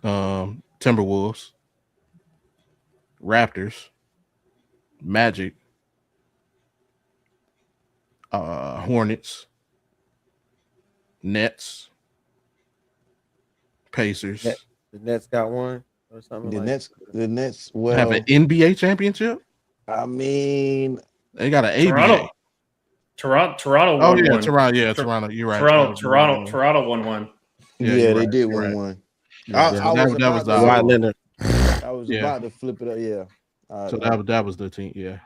Timberwolves, Raptors, Magic, Hornets, Nets, Pacers.
The Nets got one or something
The
like
Nets.
Have an NBA championship.
I mean,
They got an ABA.
Toronto
Oh
won
yeah,
one.
Toronto. You're right.
Toronto won one.
Yeah, they
right.
did
You're
win
right.
one.
Yeah, that was the
Kawhi Leonard.
I was about to flip it up. Yeah.
So that was the team. Yeah.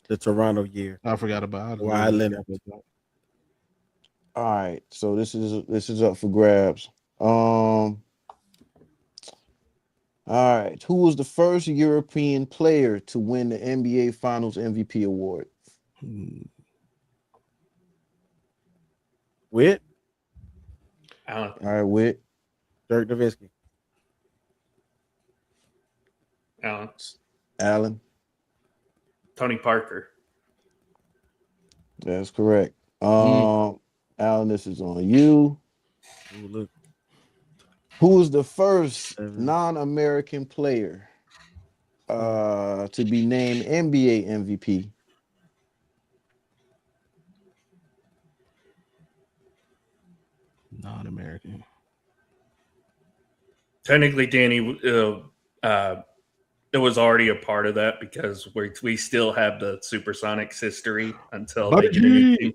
The Toronto year.
I forgot about it.
Kawhi Leonard.
All right. So this is up for grabs. All right. Who was the first European player to win the NBA Finals MVP award?
Whit?
Allen.
All right, Whit.
Dirk Nowitzki.
Allen.
Tony Parker.
That's correct. Allen, this is on you.
Ooh, look.
Who was the first non-American player to be named NBA MVP?
Non-American.
Technically, Danny, it was already a part of that because we still have the Supersonics history until they get a new team.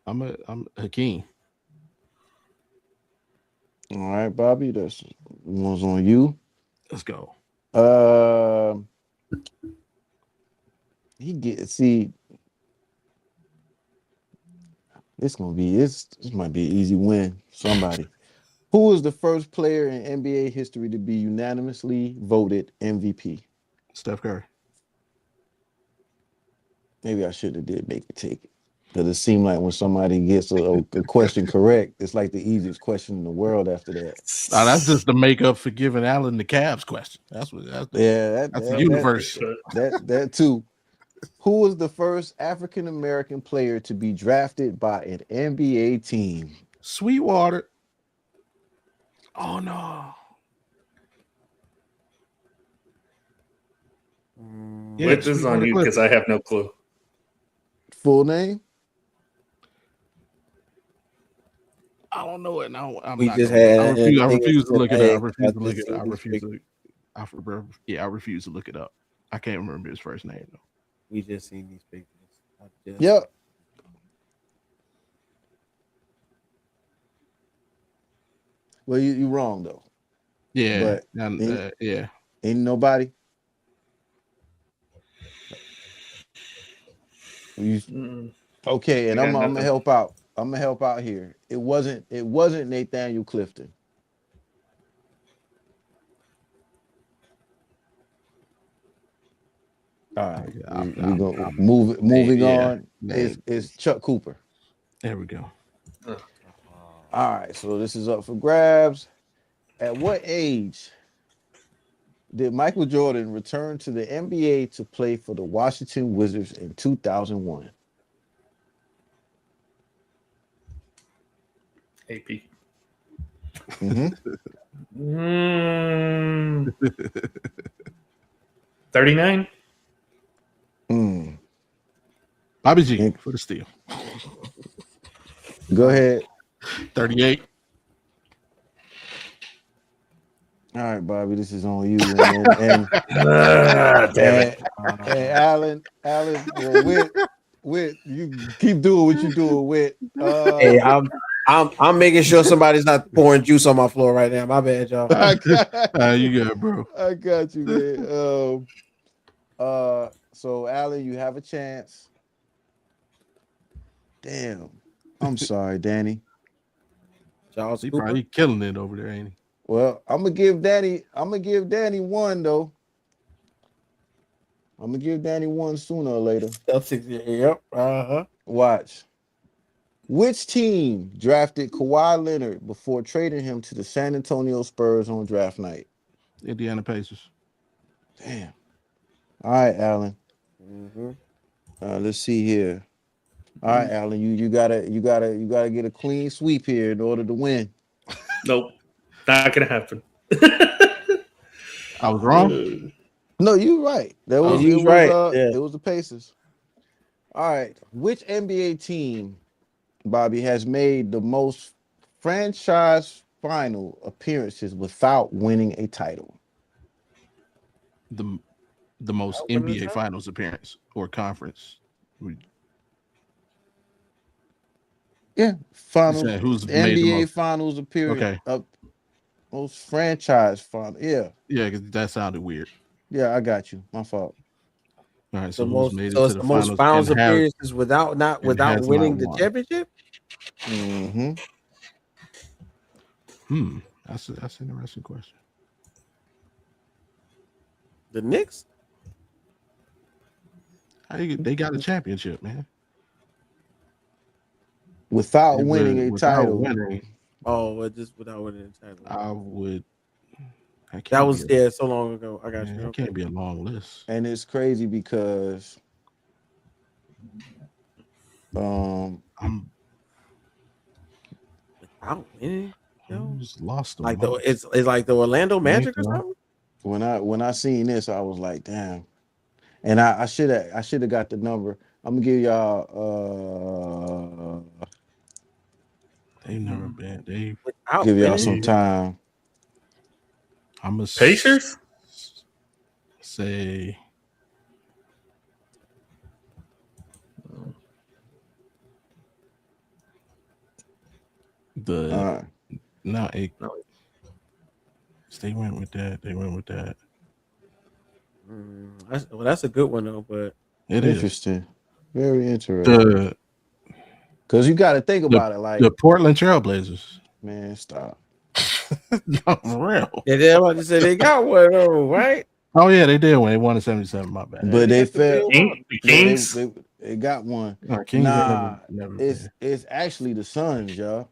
I'm Hakeem.
All right, Bobby, that's one's on you.
Let's go.
This might be an easy win. Somebody. Who was the first player in NBA history to be unanimously voted MVP?
Steph Curry.
Maybe I should have did make me take it. Because it seemed like when somebody gets a question correct, it's like the easiest question in the world after that.
Now, that's just the makeup for giving Allen the Cavs question. That's
Yeah,
that's the universe.
that too. Who was the first African American player to be drafted by an NBA team?
Sweetwater. Oh no.
Whit, this is on you because I have no clue.
Full name?
I don't know it. No, I'm
We
not
just
gonna,
had.
I refuse to look it up. I refuse to look
just
it up.
seen these pictures.
I refuse to look it up. I can't remember his first name though.
We just seen these pictures.
Yep. Well, you wrong though.
Yeah,
But
yeah.
Ain't nobody. Okay, and I'm gonna help out. I'm gonna help out here. It wasn't Nathaniel Clifton. All right, we go moving on. It's Chuck Cooper.
There we go.
All right, so this is up for grabs. At what age did Michael Jordan return to the NBA to play for the Washington Wizards in 2001?
AP. 39.
Bobby G for the steal.
Go ahead.
38.
All right, Bobby, this is on you. And Alan, well, Whit, you keep doing what you're doing, Whit.
Hey, I'm making sure somebody's not pouring juice on my floor right now. My bad, y'all.
You got it, bro.
I got you, man. So Alan, you have a chance. Damn. I'm sorry, Danny.
Charles,
he probably killing it over there, ain't he?
Well, I'm gonna give Danny one though. I'm gonna give Danny one sooner or later.
Yep.
Watch. Which team drafted Kawhi Leonard before trading him to the San Antonio Spurs on draft night?
Indiana Pacers.
Damn. All right, Alan. Let's see here. All right, Alan. You gotta get a clean sweep here in order to win.
Nope, not gonna happen.
I was wrong.
No, you're right. It was the Pacers. All right. Which NBA team, Bobby, has made the most franchise final appearances without winning a title?
The most NBA Finals appearance or conference.
Yeah, finals.
Who's
the
made
NBA
the most
Finals appearance?
Okay.
Most franchise final. Yeah.
Yeah, because that sounded weird.
Yeah, I got you. My fault.
All right, so who's made it to the
most finals appearances without winning the championship?
That's an interesting question.
The Knicks?
They got a championship, man.
Without winning a title.
Just without winning a title.
I would.
That was so long ago. I got you.
It can't be a long list.
And it's crazy because
I'm without winning.
Just lost them.
Like it's like the Orlando Magic or something.
When I seen this, I was like, damn. And I should have got the number. I'm gonna give y'all
they've never been. They
give y'all some time.
I'm a
Pacers.
Say the they went with that.
That's a good one though, but
interesting. Very interesting. Because you got to think about it, like
the Portland Trailblazers.
Man, stop.
No, for real.
Yeah, they're about to say they got one though, right?
Oh yeah, they did win. They won in 77. My bad.
But they fell.
The Kings.
It got one.
No, Kings ain't
Nah,
never been.
it's actually the Suns, y'all.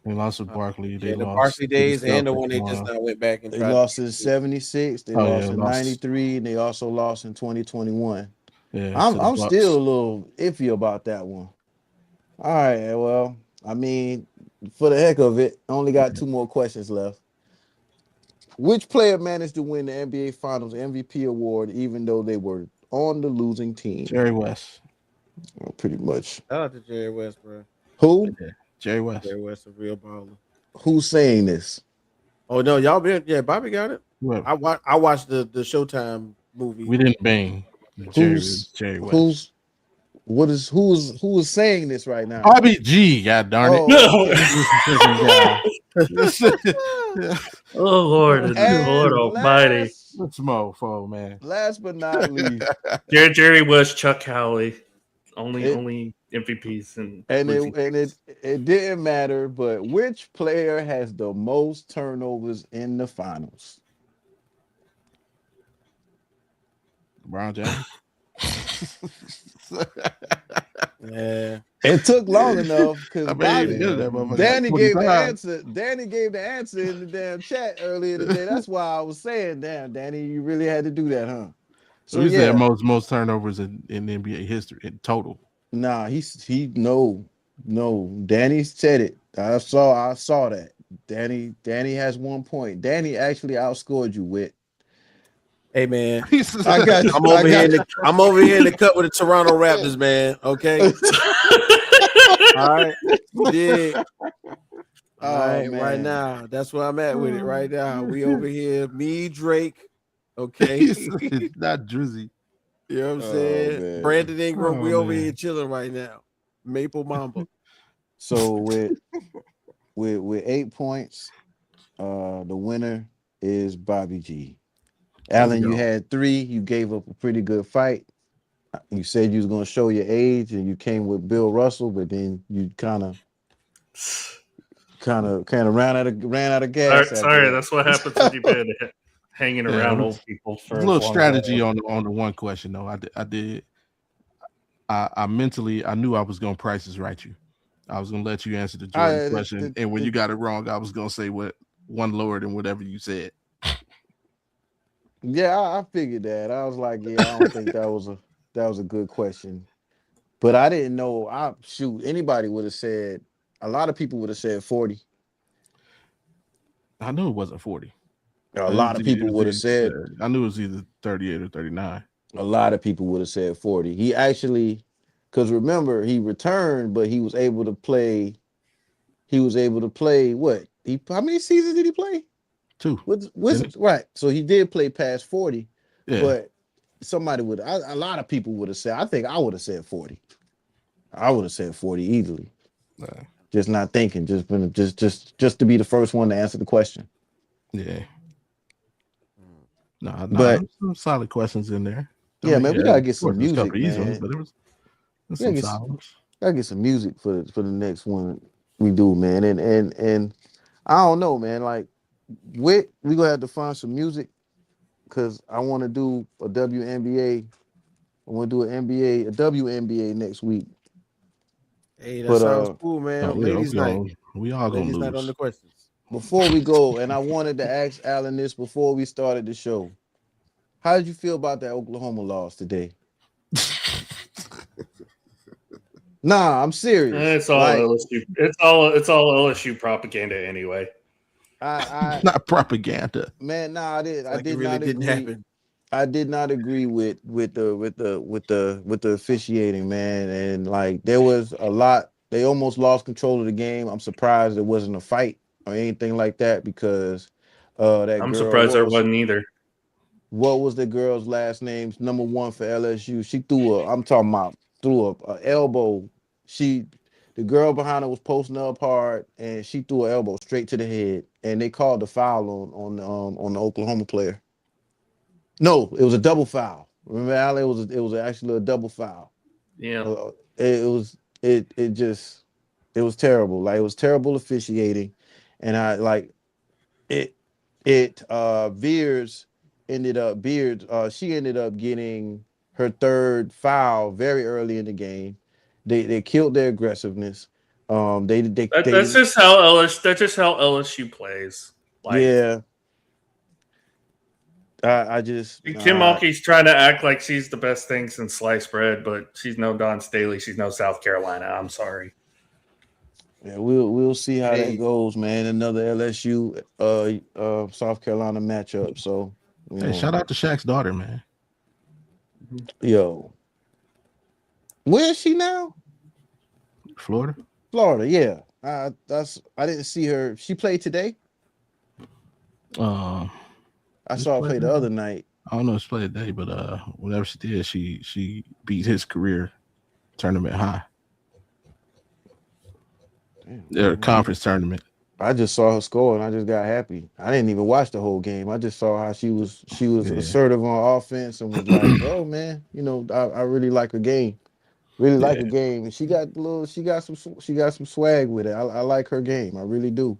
They lost to
Uh,
Barkley. They
yeah, the
lost
Barkley
to the
days and the
Celtics
one they just
one.
now went back and
They
tried to
lost
get
in
to.
76, they
Oh yeah,
lost in
lost.
93, and they also lost in 2021.
Yeah,
I'm
to the
I'm still
Bucks.
a little iffy about that one. All right, well, I mean, for the heck of it, I only got two more questions left. Which player managed to win the NBA Finals MVP award even though they were on the losing team?
Jerry West.
Well, pretty much.
Shout out to Jerry West, bro.
Who?
Yeah, Jerry West.
Jerry West, a real baller.
Who's saying this?
Oh no, y'all been yeah, Bobby got it.
Whoever.
I watched the Showtime movie.
We didn't bang
Who's
Jerry West.
who's what is who is saying this right now?
Bobby G. God darn it.
Oh,
No.
okay.
This fucking guy.
Oh Lord
And
Almighty.
This mofo, man.
last but not least,
Jerry West, Chuck Howley, only
it
MVPs and
and it
losing
and
teams.
it didn't matter, but which player has the most turnovers in the finals?
LeBron James.
Yeah.
It took long enough because
I mean, he
Bobby
did that motherfucker like
Danny
20
gave the
times.
answer. Danny gave the answer in the damn chat earlier today. That's why I was saying, damn, Danny, you really had to do that, huh?
So
So
he said
yeah,
most turnovers in NBA history in total.
nah, he no. Danny said it. I saw that. Danny has 1 point. Danny actually outscored you with.
Hey man,
He said,
I got I got
I'm over here in the cut with the Toronto Raptors, man. Okay. All right. You dig. All
Oh
right, right
man.
now. That's where I'm at with it right now. We over here, me, Drake. Okay.
he said not Drizzy.
You know what I'm
Oh
saying?
man.
Brandon Ingram,
Oh
we over here
man.
chilling right now. Maple Mamba.
So with 8 points, the winner is Bobby G.
Way to
Alan, you
go.
had 3. You gave up a pretty good fight. You said you was gonna show your age, and you came with Bill Russell, but then you kind of ran out of gas after
Sorry,
that.
that's what happens when you've been hanging
Yeah,
around
a
old people for as
little
long as I
strategy
have.
on the one question though. I mentally I knew I was gonna price is right you. I was gonna let you answer the
I
Jordan question, and when you got it wrong, I was gonna say what one lower than whatever you said.
Yeah, I figured that. I was like, yeah, I don't think that was a good question, but I didn't know. Anybody would have said. A lot of people would have said 40.
I knew it wasn't 40.
A
I knew
lot of people would have said.
I knew it was either 38 or 39.
A lot of people would have said 40. He actually, because remember, he returned, but he was able to play. He was able to play what? How many seasons did he play?
Two.
With right. So he did play past 40,
Yeah.
but a lot of people would have said, I think I would have said 40. I would have said 40 easily. Just not thinking, just to be the first one to answer the question.
Yeah. No,
But
some solid questions in there.
yeah, man, we
of
gotta get
course,
some
there's a
music,
couple easy ones,
man.
but there's
We gotta
some
get,
solid ones.
gotta get some music for the next one we do, man. And I don't know, man. Like, we gonna have to find some music because I want to do a WNBA. I want to do an NBA, a WNBA next week.
Hey, that
But
sounds cool, man.
Oh,
Ladies' night.
we all gonna
Ladies' night on
lose.
the questions.
before we go, and I wanted to ask Alan this before we started the show. How did you feel about that Oklahoma loss today? Nah, I'm serious.
It's all
Like,
LSU. It's all LSU propaganda anyway.
I
Not propaganda.
man, nah,
It's
I
like it
did
really
not
didn't
agree.
happen.
I did not agree with the officiating, man. And like there was a lot, they almost lost control of the game. I'm surprised there wasn't a fight or anything like that because that
I'm
girl,
surprised there wasn't either.
what was the girl's last name? Number 1 for LSU. She threw a elbow. The girl behind her was posting up hard and she threw an elbow straight to the head. And they called the foul on the Oklahoma player. No, it was a double foul. Remember, Al? It was actually a double foul.
Yeah.
It was terrible. Like it was terrible officiating, and I like it. Veers ended up Beard. She ended up getting her third foul very early in the game. They killed their aggressiveness.
That's just how LSU plays. Like,
yeah. I just
Kim Mulkey's trying to act like she's the best thing since sliced bread, but she's no Don Staley. She's no South Carolina. I'm sorry.
yeah, we'll see how
Hey.
that goes, man. Another LSU South Carolina matchup. So
Hey, shout out to Shaq's daughter, man.
yo. Where is she now?
Florida.
Florida, yeah. I didn't see her. She played today.
Uh,
I saw her play the other night.
I don't know if she played today, but whatever she did, she beat his career tournament high. Their conference tournament.
I just saw her score and I just got happy. I didn't even watch the whole game. I just saw how she was assertive on offense and was like, "Oh man, I really like her game. Really like her game." And she got some swag with it. I like her game. I really do.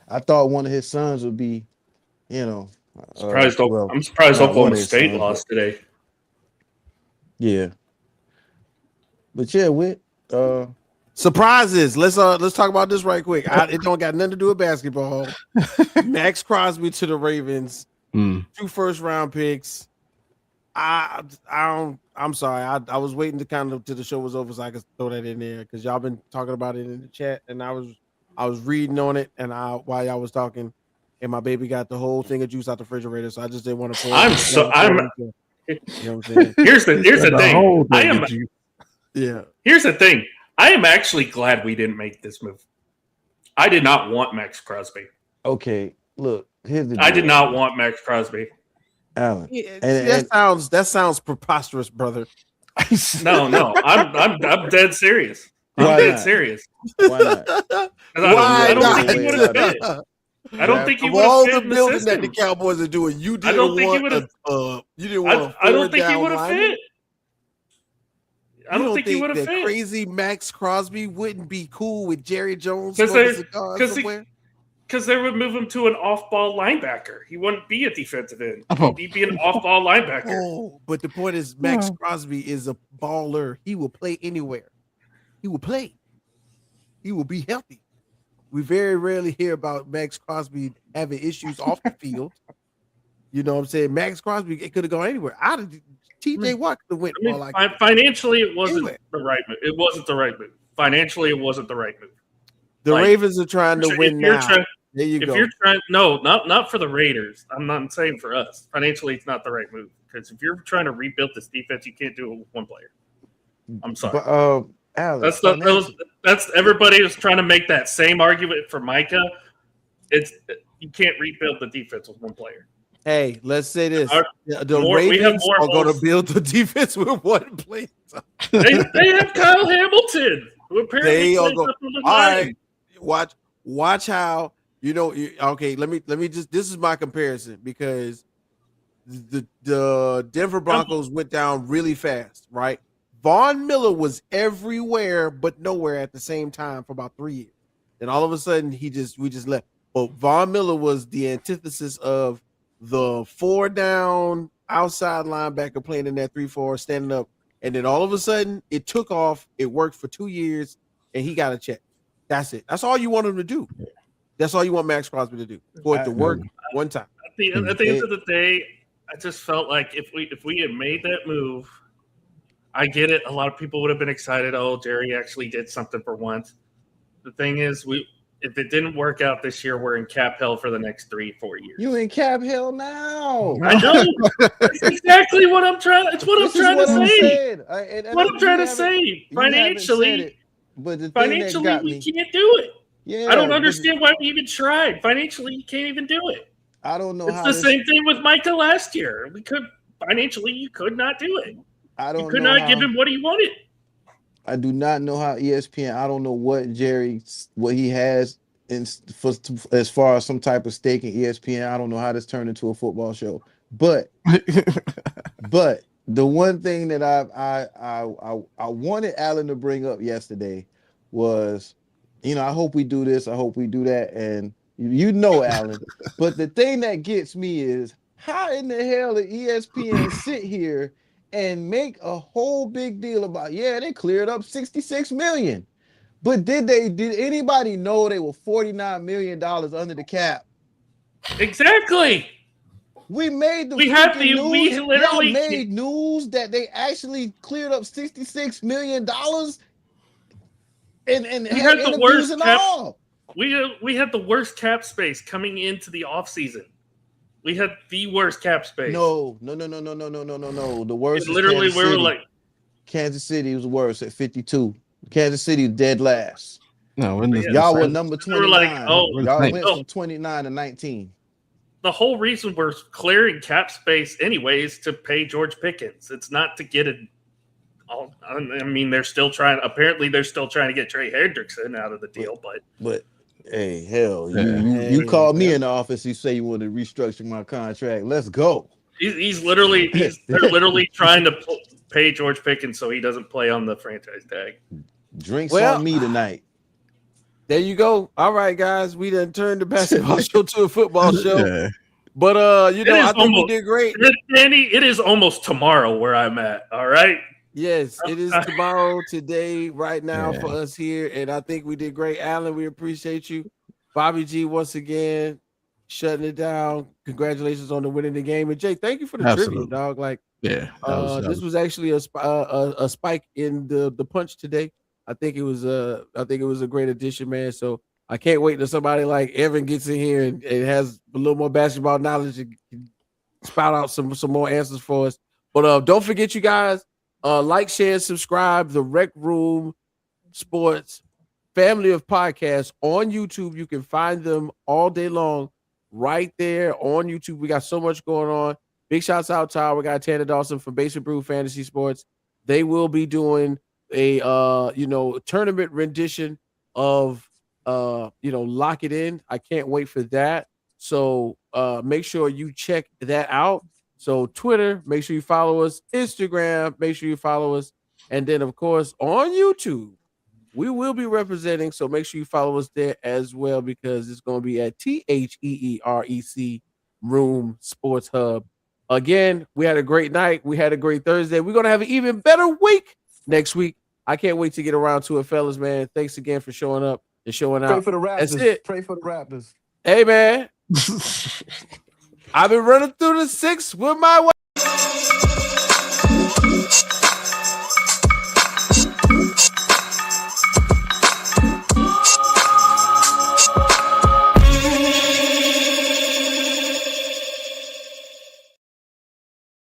I thought one of his sons would be,
I'm surprised Oklahoma State lost today.
Yeah. But yeah, Whit,
surprises. Let's talk about this right quick. It don't got nothing to do with basketball. Max Crosby to the Ravens. 2 first-round picks. I'm sorry. I was waiting to till the show was over so I could throw that in there because y'all been talking about it in the chat and I was reading on it and while y'all was talking and my baby got the whole thing of juice out the refrigerator, so I just didn't want to pour it. You know what I'm saying?
Here's the thing. Here's the thing. I am actually glad we didn't make this move. I did not want Max Crosby.
Okay, look, here's the deal.
I did not want Max Crosby.
Alan.
That sounds preposterous, brother.
No, I'm dead serious. I'm dead serious.
Why not?
I don't think he would have fit. I don't think he would have fit in the
building
system.
that the Cowboys are doing. You didn't
I don't think
want
he would have.
you didn't want.
I don't think he would have fit. I don't think he would have
that
fit.
Crazy Max Crosby wouldn't be cool with Jerry Jones
Because
they
would move him to an off-ball linebacker. He wouldn't be a defensive end. He'd be an off-ball linebacker.
Oh, but the point is, Max Crosby is a baller. He will play anywhere. He will play. He will be healthy. We very rarely hear about Max Crosby having issues off the field. You know what I'm saying? Max Crosby, it could have gone anywhere. TJ Watt could have went more like
financially, it wasn't the right move. It wasn't the right move. Financially, it wasn't the right move.
The Ravens are trying to win now. There you go.
If you're trying, not for the Raiders. I'm not saying for us. Financially, it's not the right move because if you're trying to rebuild this defense, you can't do it with one player. I'm sorry.
But, Alex,
that's everybody is trying to make that same argument for Micah. You can't rebuild the defense with one player.
Hey, let's say this: the Ravens are going to build the defense with one player.
they have Kyle Hamilton, who apparently
they
plays
go.
up on the
All
line.
right, watch how okay. Let me just. This is my comparison because the Denver Broncos went down really fast, right? Von Miller was everywhere but nowhere at the same time for about 3 years. Then all of a sudden we just left. But Von Miller was the antithesis of the 4-down outside linebacker playing in that 3-4, standing up. And then all of a sudden it took off. It worked for 2 years and he got a check. That's it. That's all you want him to do. That's all you want Max Crosby to do. For it to work one time.
At the end of the day, I just felt like if we had made that move, I get it. A lot of people would have been excited. Oh, Jerry actually did something for once. The thing is, if it didn't work out this year, we're in cap hell for the next 3-4 years.
You in cap hell now?
I know. That's exactly what I'm trying. It's what I'm trying to say. What I'm trying to say. Financially, we can't do it.
Yeah,
I don't understand why we even tried. Financially, you can't even do it.
I don't know.
It's the same thing with Micah last year. Financially, you could not do it.
You
could not give him what he wanted.
I do not know how ESPN. I don't know what he has as far as some type of stake in ESPN. I don't know how this turned into a football show. But the one thing that I wanted Alan to bring up yesterday was, I hope we do this. I hope we do that. And Alan. But the thing that gets me is how in the hell did ESPN sit here and make a whole big deal about, yeah, they cleared up 66 million. But did anybody know they were $49 million under the cap?
Exactly.
We made the
We have
freaking
the we
news. Y'all
literally
made news that they actually cleared up $66 million and
we
had
had the
interviews
worst
and
cap.
all.
We had the worst cap space coming into the offseason. We had the worst cap space.
No. The worst
And
is
literally
Kansas
we were
City.
like,
Kansas City was worse at 52. Kansas City dead last.
No, when the
Y'all were
Saints-
number
we were
29.
like, oh,
we're the
Y'all
Saints.
went from 29 to 19.
the whole reason we're clearing cap space anyways to pay George Pickens. It's not to get it. I mean, they're still trying. Apparently, they're still trying to get Trey Hendrickson out of the deal. But
Hey, hell,
Yeah.
you called me in the office. You say you want to restructure my contract. Let's go.
they're literally trying to pay George Pickens so he doesn't play on the franchise tag.
Drinks
Well,
on me tonight.
There you go. All right, guys. We done turned the basketball show to a football show.
Yeah.
But I think we did great.
Danny, it is almost tomorrow where I'm at. All right.
Yes, it is tomorrow, today, right now for
Yeah.
us here. And I think we did great. Alan, we appreciate you. Bobby G, once again, shutting it down. Congratulations on the winning the game. And Jay, thank you for the trivia,
Absolutely.
dog. Like,
Yeah.
this was actually a spike in the punch today. I think it was a great addition, man. So I can't wait till somebody like Evan gets in here and has a little more basketball knowledge and can spout out some more answers for us. But don't forget, you guys, like, share, subscribe. The Rec Room Sports family of podcasts on YouTube. You can find them all day long right there on YouTube. We got so much going on. Big shouts out to we got Tanner Dawson from Basement Brew Fantasy Sports. They will be doing a tournament rendition of Lock It In. I can't wait for that. So make sure you check that out. So Twitter, make sure you follow us. Instagram, make sure you follow us. And then, of course, on YouTube, we will be representing. So make sure you follow us there as well, because it's going to be at TheEREC Room Sports Hub. Again, we had a great night. We had a great Thursday. We're going to have an even better week next week. I can't wait to get around to it, fellas, man. Thanks again for showing up and showing out.
Pray for the Raptors.
That's it.
Pray for the Raptors.
Hey, man. I've been running through the six with my way.